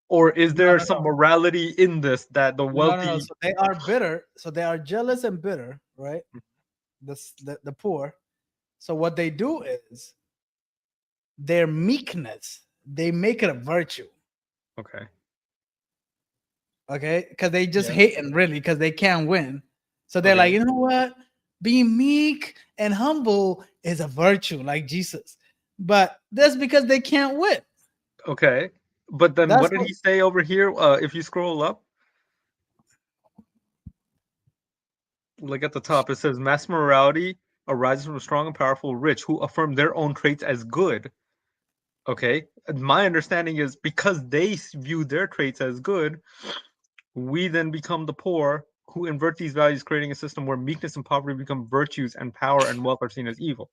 Or is there some morality in this that the wealthy? No. So they are bitter. So they are jealous and bitter, right? The poor. So what they do is their meekness, they make it a virtue. Okay. Okay, because they just hating really because they can't win. So they're like, you know what? Being meek and humble is a virtue, like Jesus. But that's because they can't win. Okay. But then That's what did he say over here? If you scroll up, like at the top, it says mass morality arises from a strong and powerful rich who affirm their own traits as good. Okay. And my understanding is because they view their traits as good, we then become the poor who invert these values, creating a system where meekness and poverty become virtues and power and wealth are seen as evil.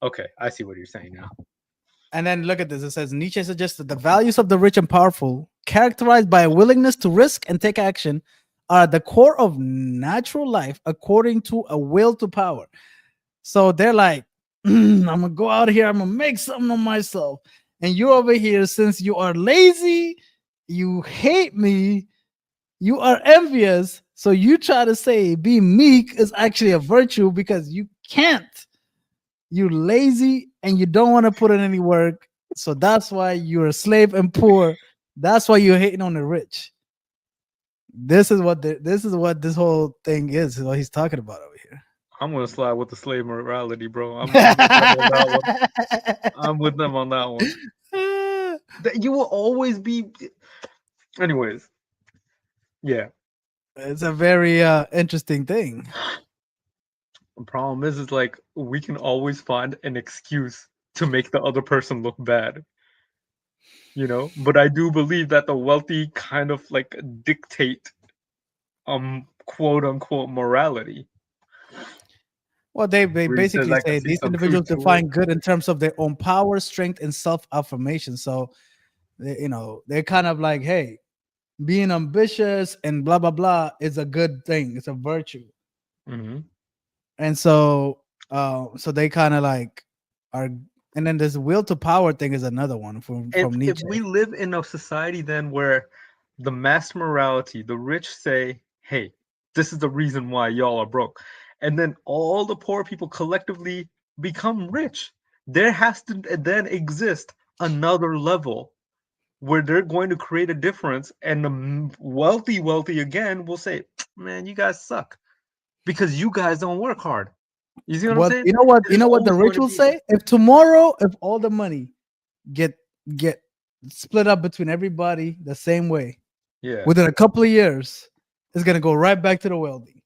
Okay, I see what you're saying now. And then look at this. It says Nietzsche suggests that the values of the rich and powerful, characterized by a willingness to risk and take action, are the core of natural life according to a will to power. So they're like, I'm gonna go out here, I'm gonna make something of myself. And you over here, since you are lazy, you hate me, you are envious. So you try to say being meek is actually a virtue because you can't. You're lazy and you don't want to put in any work. So that's why you're a slave and poor. That's why you're hating on the rich. This is what this whole thing is. What he's talking about over here. I'm gonna slide with the slave morality, bro. I'm with them on that one. I'm with them on that one. You will always be. Anyways, yeah. It's a very interesting thing. The problem is like we can always find an excuse to make the other person look bad. You know, but I do believe that the wealthy kind of like dictate quote unquote morality. Well, they Where he basically says, "I can say see these some individuals truth to define it." good in terms of their own power, strength, and self-affirmation. So, they're kind of like, hey, being ambitious and blah blah blah is a good thing. It's a virtue. Mm-hmm. And so they kind of like are. And then this will to power thing is another one from Nietzsche. If we live in a society then where the mass morality, the rich say, hey, this is the reason why y'all are broke, and then all the poor people collectively become rich, there has to then exist another level where they're going to create a difference, and the wealthy again will say, man, you guys suck. because you guys don't work hard. You see what I'm saying? You know what? This You is know what the always going rich to will be- say? If tomorrow, if all the money get split up between everybody the same way, Yeah. within a couple of years, it's gonna go right back to the wealthy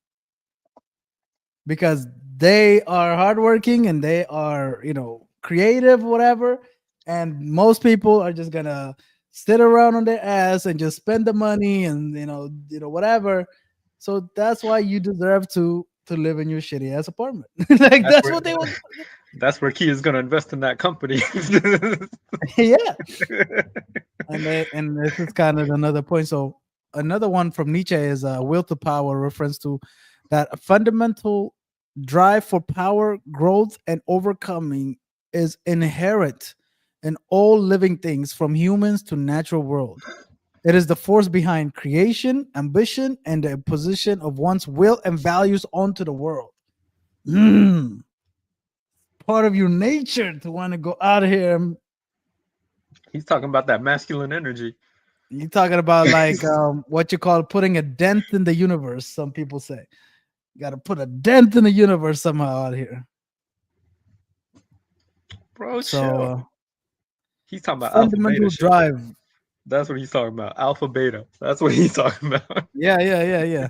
because they are hardworking and they are, creative, whatever. And most people are just gonna sit around on their ass and just spend the money and whatever. So that's why you deserve to live in your shitty ass apartment. Like That's that's where what they want. that's where Key is going to invest in that company. Yeah. And this is kind of another point. So another one from Nietzsche is will to power, reference to that a fundamental drive for power, growth, and overcoming is inherent in all living things, from humans to natural world. It is the force behind creation, ambition, and the imposition of one's will and values onto the world. Mm. Part of your nature to want to go out here. He's talking about that masculine energy. You're talking about like what you call putting a dent in the universe. Some people say you got to put a dent in the universe somehow out here. Bro, So chill. He's talking about alpha beta fundamental shit. drive. That's what he's talking about. Alpha beta. That's what he's talking about. Yeah.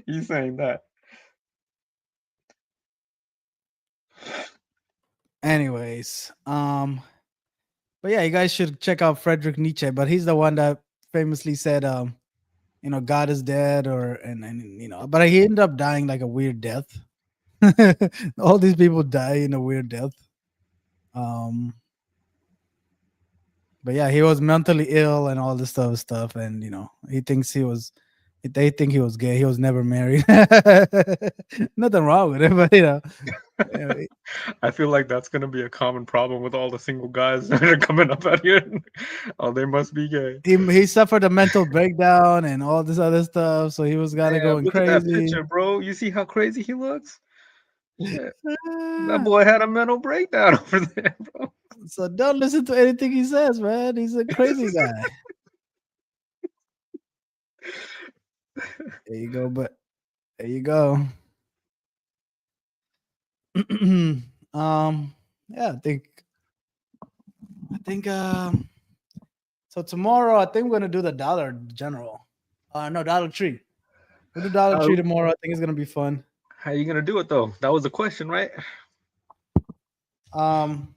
He's saying that. Anyways, but yeah, you guys should check out Friedrich Nietzsche. But he's the one that famously said, God is dead, but he ended up dying like a weird death. All these people die in a weird death. But yeah, he was mentally ill and all this stuff, and he thinks they think he was gay. He was never married. Nothing wrong with it, but yeah, I feel like that's gonna be a common problem with all the single guys that are coming up out here. Oh, they must be gay. he suffered a mental breakdown and all this other stuff, so he was kind of Yeah, going look at that crazy. picture, bro. You see how crazy he looks? Shit. That Ah, boy had a mental breakdown over there, bro. so don't listen to anything he says, man. He's a crazy guy. There you go, but there you go. Yeah, I think so tomorrow I think we're gonna do the Dollar General. No, Dollar Tree. We'll do Dollar Tree How, tomorrow. I think it's gonna be fun. how you gonna do it though? That was the question, right? Um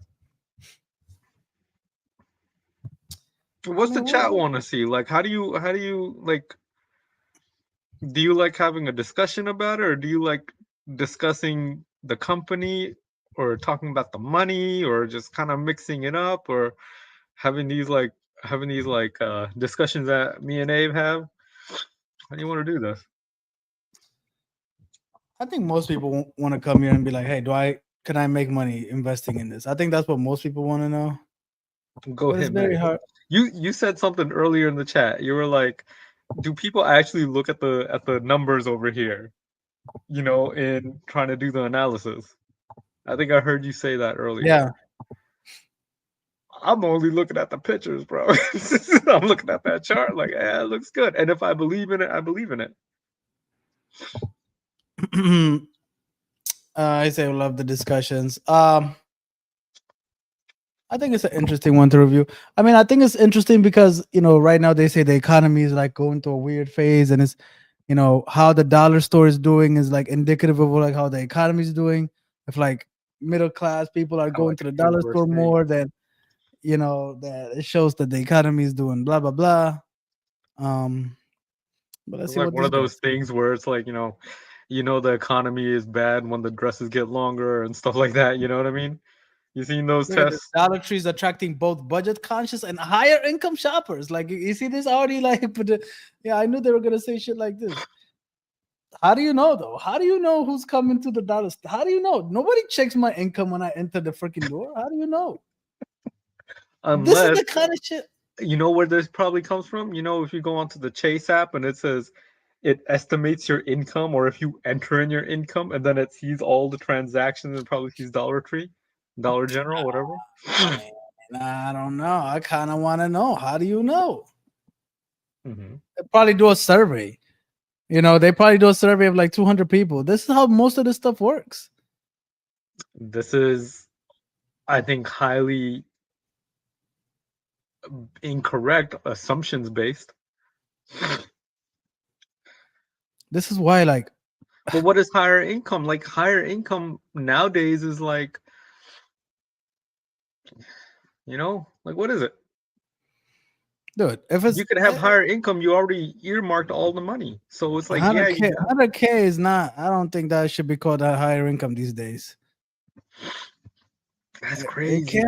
What's I the mean, chat want to see? Like, how do you like? Do you like having a discussion about it, or do you like discussing the company, or talking about the money, or just kind of mixing it up, or having these discussions that me and Abe have? How do you want to do this? I think most people want to come here and be like, "Hey, can I make money investing in this?" I think that's what most people want to know. Go But it's ahead, very man. hard. You said something earlier in the chat. You were like, do people actually look at the numbers over here, in trying to do the analysis? I think I heard you say that earlier. Yeah. I'm only looking at the pictures, bro. I'm looking at that chart like, yeah, it looks good. And if I believe in it, I believe in it. I say I love the discussions. I think it's an interesting one to review. I mean, I think it's interesting because right now they say the economy is like going through a weird phase, and it's how the dollar store is doing is like indicative of like how the economy is doing. If like middle class people are Kinda going like to the an dollar inverse store thing. more, then that it shows that the economy is doing blah blah blah. But let's It's see like what one this of those does. things where it's like, the economy is bad when the dresses get longer and stuff like that. You know what I mean? You seen those Yeah, the tests? Dollar Tree is attracting both budget conscious and higher income shoppers. Like you see this already, like, yeah, I knew they were gonna say shit like this. How do you know though? How do you know who's coming to the dollar store? How do you know? Nobody checks my income when I enter the freaking door. How do you know? This is Unless, the kind of shit. you know where this probably comes from? If you go onto the Chase app and it says it estimates your income, or if you enter in your income and then it sees all the transactions and probably sees Dollar Tree, Dollar General, whatever. Man, I don't know. I kind of want to know. How do you know? Mm-hmm. They probably do a survey. You know, they probably do a survey of like 200 people. This is how most of this stuff works. This is, I think, highly incorrect, assumptions based. This is why, like, But what is higher income? Like, higher income nowadays is like, like, what is it? dude, if it's You could have higher income, you already earmarked all the money. So it's like, yeah, 100K, 100K is not, I don't think that should be called a higher income these days. that's It crazy.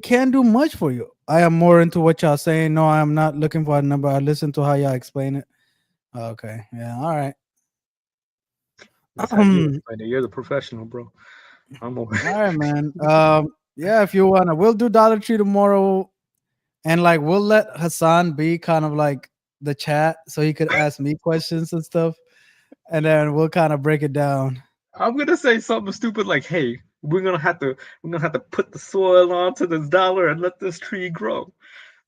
can't do much for you. I am more into what y'all saying. No, I'm not looking for a number. I listen to how y'all explain it. Okay, yeah, all right. That's how you explain it. You're the professional, bro. I'm over. All right, man. Yeah, if you wanna, we'll do Dollar Tree tomorrow, and like we'll let Hassan be kind of like the chat, so he could ask me questions and stuff, and then we'll kind of break it down. I'm gonna say something stupid like, "Hey, we're gonna have to put the soil onto this dollar and let this tree grow."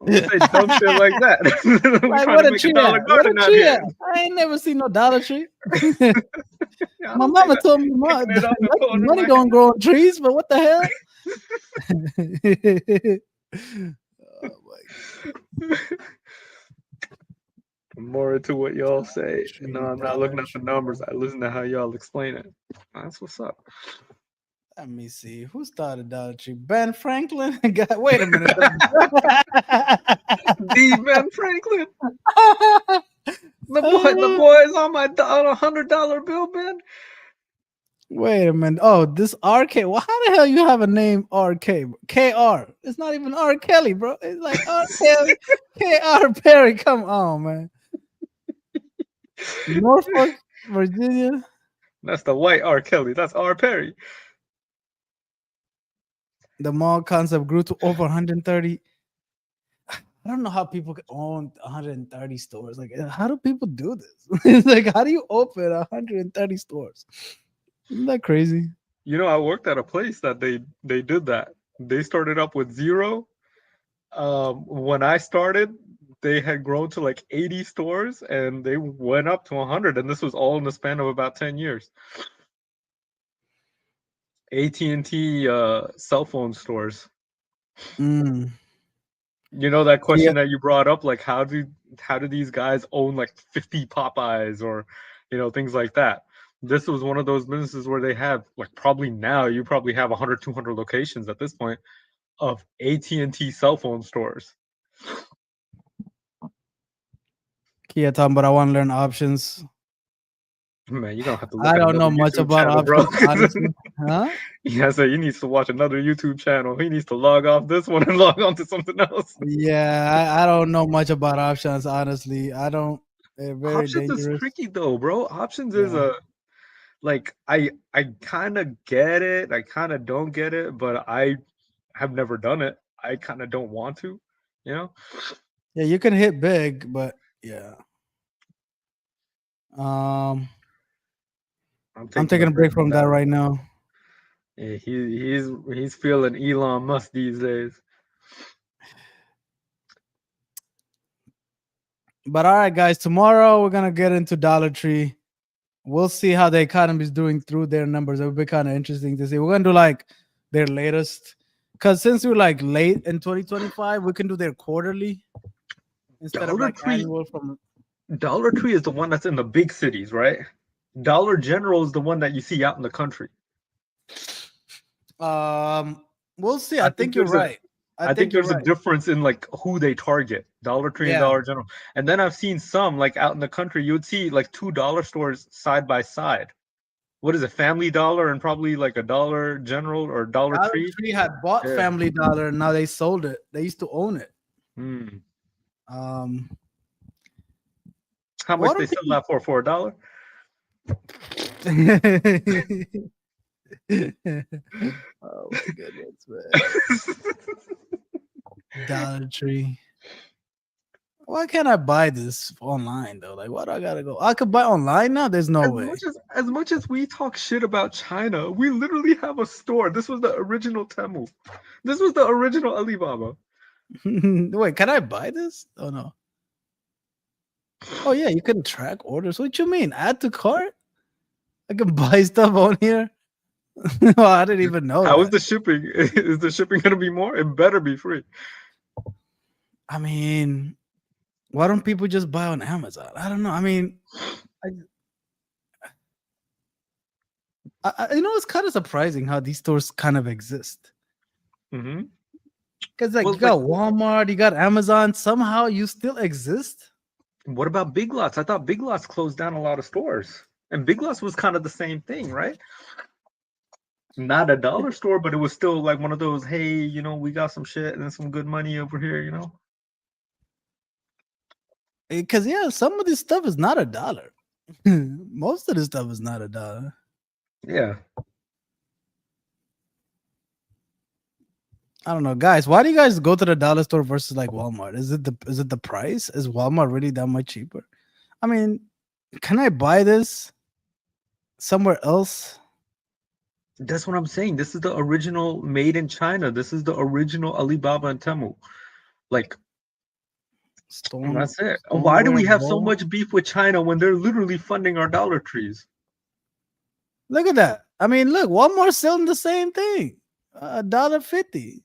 I'm gonna say dumb shit like that. We're Like, trying what to a make a tree dollar at? What a garden out tree here. at? I ain't never seen no Dollar Tree. Yeah, My I'm saying mama that, told me picking it up and putting it in money my don't grow on trees, but what the hell? Oh my hand. More into what y'all say. No, I'm not looking at the numbers. I listen to how y'all explain it. That's what's up. Let me see. Who started Dollar Tree? Ben Franklin? Wait a minute. D. Ben Franklin. The boy is on my $100 bill, Ben. Wait a minute. Oh, this RK. Well, how the hell you have a name RK? KR. It's not even R. Kelly, bro. It's like R. Kelly, KR Perry. Come on, man. Norfolk, Virginia. That's the white R. Kelly. That's R. Perry. The mall concept grew to over 130. I don't know how people can own 130 stores. Like, how do people do this? It's like, how do you open 130 stores? Isn't that crazy? You know, I worked at a place that they did that. They started up with 0. When I started, they had grown to like 80 stores, and they went up to 100, and this was all in the span of about 10 years. AT&T cell phone stores. Mm. You know that question Yeah. that you brought up, like how do these guys own like 50 Popeyes or things like that? This was one of those businesses where they have, like, probably now you probably have 100, 200 locations at this point of AT&T cell phone stores. Kia talking about I want to learn options. Man, you're gonna have to look I at don't know another much YouTube about channel, bro. options, honestly. Huh? Yeah, so he needs to watch another YouTube channel. He needs to log off this one and log on to something else. Yeah, I don't know much about options, honestly. I don't. They're very Options is dangerous. tricky though, bro. Options is Yeah. like I kind of get it. I kind of don't get it, but I have never done it. I kind of don't want to, you know. Yeah, you can hit big, but yeah. I'm taking a break from that right now. Yeah, he's feeling Elon Musk these days. But all right, guys, tomorrow we're gonna get into Dollar Tree. We'll see how the economy is doing through their numbers. It will be kind of interesting to see. We're gonna do like their latest, because since we're like late in 2025, we can do their quarterly instead of like annual. From Dollar Tree is the one that's in the big cities, right? Dollar General is the one that you see out in the country. we'll see. I think you're right. I think there's a difference in like who they target, Dollar Tree and Dollar General. And then I've seen some like out in the country, you would see like $2 stores side by side. What is it, Family Dollar and probably like a Dollar General or Dollar Tree? Dollar Tree had bought Family Dollar and now they sold it. They used to own it. How much they sell that for $1? Oh my goodness, man. Dollar Tree. Why can't I buy this online though? Like, why do I gotta go? I could buy online now. There's no way. As much as we talk shit about China, we literally have a store. This was the original Temu. This was the original Alibaba. Wait, can I buy this? Oh no. Oh yeah, you can track orders. What you mean? Add to cart? I can buy stuff on here. Oh, I didn't even know How is that. the shipping? Is the shipping gonna be more? It better be free. I mean, why don't people just buy on Amazon? I don't know. I mean, you know, it's kind of surprising how these stores kind of exist. Mm-hmm. Because like Well, you got Walmart, you got Amazon. Somehow you still exist. what about Big Lots? I thought Big Lots closed down a lot of stores, and Big Lots was kind of the same thing, right? Not a dollar store, but it was still like one of those. Hey, you know, we got some shit and then some good money over here. You know. Because yeah, some of this stuff is not $1. Most of this stuff is not $1. Yeah. I don't know, guys. Why do you guys go to the dollar store versus like Walmart? Is it the price? Is Walmart really that much cheaper? I mean, can I buy this somewhere else? That's what I'm saying. This is the original made in China. This is the original Alibaba and Temu. Like, that's it. Why do we have so much beef with China when they're literally funding our Dollar Trees? Look at that. I mean, look, Walmart's selling the same thing. $1.50.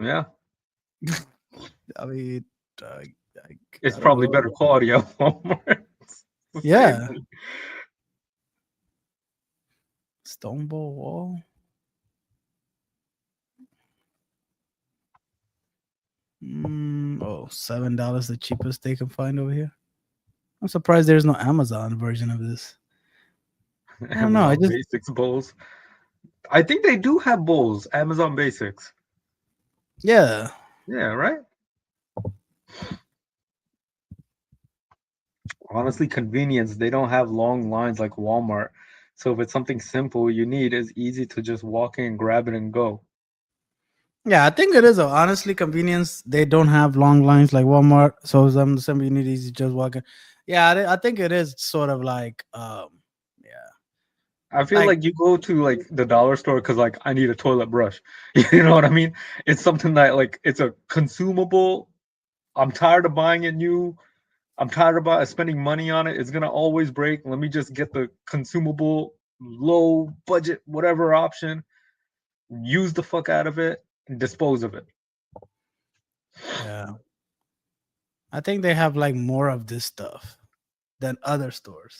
Yeah. I mean, It's I don't probably know. better quality at Walmart. Yeah. Stoneball Wall. $7, the cheapest they can find over here. I'm surprised there's no Amazon version of this. I don't know. I just Basics bowls. I think they do have bowls. Amazon Basics. Yeah, right. Honestly, convenience. They don't have long lines like Walmart. So if it's something simple you need, it's easy to just walk in, grab it, and go. Yeah, I think it is honestly convenience. They don't have long lines like Walmart, so some you need easy just walking. Yeah, I think it is sort of like I feel like you go to like the dollar store because like I need a toilet brush. You know what I mean? It's something that like it's a consumable. I'm tired of buying it new. I'm tired of spending money on it. It's gonna always break. Let me just get the consumable, low budget, whatever option. Use the fuck out of it and dispose of it. Yeah. I think they have like more of this stuff than other stores.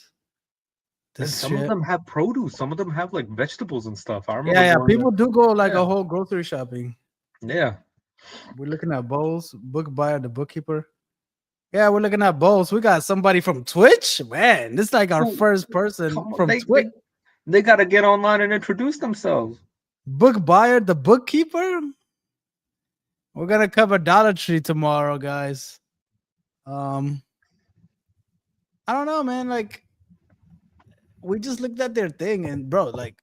And This some of shit. them have produce. Some of them have like vegetables and stuff. I remember. Yeah. going People there. do go like Yeah. a whole grocery shopping. Yeah. We're looking at bowls, book buyer, the bookkeeper. Yeah, we're looking at bowls. We got somebody from Twitch. Man, this is like our first person from Twitch. They got to get online and introduce themselves. Book buyer, the bookkeeper. We're gonna cover Dollar Tree tomorrow, guys. I don't know, man. Like, we just looked at their thing, and bro, like,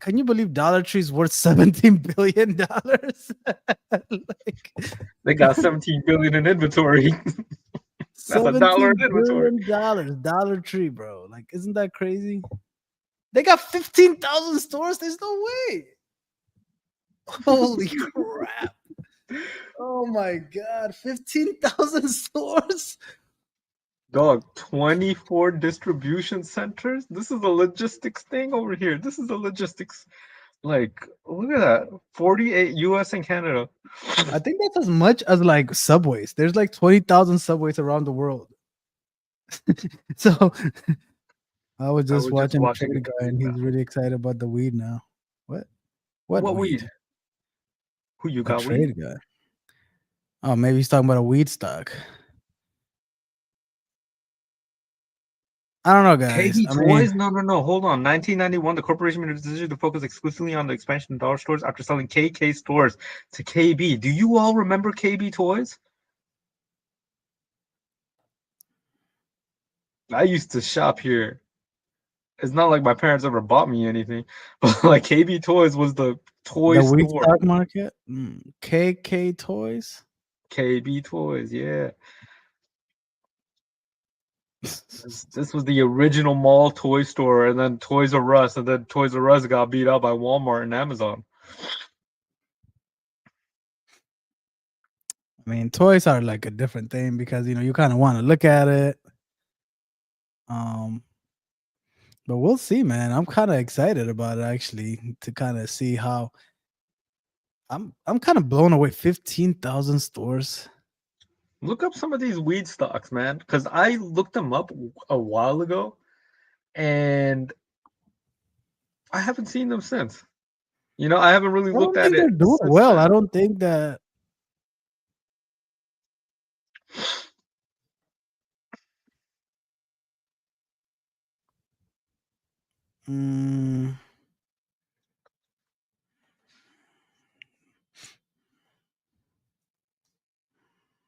can you believe Dollar Tree's worth $17 billion? Like, they got 17 billion in inventory. That's $1 in inventory. $17 billion. Dollar Tree, bro. Like, isn't that crazy? They got 15,000 stores. There's no way. Holy crap. Oh my god, 15,000 stores. Dog, 24 distribution centers. This is a logistics thing over here. This is a logistics. Like, look at that. 48 US and Canada. I think that's as much as like subways. There's like 20,000 subways around the world. So I was just watching a trade guy and he's really excited about the weed now. What? What weed? Who you A got trade weed? guy. Oh, maybe he's talking about a weed stock. I don't know, guys. KB Toys? No. Hold on. 1991, the corporation made a decision to focus exclusively on the expansion of dollar stores after selling KK stores to KB. Do you all remember KB Toys? I used to shop here. It's not like my parents ever bought me anything, but like KB Toys was the toy The weed store. stock market? KK Toys? KB Toys, yeah. This was the original mall toy store, and then Toys R Us, and then Toys R Us got beat up by Walmart and Amazon. I mean, toys are like a different thing because you know you kind of want to look at it. Um, but we'll see, man. I'm kind of excited about it actually to kind of see how. I'm kind of blown away. 15,000 stores. Look up some of these weed stocks, man, because I looked them up a while ago, and I haven't seen them since. You know, I haven't really I looked don't at think they're it doing since well. I then. don't think that. Mm,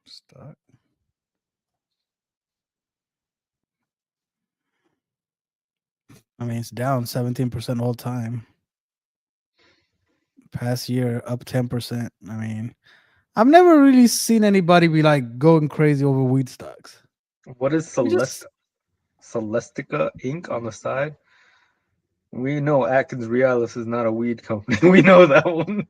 stock. I mean, it's down 17% all time. Past year up 10%. I mean, I've never really seen anybody be like going crazy over weed stocks. What is We just Celestica Inc. on the side? We know Atkins Realis is not a weed company. We know that one.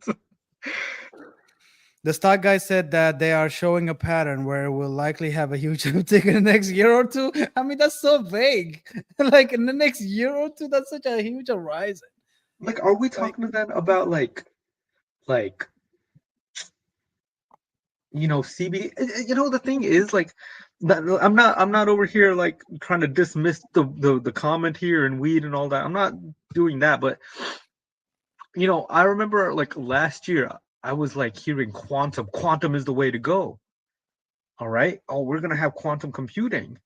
the stock guy said that they are showing a pattern where it will likely have a huge uptick in the next year or two. I mean, that's so vague. Like in the next year or two, that's such a huge horizon. Like, are we Like, talking then about like CBD? You know, the thing is like that I'm not over here like trying to dismiss the comment here and weed and all that. I'm not doing that, but you know, I remember like last year I was like hearing quantum is the way to go. All right, oh, we're gonna have quantum computing,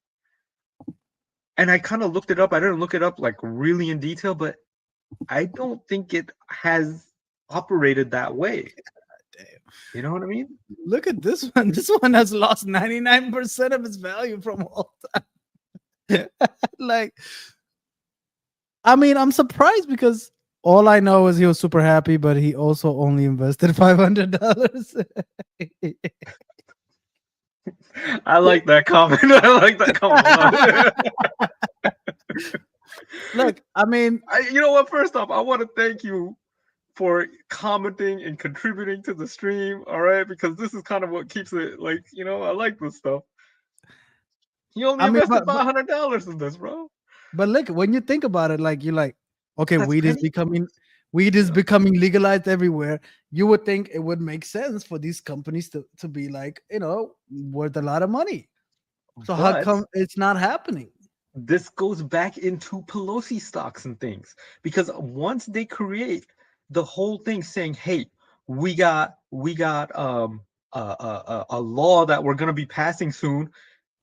and I kind of looked it up. I didn't look it up like really in detail, but I don't think it has operated that way. damn. You know what I mean? Look at this one. This one has lost 99% of its value from all time. Like, I mean, I'm surprised because all I know is he was super happy, but he also only invested $500. I like that comment. I like that comment a lot. Look, I mean, You know what? First off, I want to thank you for commenting and contributing to the stream. All right, because this is kind of what keeps it like, you know, I like this stuff. He only I mean, invested $500 in this, bro. but look, when you think about it, like you're like, okay, That's penny. weed is becoming legalized everywhere. You would think it would make sense for these companies to be like, you know, worth a lot of money. So how But come it's not happening? this goes back into Pelosi stocks and things, because once they create the whole thing saying, "Hey, we got a law that we're going to be passing soon.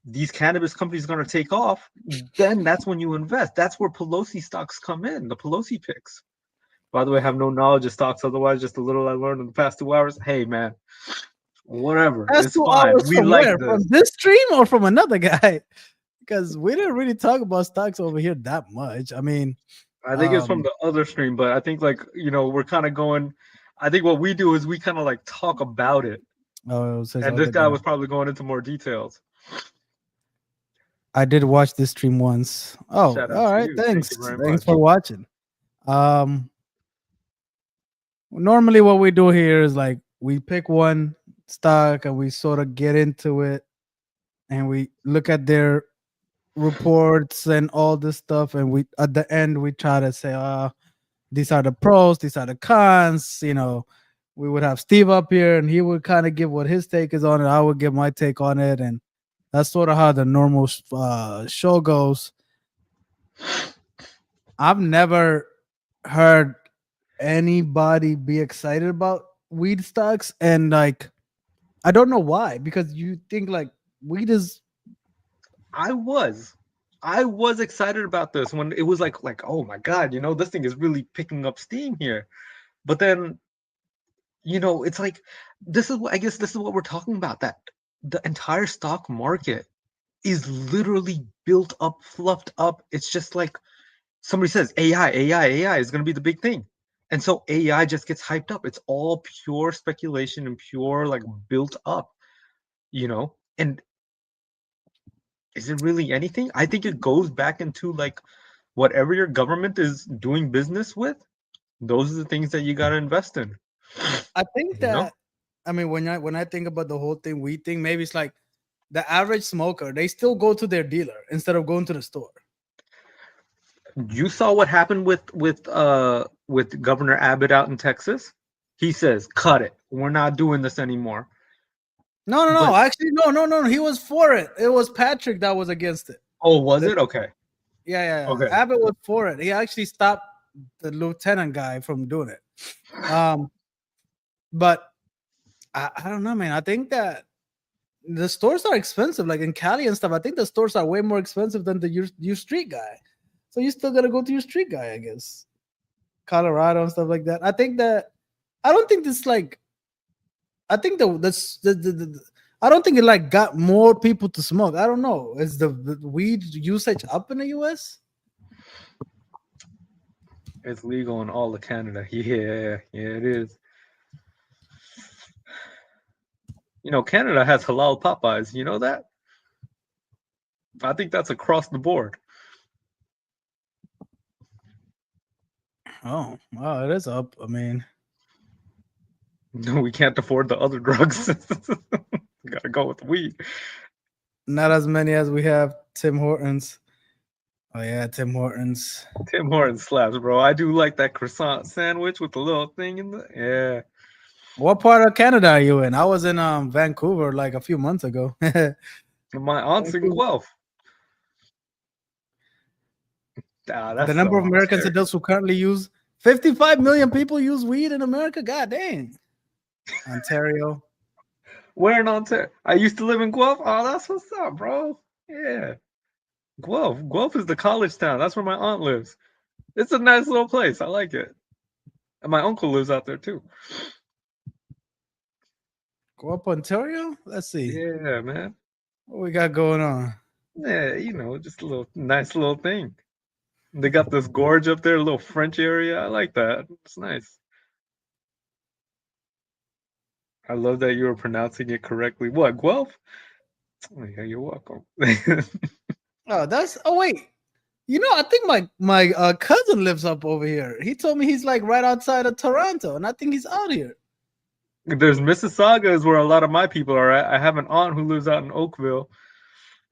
These cannabis companies are going to take off," then that's when you invest. That's where Pelosi stocks come in, the Pelosi picks. By the way, I have no knowledge of stocks, otherwise, just a little I learned in the past 2 hours. Hey, man, whatever. That's It's 2 hours fine. We from like where? From this. this stream or from another guy? Because we didn't really talk about stocks over here that much. I mean, I think it's from the other stream, but I think like, you know, we're kind of going. I think what we do is we kind of like talk about it, oh, it says and this other guy guy. was probably going into more details. I did watch this stream once. Oh, Shout out all to right. you. Thanks. Thank you very Thanks much. for watching. Normally what we do here is like we pick one stock and we sort of get into it and we look at their reports and all this stuff, and we at the end we try to say, these are the pros, these are the cons. You know, we would have Steve up here and he would kind of give what his take is on it. I would give my take on it, and that's sort of how the normal show goes. I've never heard anybody be excited about weed stocks, and like I don't know why, because you think like weed is I was excited about this when it was like oh my god, you know, this thing is really picking up steam here. But then, you know, it's like this is what I guess this is what we're talking about, that the entire stock market is literally built up, fluffed up. It's just like somebody says AI is going to be the big thing. And so AI just gets hyped up. It's all pure speculation and pure like built up, you know? And is it really anything? I think it goes back into like whatever your government is doing business with, those are the things that you got to invest in. I think You know? that I mean when I think about the whole weed thing, maybe it's like the average smoker, they still go to their dealer instead of going to the store. You saw what happened with Governor Abbott out in Texas. He says, "Cut it. We're not doing this anymore." No. But Actually, no. He was for it. It was Patrick that was against it. oh, was it okay? Yeah. Okay. Abbott was for it. He actually stopped the lieutenant guy from doing it. But I don't know, man. I think that the stores are expensive, like in Cali and stuff. I think the stores are way more expensive than your street guy. So you still gotta go to your street guy, I guess. Colorado and stuff like that. I think that I don't think this like. I think the I don't think it like got more people to smoke. I don't know. Is the weed usage up in the U.S.? It's legal in all of Canada. Yeah, it is. You know, Canada has halal Popeyes. You know that? I think that's across the board. Oh, wow, it is up. I mean, No, we can't afford the other drugs. We gotta go with weed. not as many as we have Tim Hortons. Oh yeah, Tim Hortons. Tim Hortons slaps, bro. I do like that croissant sandwich with the little thing in the yeah. What part of Canada are you in? I was in Vancouver like a few months ago. My aunt's in Guelph. The number of American adults who currently use 55 million people use weed in America. God dang. Ontario. Where in Ontario? I used to live in Guelph. Oh, that's what's up, bro. Yeah. Guelph is the college town. That's where my aunt lives. It's a nice little place. I like it. And my uncle lives out there too. Guelph, Ontario? Let's see. Yeah, man. What we got going on? Yeah, you know, just a little nice little thing. They got this gorge up there, a little French area. I like that. It's nice. I love that you were pronouncing it correctly. What, Guelph? Oh, yeah, you're welcome. Oh wait. You know, I think my cousin lives up over here. He told me he's like right outside of Toronto, and I think he's out here. There's Mississauga is where a lot of my people are at. I have an aunt who lives out in Oakville.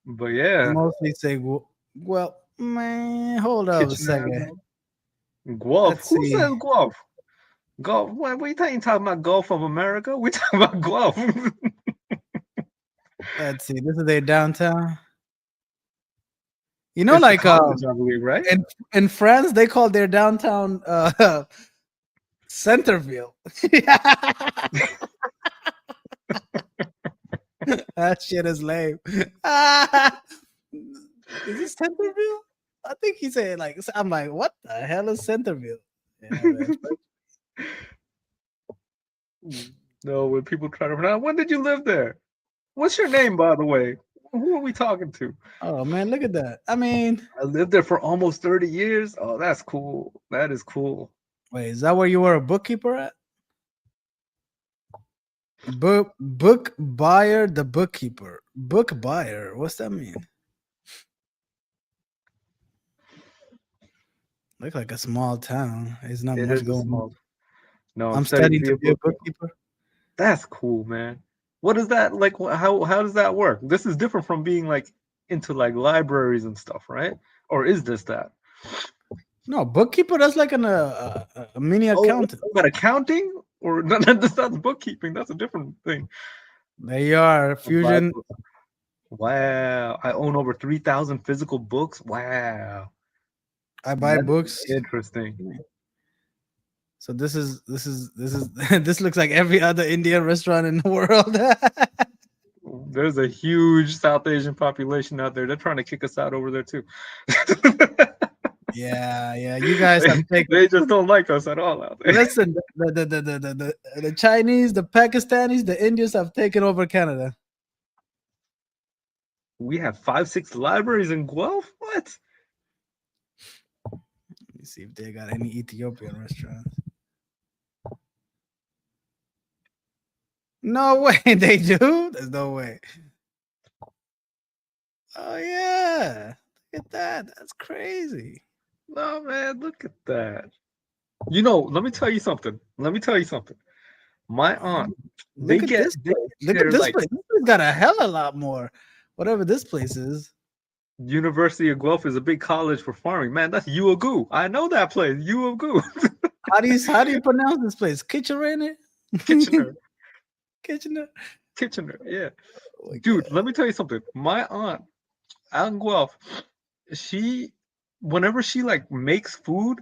But yeah. Mostly say, well, man, hold up a second. Guelph. Who says Guelph? Gulf. What are you talking about? Gulf of America? We talking about Guelph. Let's see. This is their downtown. You know, It's like college, I believe, right? in France, they call their downtown Centerville. That shit is lame. Is this Centerville? I think he said like I'm like, what the hell is Centerville? Yeah, no, when people try to pronounce, when did you live there? What's your name, by the way? Who are we talking to? Oh man, look at that. I mean, I lived there for almost 30 years. Oh, that's cool. That is cool. Wait, is that where you were a bookkeeper at? Book buyer, the bookkeeper. Book buyer. What's that mean? Look like a small town. It's not much going on. No, I'm studying to be a bookkeeper. That's cool, man. What is that like? How does that work? This is different from being like into like libraries and stuff, right? Or is this that? No, bookkeeper. That's like a mini accountant. But accounting or that's not bookkeeping. That's a different thing. There you are, Fusion. Wow, I own over 3,000 physical books. Wow, I buy books. Interesting. So this is this looks like every other Indian restaurant in the world. There's a huge South Asian population out there. They're trying to kick us out over there too. Yeah. You guys have taken. They just don't like us at all out there. Listen, the Chinese, the Pakistanis, the Indians have taken over Canada. We have 5-6 libraries in Guelph. What? Let me see if they got any Ethiopian restaurants. No way they do. There's no way. Oh yeah, look at that. That's crazy. No man, look at that. You know, let me tell you something. My aunt, look at this place. This place got a hell of a lot more. Whatever this place is. University of Guelph is a big college for farming. Man, that's UOGU. I know that place. UOGU. How do you pronounce this place? Kitchener? Kitchener. Kitchener? Kitchener. Yeah. Oh my Dude, God. let me tell you something. My aunt out in Guelph, whenever she like makes food,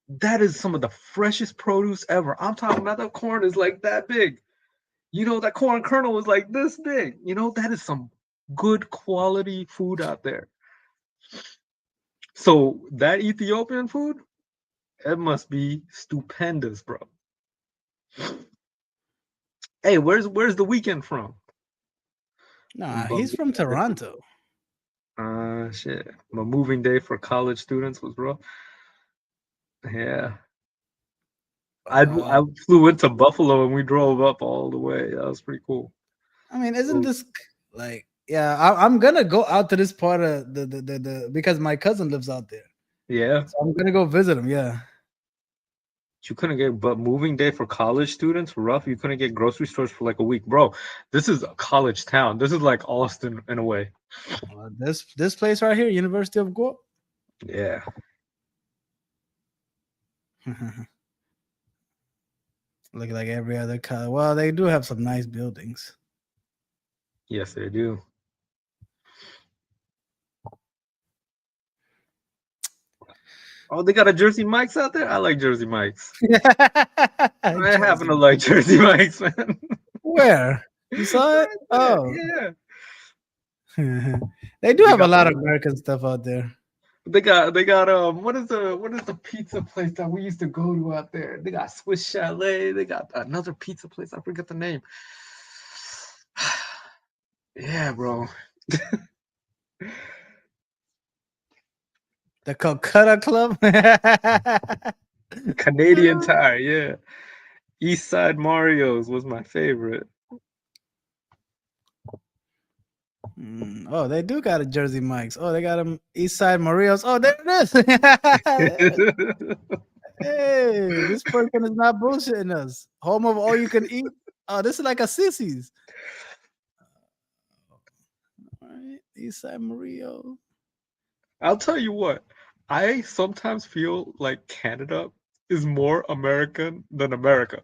that is some of the freshest produce ever. I'm talking about that corn is like that big. You know, that corn kernel is like this big. You know, that is some good quality food out there. So that Ethiopian food, it must be stupendous, bro. Hey, where's the weekend from? Nah, he's from Toronto. Shit. My moving day for college students was rough. Yeah. I flew into Buffalo and we drove up all the way. That was pretty cool. I mean, isn't this like, yeah, I'm gonna go out to this part of the because my cousin lives out there. Yeah. So I'm gonna go visit him. Yeah. You couldn't get, but moving day for college students, rough. You couldn't get grocery stores for like a week, bro. This is a college town. This is like Austin in a way. This place right here, University of Guelph. Yeah. Look like every other college. Well, they do have some nice buildings. Yes, they do. Oh, they got a Jersey Mike's out there? I like Jersey Mike's. I happen to like Jersey Mike's, man. Where? You saw it? Oh. Yeah. They do have a lot of American stuff out there. They got what is the pizza place that we used to go to out there? They got Swiss Chalet. They got another pizza place. I forget the name. Yeah, bro. The Calcutta Club. Canadian Tire, yeah. East Side Mario's was my favorite. Oh, they do got a Jersey Mike's. Oh, they got them East Side Mario's. Oh, there it is. Hey, this person is not bullshitting us. Home of all you can eat. Oh, this is like a Sissy's. All right, East Side Mario. I'll tell you what. I sometimes feel like Canada is more American than America.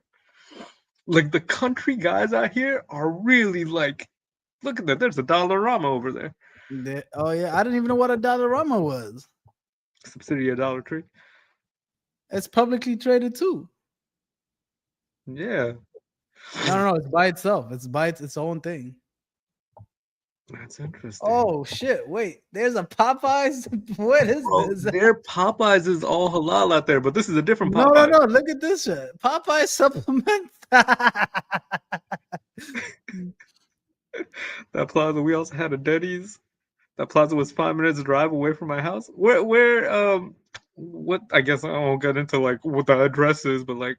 Like the country guys out here are really like, look at that. There's a Dollarama over there. Oh yeah, I didn't even know what a Dollarama was. Subsidiary of Dollar Tree. It's publicly traded too. Yeah. No, it's by itself. It's by its own thing. That's interesting. Oh shit! Wait, there's a Popeyes. What is this? Their Popeyes is all halal out there, but this is a different Popeye. No! Look at this shit. Popeyes supplement. That plaza. We also had a Denny's. That plaza was 5 minutes drive away from my house. What? I guess I won't get into like what the address is, but like,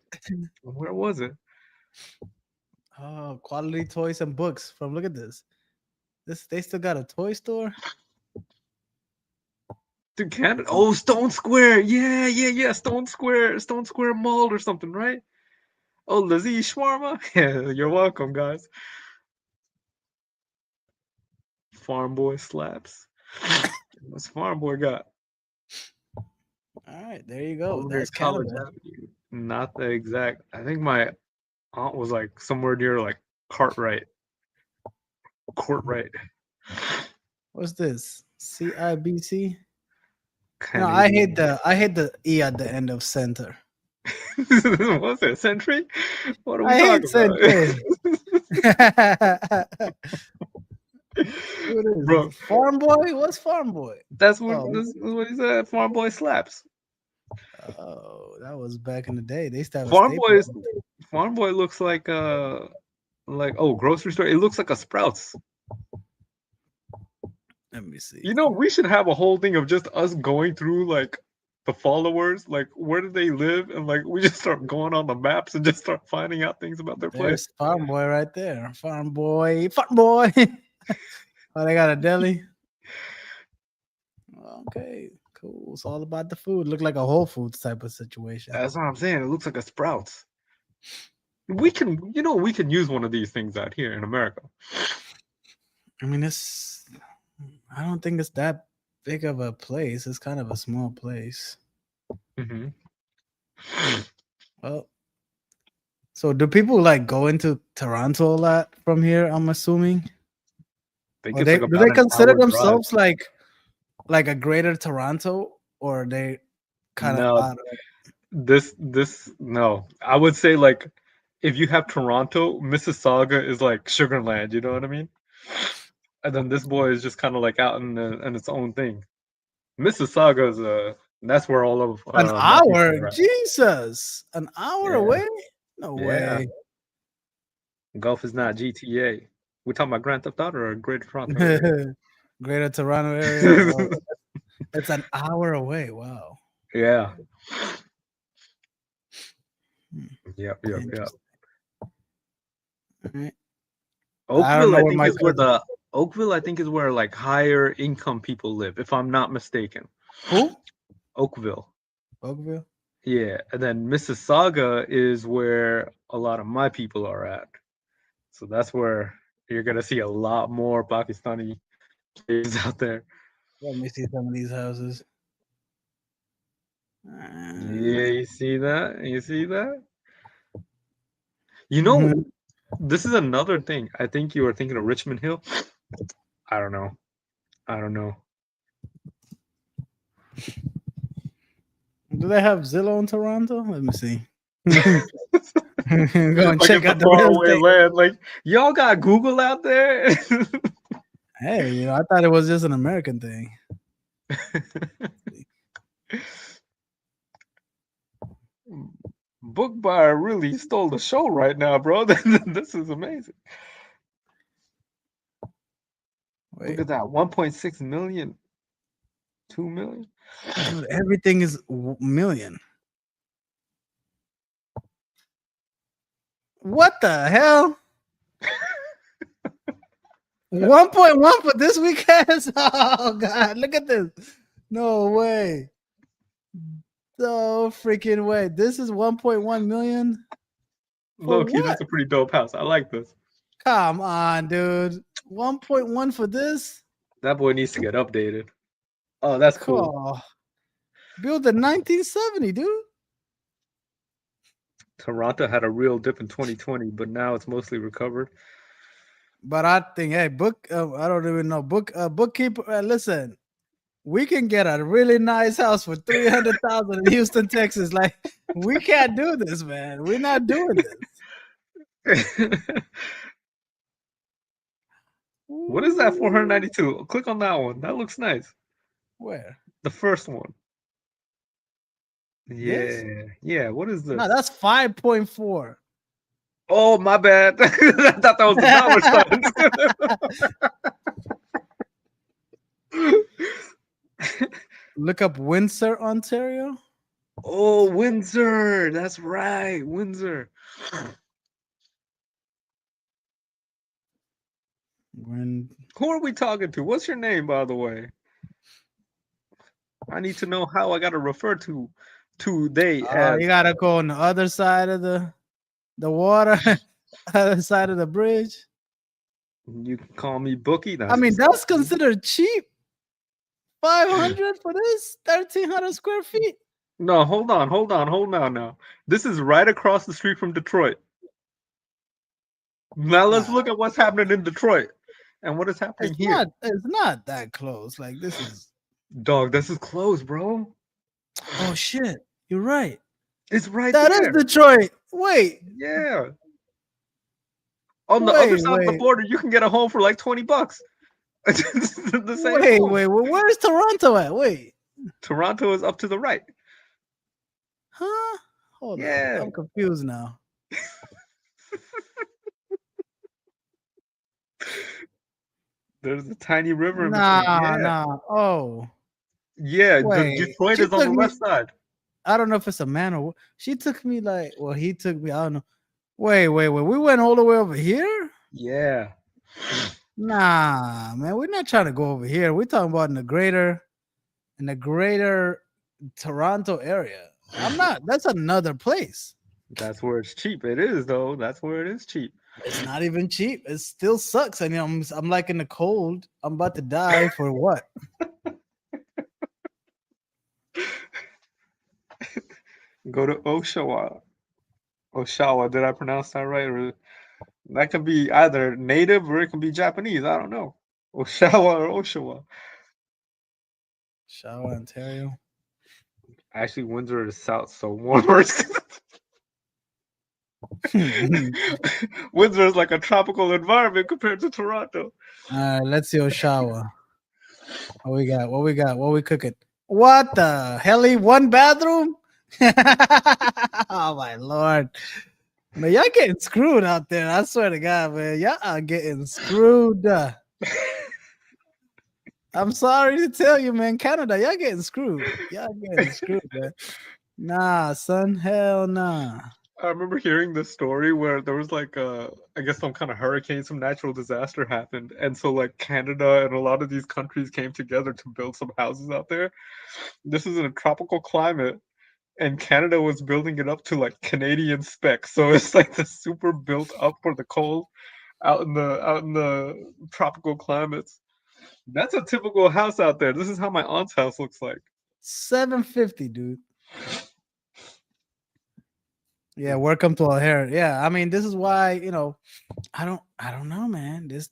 where was it? Oh, quality toys and books. Look at this. They still got a toy store. Dude, Canada. Oh, Stone Square. Yeah. Stone Square Mall or something, right? Oh, Lizzie Shawarma. Yeah, you're welcome, guys. Farm Boy slaps. What's Farm Boy got? All right, there you go. That's College Avenue. Not the exact. I think my aunt was like somewhere near like Cartwright. What's this? CIBC. No, I hate the E at the end of center. What's it? Century? What are we talking about? What is Bro, Farm Boy? What's Farm Boy? That's what he said. Farm Boy slaps. Oh, that was back in the day. They started Farm Boy looks like grocery store. It looks like a Sprouts. Let me see. You know, we should have a whole thing of just us going through like the followers, like where do they live, and like we just start going on the maps and just start finding out things about their place. Farm Boy right there. Farm Boy. Oh, they got a deli. Okay, cool. It's all about the food. Look like a Whole Foods type of situation. That's what I'm saying. It looks like a Sprouts. We can use one of these things out here in America. I mean, I don't think it's that big of a place. It's kind of a small place. Mm-hmm. Well, so do people like go into Toronto a lot from here? I'm assuming. I think Or it's like do they about an consider hour drive. themselves like a greater Toronto, or are they kind of No, out of this no. I would say like if you have Toronto, Mississauga is like Sugarland. You know what I mean? And then this boy is just kind of like out in its own thing. Mississauga is that's where all of an my people hour? are at. Jesus, an hour Yeah, away? No yeah. way. Gulf is not GTA. We're talking about Grand Theft Auto or Greater Toronto area. Greater Toronto area. Oh, it's an hour away. Wow. Yeah. Hmm, Yep. interesting. All right. I don't Oakville, know I where think my is where cousin. like higher income people live, if I'm not mistaken. Who? Oakville. Oakville. Yeah. And then Mississauga is where a lot of my people are at. So that's where you're gonna see a lot more Pakistani places out there. Let me see some of these houses. Yeah, you see that? You see that? You know, Mhm. this is another thing. I think you were thinking of Richmond Hill. I don't know. I don't know. Do they have Zillow in Toronto? Let me see. Go and Like check it's a out the real faraway estate. land. Like y'all got Google out there. Hey, I thought it was just an American thing. Book buyer really stole the show right now, bro. This is amazing. Look Wait, at that. 1.6 million. 2 million. dude, everything is million. What the hell? 1.1 for this weekend? Oh god, look at this. No way. No freaking way. This is 1.1 million for Low key, what? that's a pretty dope house. I like this. Come on, dude. 1.1 for this? That boy needs to get updated. Oh, that's cool. Oh, built in 1970, dude. Toronto had a real dip in 2020, but now it's mostly recovered. But I think, hey, I don't even know. Bookkeeper, listen, we can get a really nice house for 300,000 in Houston, Texas. Like, we can't do this, man. We're not doing this. What is that? Ooh, 492. Click on that one. That looks nice. where? The first one. This? Yeah. Yeah. What is No, this? that's 5.4. Oh, my bad. I thought that was the dollar sign. Look up Windsor, Ontario. Oh, Windsor. That's right. Windsor. Who are we talking to? What's your name, by the way? I need to know how I got to refer to they as. You gotta go on the other side of the water, other side of the bridge. You can call me Bookie. I mean, that's considered cheap. 500 for this 1,300 square feet. No, hold on now. This is right across the street from Detroit. Now let's look at what's happening in Detroit and what is happening here. It's not that close. Like, this is. Dog, this is close, bro. Oh shit! You're right. It's right That there. is Detroit. Wait. Yeah. On the other side of the border, you can get a home for like $20. The same home. Wait. Well, where's Toronto at? Wait. Toronto is up to the right. Huh? Hold on. I'm confused now. There's a tiny river in between. Nah. Oh. Yeah, the Detroit is on the left side. I don't know if it's a man or she took me like, well, he took me. I don't know. Wait. We went all the way over here? Yeah. Nah, man, we're not trying to go over here. We're talking about in the greater Toronto area. I'm not. That's another place. That's where it's cheap. It is though. That's where it is cheap. It's not even cheap. It still sucks. I mean, I'm like in the cold. I'm about to die for what? Go to Oshawa. Oshawa, did I pronounce that right? Or that could be either native or it could be Japanese. I don't know. Oshawa or Oshawa. Oshawa, Ontario. Actually, Windsor is south, so more worse. Windsor is like a tropical environment compared to Toronto. All right, let's see Oshawa. What we got? What we got? What we cooking? What the hell? One bathroom? Oh my lord. Man, y'all getting screwed out there. I swear to God, man. Y'all are getting screwed. I'm sorry to tell you, man. Canada, y'all getting screwed. Y'all getting screwed, man. Nah, son. Hell nah. I remember hearing this story where there was like I guess some kind of hurricane, some natural disaster happened, and so like Canada and a lot of these countries came together to build some houses out there. This is in a tropical climate, and Canada was building it up to like Canadian specs, so it's like the super built up for the cold out in the tropical climates. That's a typical house out there. This is how my aunt's house looks like. $750, dude. Yeah, welcome to O'Hare. Yeah, I mean, this is why, I don't know, man. This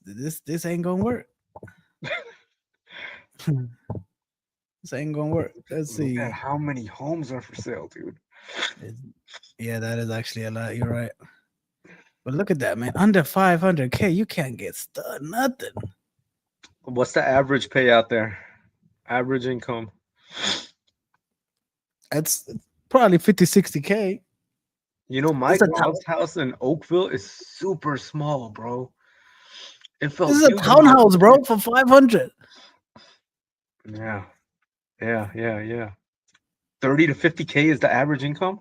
ain't gonna work. This ain't gonna work. Let's Look see. at how many homes are for sale, dude. Yeah, that is actually a lot. You're right. But look at that, man. Under 500K, you can't get nothing. What's the average pay out there? Average income. It's probably 50, 60K. You know, my It's a mom's house in Oakville is super small, bro. It felt This is a huge. townhouse, bro, for 500. Yeah. 30 to 50K is the average income.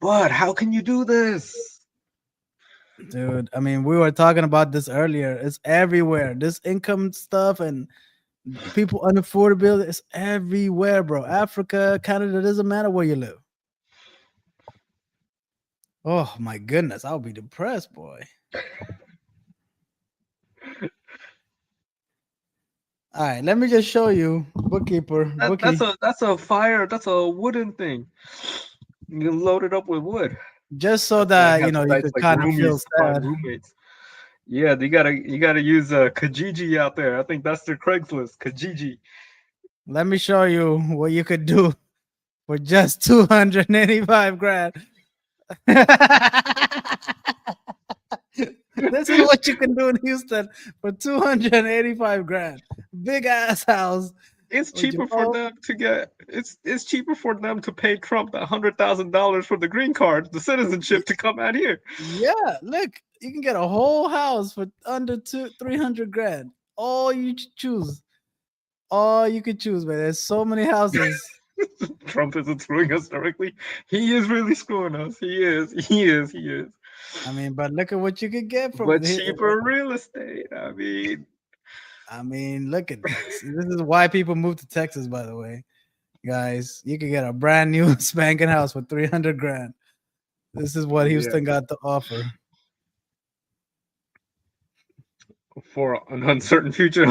But how can you do this? Dude, I mean, we were talking about this earlier. It's everywhere. This income stuff and people unaffordable is everywhere, bro. Africa, Canada, doesn't matter where you live. Oh my goodness, I'll be depressed, boy. All right, let me just show you, bookkeeper. That's a wooden thing. You can load it up with wood. Just so that you could kind of feel sad. Roommates. Yeah, you gotta use Kijiji out there. I think that's their Craigslist. Kijiji. Let me show you what you could do for just 285 grand. This is what you can do in Houston for 285 grand. Big ass house. It's cheaper for them to get. It's cheaper for them to pay Trump that $100,000 for the green card, the citizenship, to come out here. Yeah, look, you can get a whole house for under 300 grand. All you choose. All you could choose, man. There's so many houses. Trump isn't screwing us directly. He is really screwing us. He is. I mean, but look at what you could get from but cheaper real estate. I mean, look at this. This is why people move to Texas, by the way. Guys, you could get a brand new spanking house for 300 grand. This is what Houston got to offer. For an uncertain future,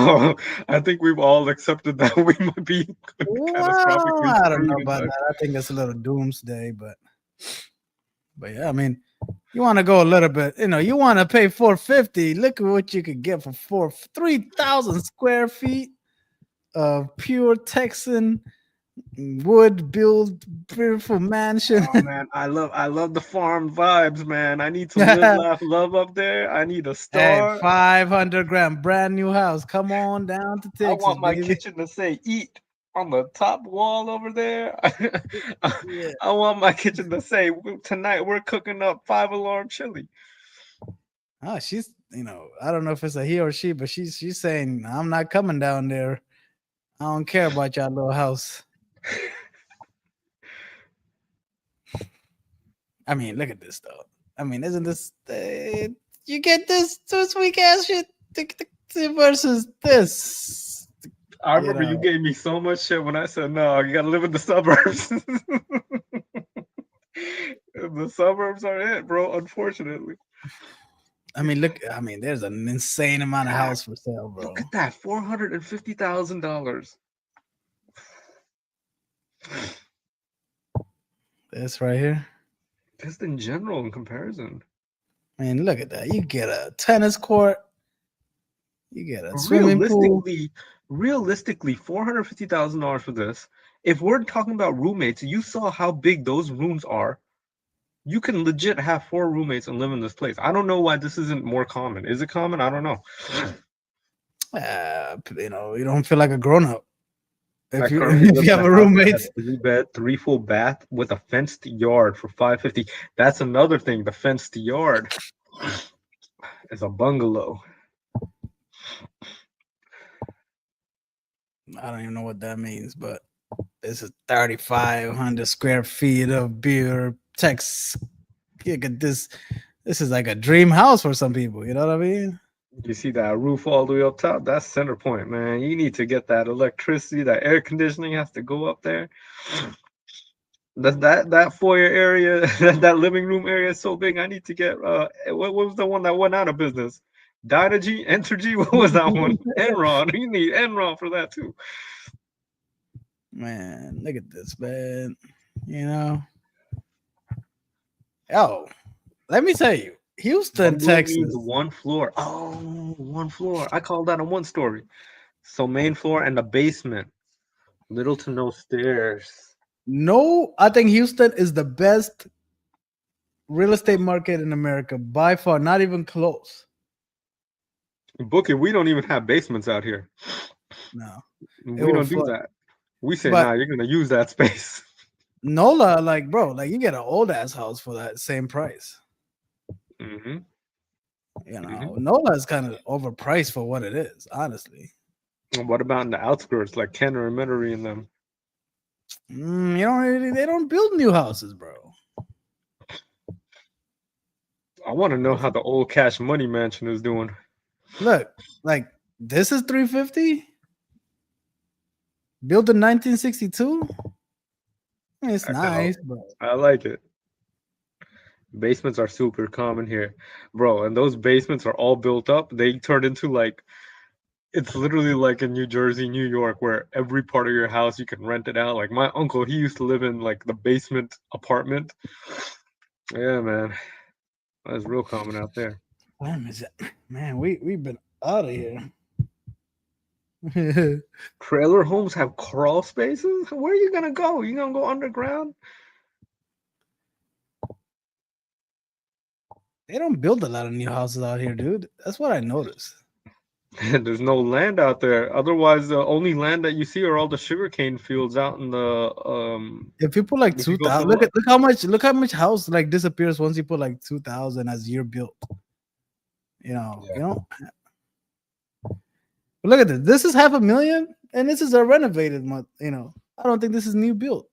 I think we've all accepted that we might be catastrophically. I don't know about that. I think it's a little doomsday, but yeah, I mean, you want to go a little bit, you want to pay 450. Look at what you could get for 3,000 square feet of pure Texan wood built beautiful mansion. Oh man, I love the farm vibes, man. I need to live, laugh, love up there. I need a star. Hey, 500 grand, brand new house. Come on down to Texas. I want my baby. kitchen to say "eat" on the top wall over there. I want my kitchen to say "tonight we're cooking up 5-alarm chili." Oh, she's I don't know if it's a he or she, but she's saying I'm not coming down there. I don't care about your little house. I mean, look at this though. I mean, isn't this you get this sweet ass shit versus this? I remember you gave me so much shit when I said no. You gotta live in the suburbs. The suburbs are it, bro. Unfortunately. I mean, look. I mean, there's an insane amount of house for sale, bro. Look at that, $450,000. This right here. Just in general, in comparison. I mean, look at that. You get a tennis court. You get a swimming pool. Realistically, $450,000 for this. If we're talking about roommates, you saw how big those rooms are. You can legit have 4 roommates and live in this place. I don't know why this isn't more common. Is it common? I don't know. You don't feel like a grown up I if you currently if live you in have a a house that roommate. has 3-bed, 3 full bath with a fenced yard for $550. That's another thing. The fenced yard is a bungalow. I don't even know what that means, but this is 3,500 square feet of beer. Tex, look at this. This is like a dream house for some people. You know what I mean? You see that roof all the way up top? That's center point, man. You need to get that electricity, that air conditioning has to go up there. That foyer area, that living room area is so big. I need to get what was the one that went out of business? Dynegy, Entergy, what was that one? Enron. You need Enron for that too. Man, look at this, man. You know. Oh, let me tell you, Houston, Bungalow Texas. means 1 floor. Oh, 1 floor. I call that a 1-story. So main floor and the basement. Little to no stairs. No, I think Houston is the best real estate market in America by far. Not even close. Bookie, we don't even have basements out here. No, We don't do that. We say, But- nah, you're gonna use that space. NOLA, like, bro, like you get an old ass house for that same price. Mm-hmm. You know, NOLA is kind of overpriced for what it is, honestly. What about in the outskirts, like Kenner and Metairie and them? They don't build new houses, bro. I want to know how the old Cash Money Mansion is doing. Look, like this is 350. Built in 1962. It's nice, but I like it. Basements are super common here, bro. And those basements are all built up. They turned into like, it's literally like in New Jersey, New York, where every part of your house you can rent it out. Like my uncle, he used to live in like the basement apartment. Yeah, man, that's real common out there. Man, we've been out of here. Trailer homes have crawl spaces. Where are you gonna go? You gonna go underground? They don't build a lot of new houses out here, dude. That's what I noticed. There's no land out there. Otherwise, the only land that you see are all the sugarcane fields out in the If you put like if you go 2,000, to look how much house like disappears once you put like 2,000 as year built. You know. But look at this. This is $500,000, and this is a renovated one. You know, I don't think this is new built.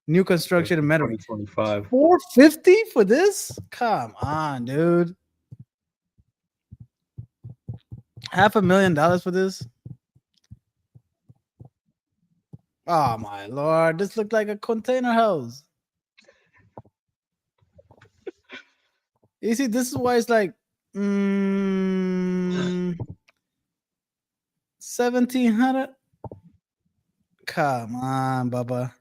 New construction in Metairie. 2025. $450 for this? Come on, dude. $500,000 for this? Oh my lord, this looked like a container house. You see, this is why it's like 1,700. Come on, Bubba.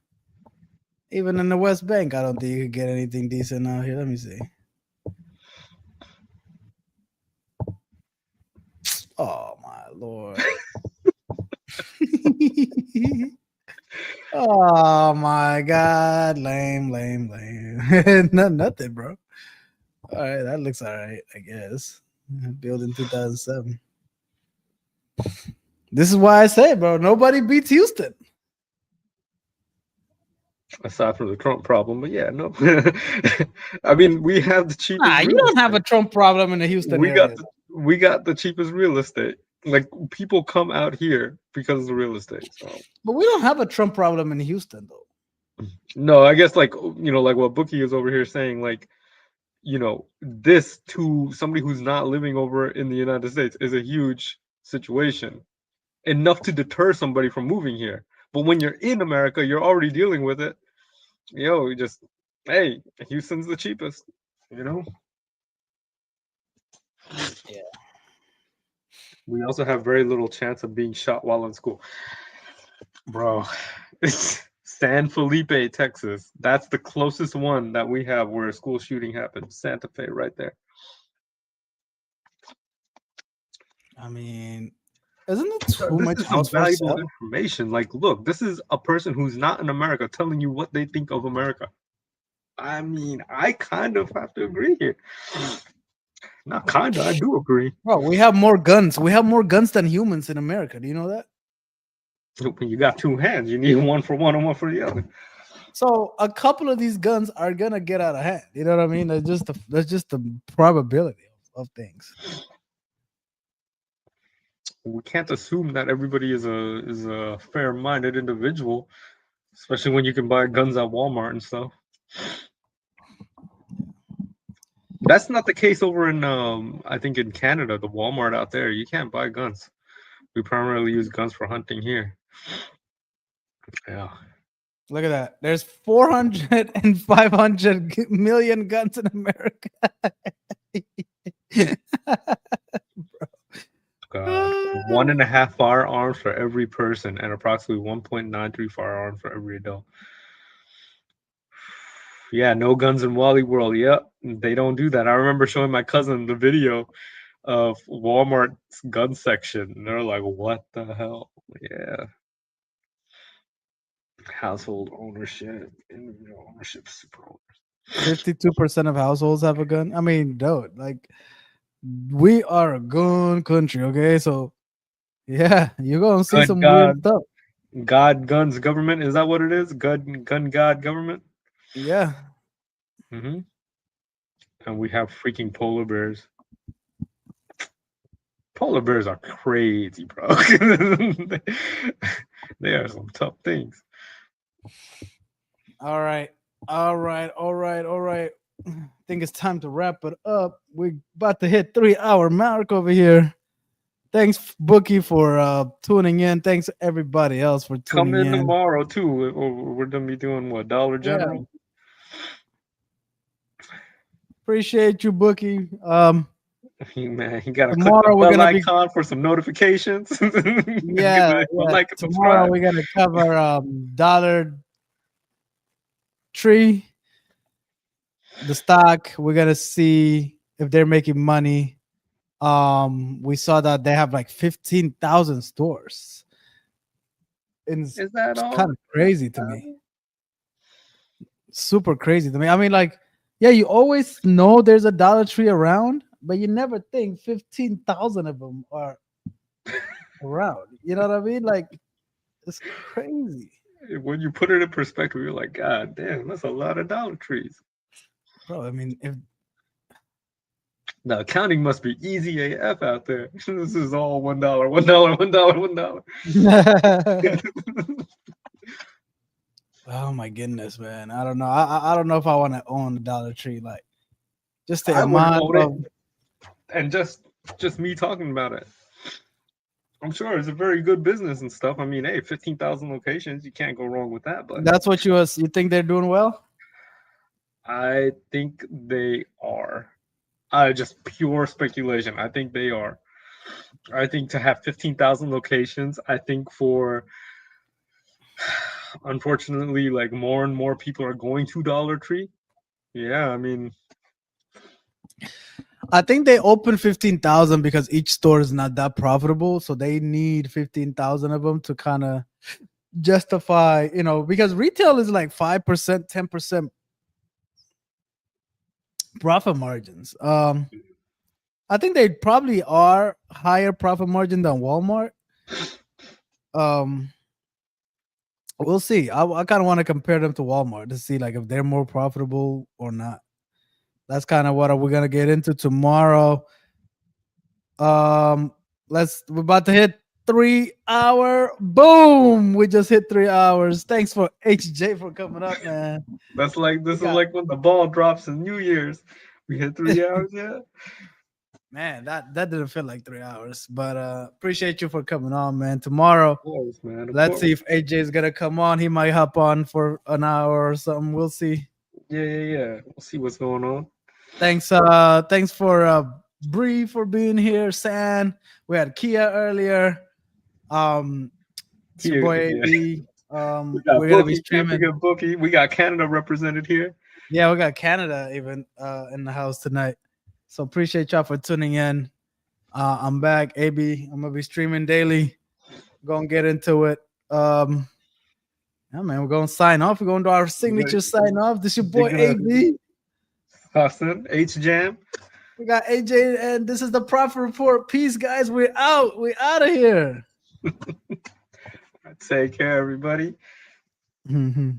Even in the West Bank, I don't think you could get anything decent out here. Let me see. Oh my lord. Oh my god. Lame. Nothing, bro. All right, that looks all right, I guess. Built in 2007. This is why I say, bro, nobody beats Houston. Aside from the Trump problem, but yeah, no. I mean, we have the cheapest. Nah, you don't have a Trump problem in the Houston area. We got the cheapest real estate. Like people come out here because of the real estate. So. But we don't have a Trump problem in Houston, though. No, I guess like like what Bookie is over here saying, like, this to somebody who's not living over in the United States is a huge situation, enough to deter somebody from moving here. But when you're in America, you're already dealing with it. Hey, Houston's the cheapest, Yeah. We also have very little chance of being shot while in school. Bro, San Felipe, Texas. That's the closest one that we have where a school shooting happened. Santa Fe, right there. I mean, isn't it So too this much is some house for valuable sale? information. Like, look, this is a person who's not in America telling you what they think of America. I mean, I kind of have to agree here. Not kind of, I do agree. Bro, we have more guns. We have more guns than humans in America. Do you know that? When you got two hands, you need one for one and one for the other. So a couple of these guns are gonna get out of hand. You know what I mean? That's just the probability of things. We can't assume that everybody is a fair-minded individual, especially when you can buy guns at Walmart and stuff. That's not the case over in I think in Canada, the Walmart out there. You can't buy guns. We primarily use guns for hunting here. Yeah. Look at that. There's 400 and 500 million guns in America. God. 1.5 firearms for every person and approximately 1.93 firearms for every adult. Yeah, no guns in Wally World. Yep, they don't do that. I remember showing my cousin the video of Walmart's gun section, and they're like, "What the hell?" Yeah, household ownership, individual ownership, super owners. 52% of households have a gun. I mean, dude, like we are a gun country, okay? So yeah, you're gonna see Good some weird God, stuff. God, guns, government. Is that what it is? Gun, God, government. Yeah. Mm-hmm. And we have freaking polar bears. Polar bears are crazy, bro. They are some tough things. All right. I think it's time to wrap it up. We're about to hit 3-hour mark over here. Thanks, Bookie, for tuning in. Thanks everybody else for Come tuning in in. tomorrow too. We're gonna be doing what? Dollar Yeah. General. Appreciate you, Bookie. Man, you gotta click the Tomorrow we're bell gonna be icon for some notifications. yeah. Like and Tomorrow subscribe. we're gonna cover Dollar Tree, the stock. We're gonna see if they're making money. We saw that they have like 15,000 stores. It's Is that all? kind of crazy to me. Super crazy to me. I mean, like, yeah, you always know there's a Dollar Tree around, but you never think 15,000 of them are around. You know what I mean? Like, it's crazy. When you put it in perspective, you're like, God damn, that's a lot of Dollar Trees. Bro, I mean, if the accounting must be easy AF out there. This is all $1, $1, $1. oh my goodness, man. I don't know. I don't know if I want to own the Dollar Tree. Like, just the I would amount own of it. And just me talking about it. I'm sure it's a very good business and stuff. I mean, hey, 15,000 locations, you can't go wrong with that. But that's what you think they're doing well? I think they are. Just pure speculation. I think they are. I think to have 15,000 locations, I think for unfortunately, like more and more people are going to Dollar Tree. Yeah, I mean, I think they open 15,000 because each store is not that profitable, so they need 15,000 of them to kind of justify, because retail is like 5%, 10% profit margins. I think they probably are higher profit margin than Walmart. We'll see. I kind of want to compare them to Walmart to see like if they're more profitable or not. That's kind of what we're gonna get into tomorrow. We're about to hit 3-hour. Boom! We just hit 3 hours. Thanks for HJ for coming up, man. this is like when the ball drops in New Year's. We hit 3 hours, yeah. Man, that didn't feel like 3 hours, but appreciate you for coming on, man. Tomorrow, Of course, man. let's see if AJ is gonna come on. He might hop on for an hour or something. We'll see. Yeah. We'll see what's going on. Thanks for Bree for being here. San, we had Kia earlier. It's your boy AB. got we're gonna be Bookie. Can't streaming. forget Bookie. We got Canada represented here. Yeah, we got Canada even in the house tonight. So appreciate y'all for tuning in. I'm back, AB. I'm gonna be streaming daily. Gonna get into it. Yeah, man, we're gonna sign off. We're gonna do our signature sign off. This your boy AB. Hassan, H Jam. We got AJ, and this is the Profit Report. Peace, guys. We're out. We're out of here. Take care, everybody. Mm-hmm.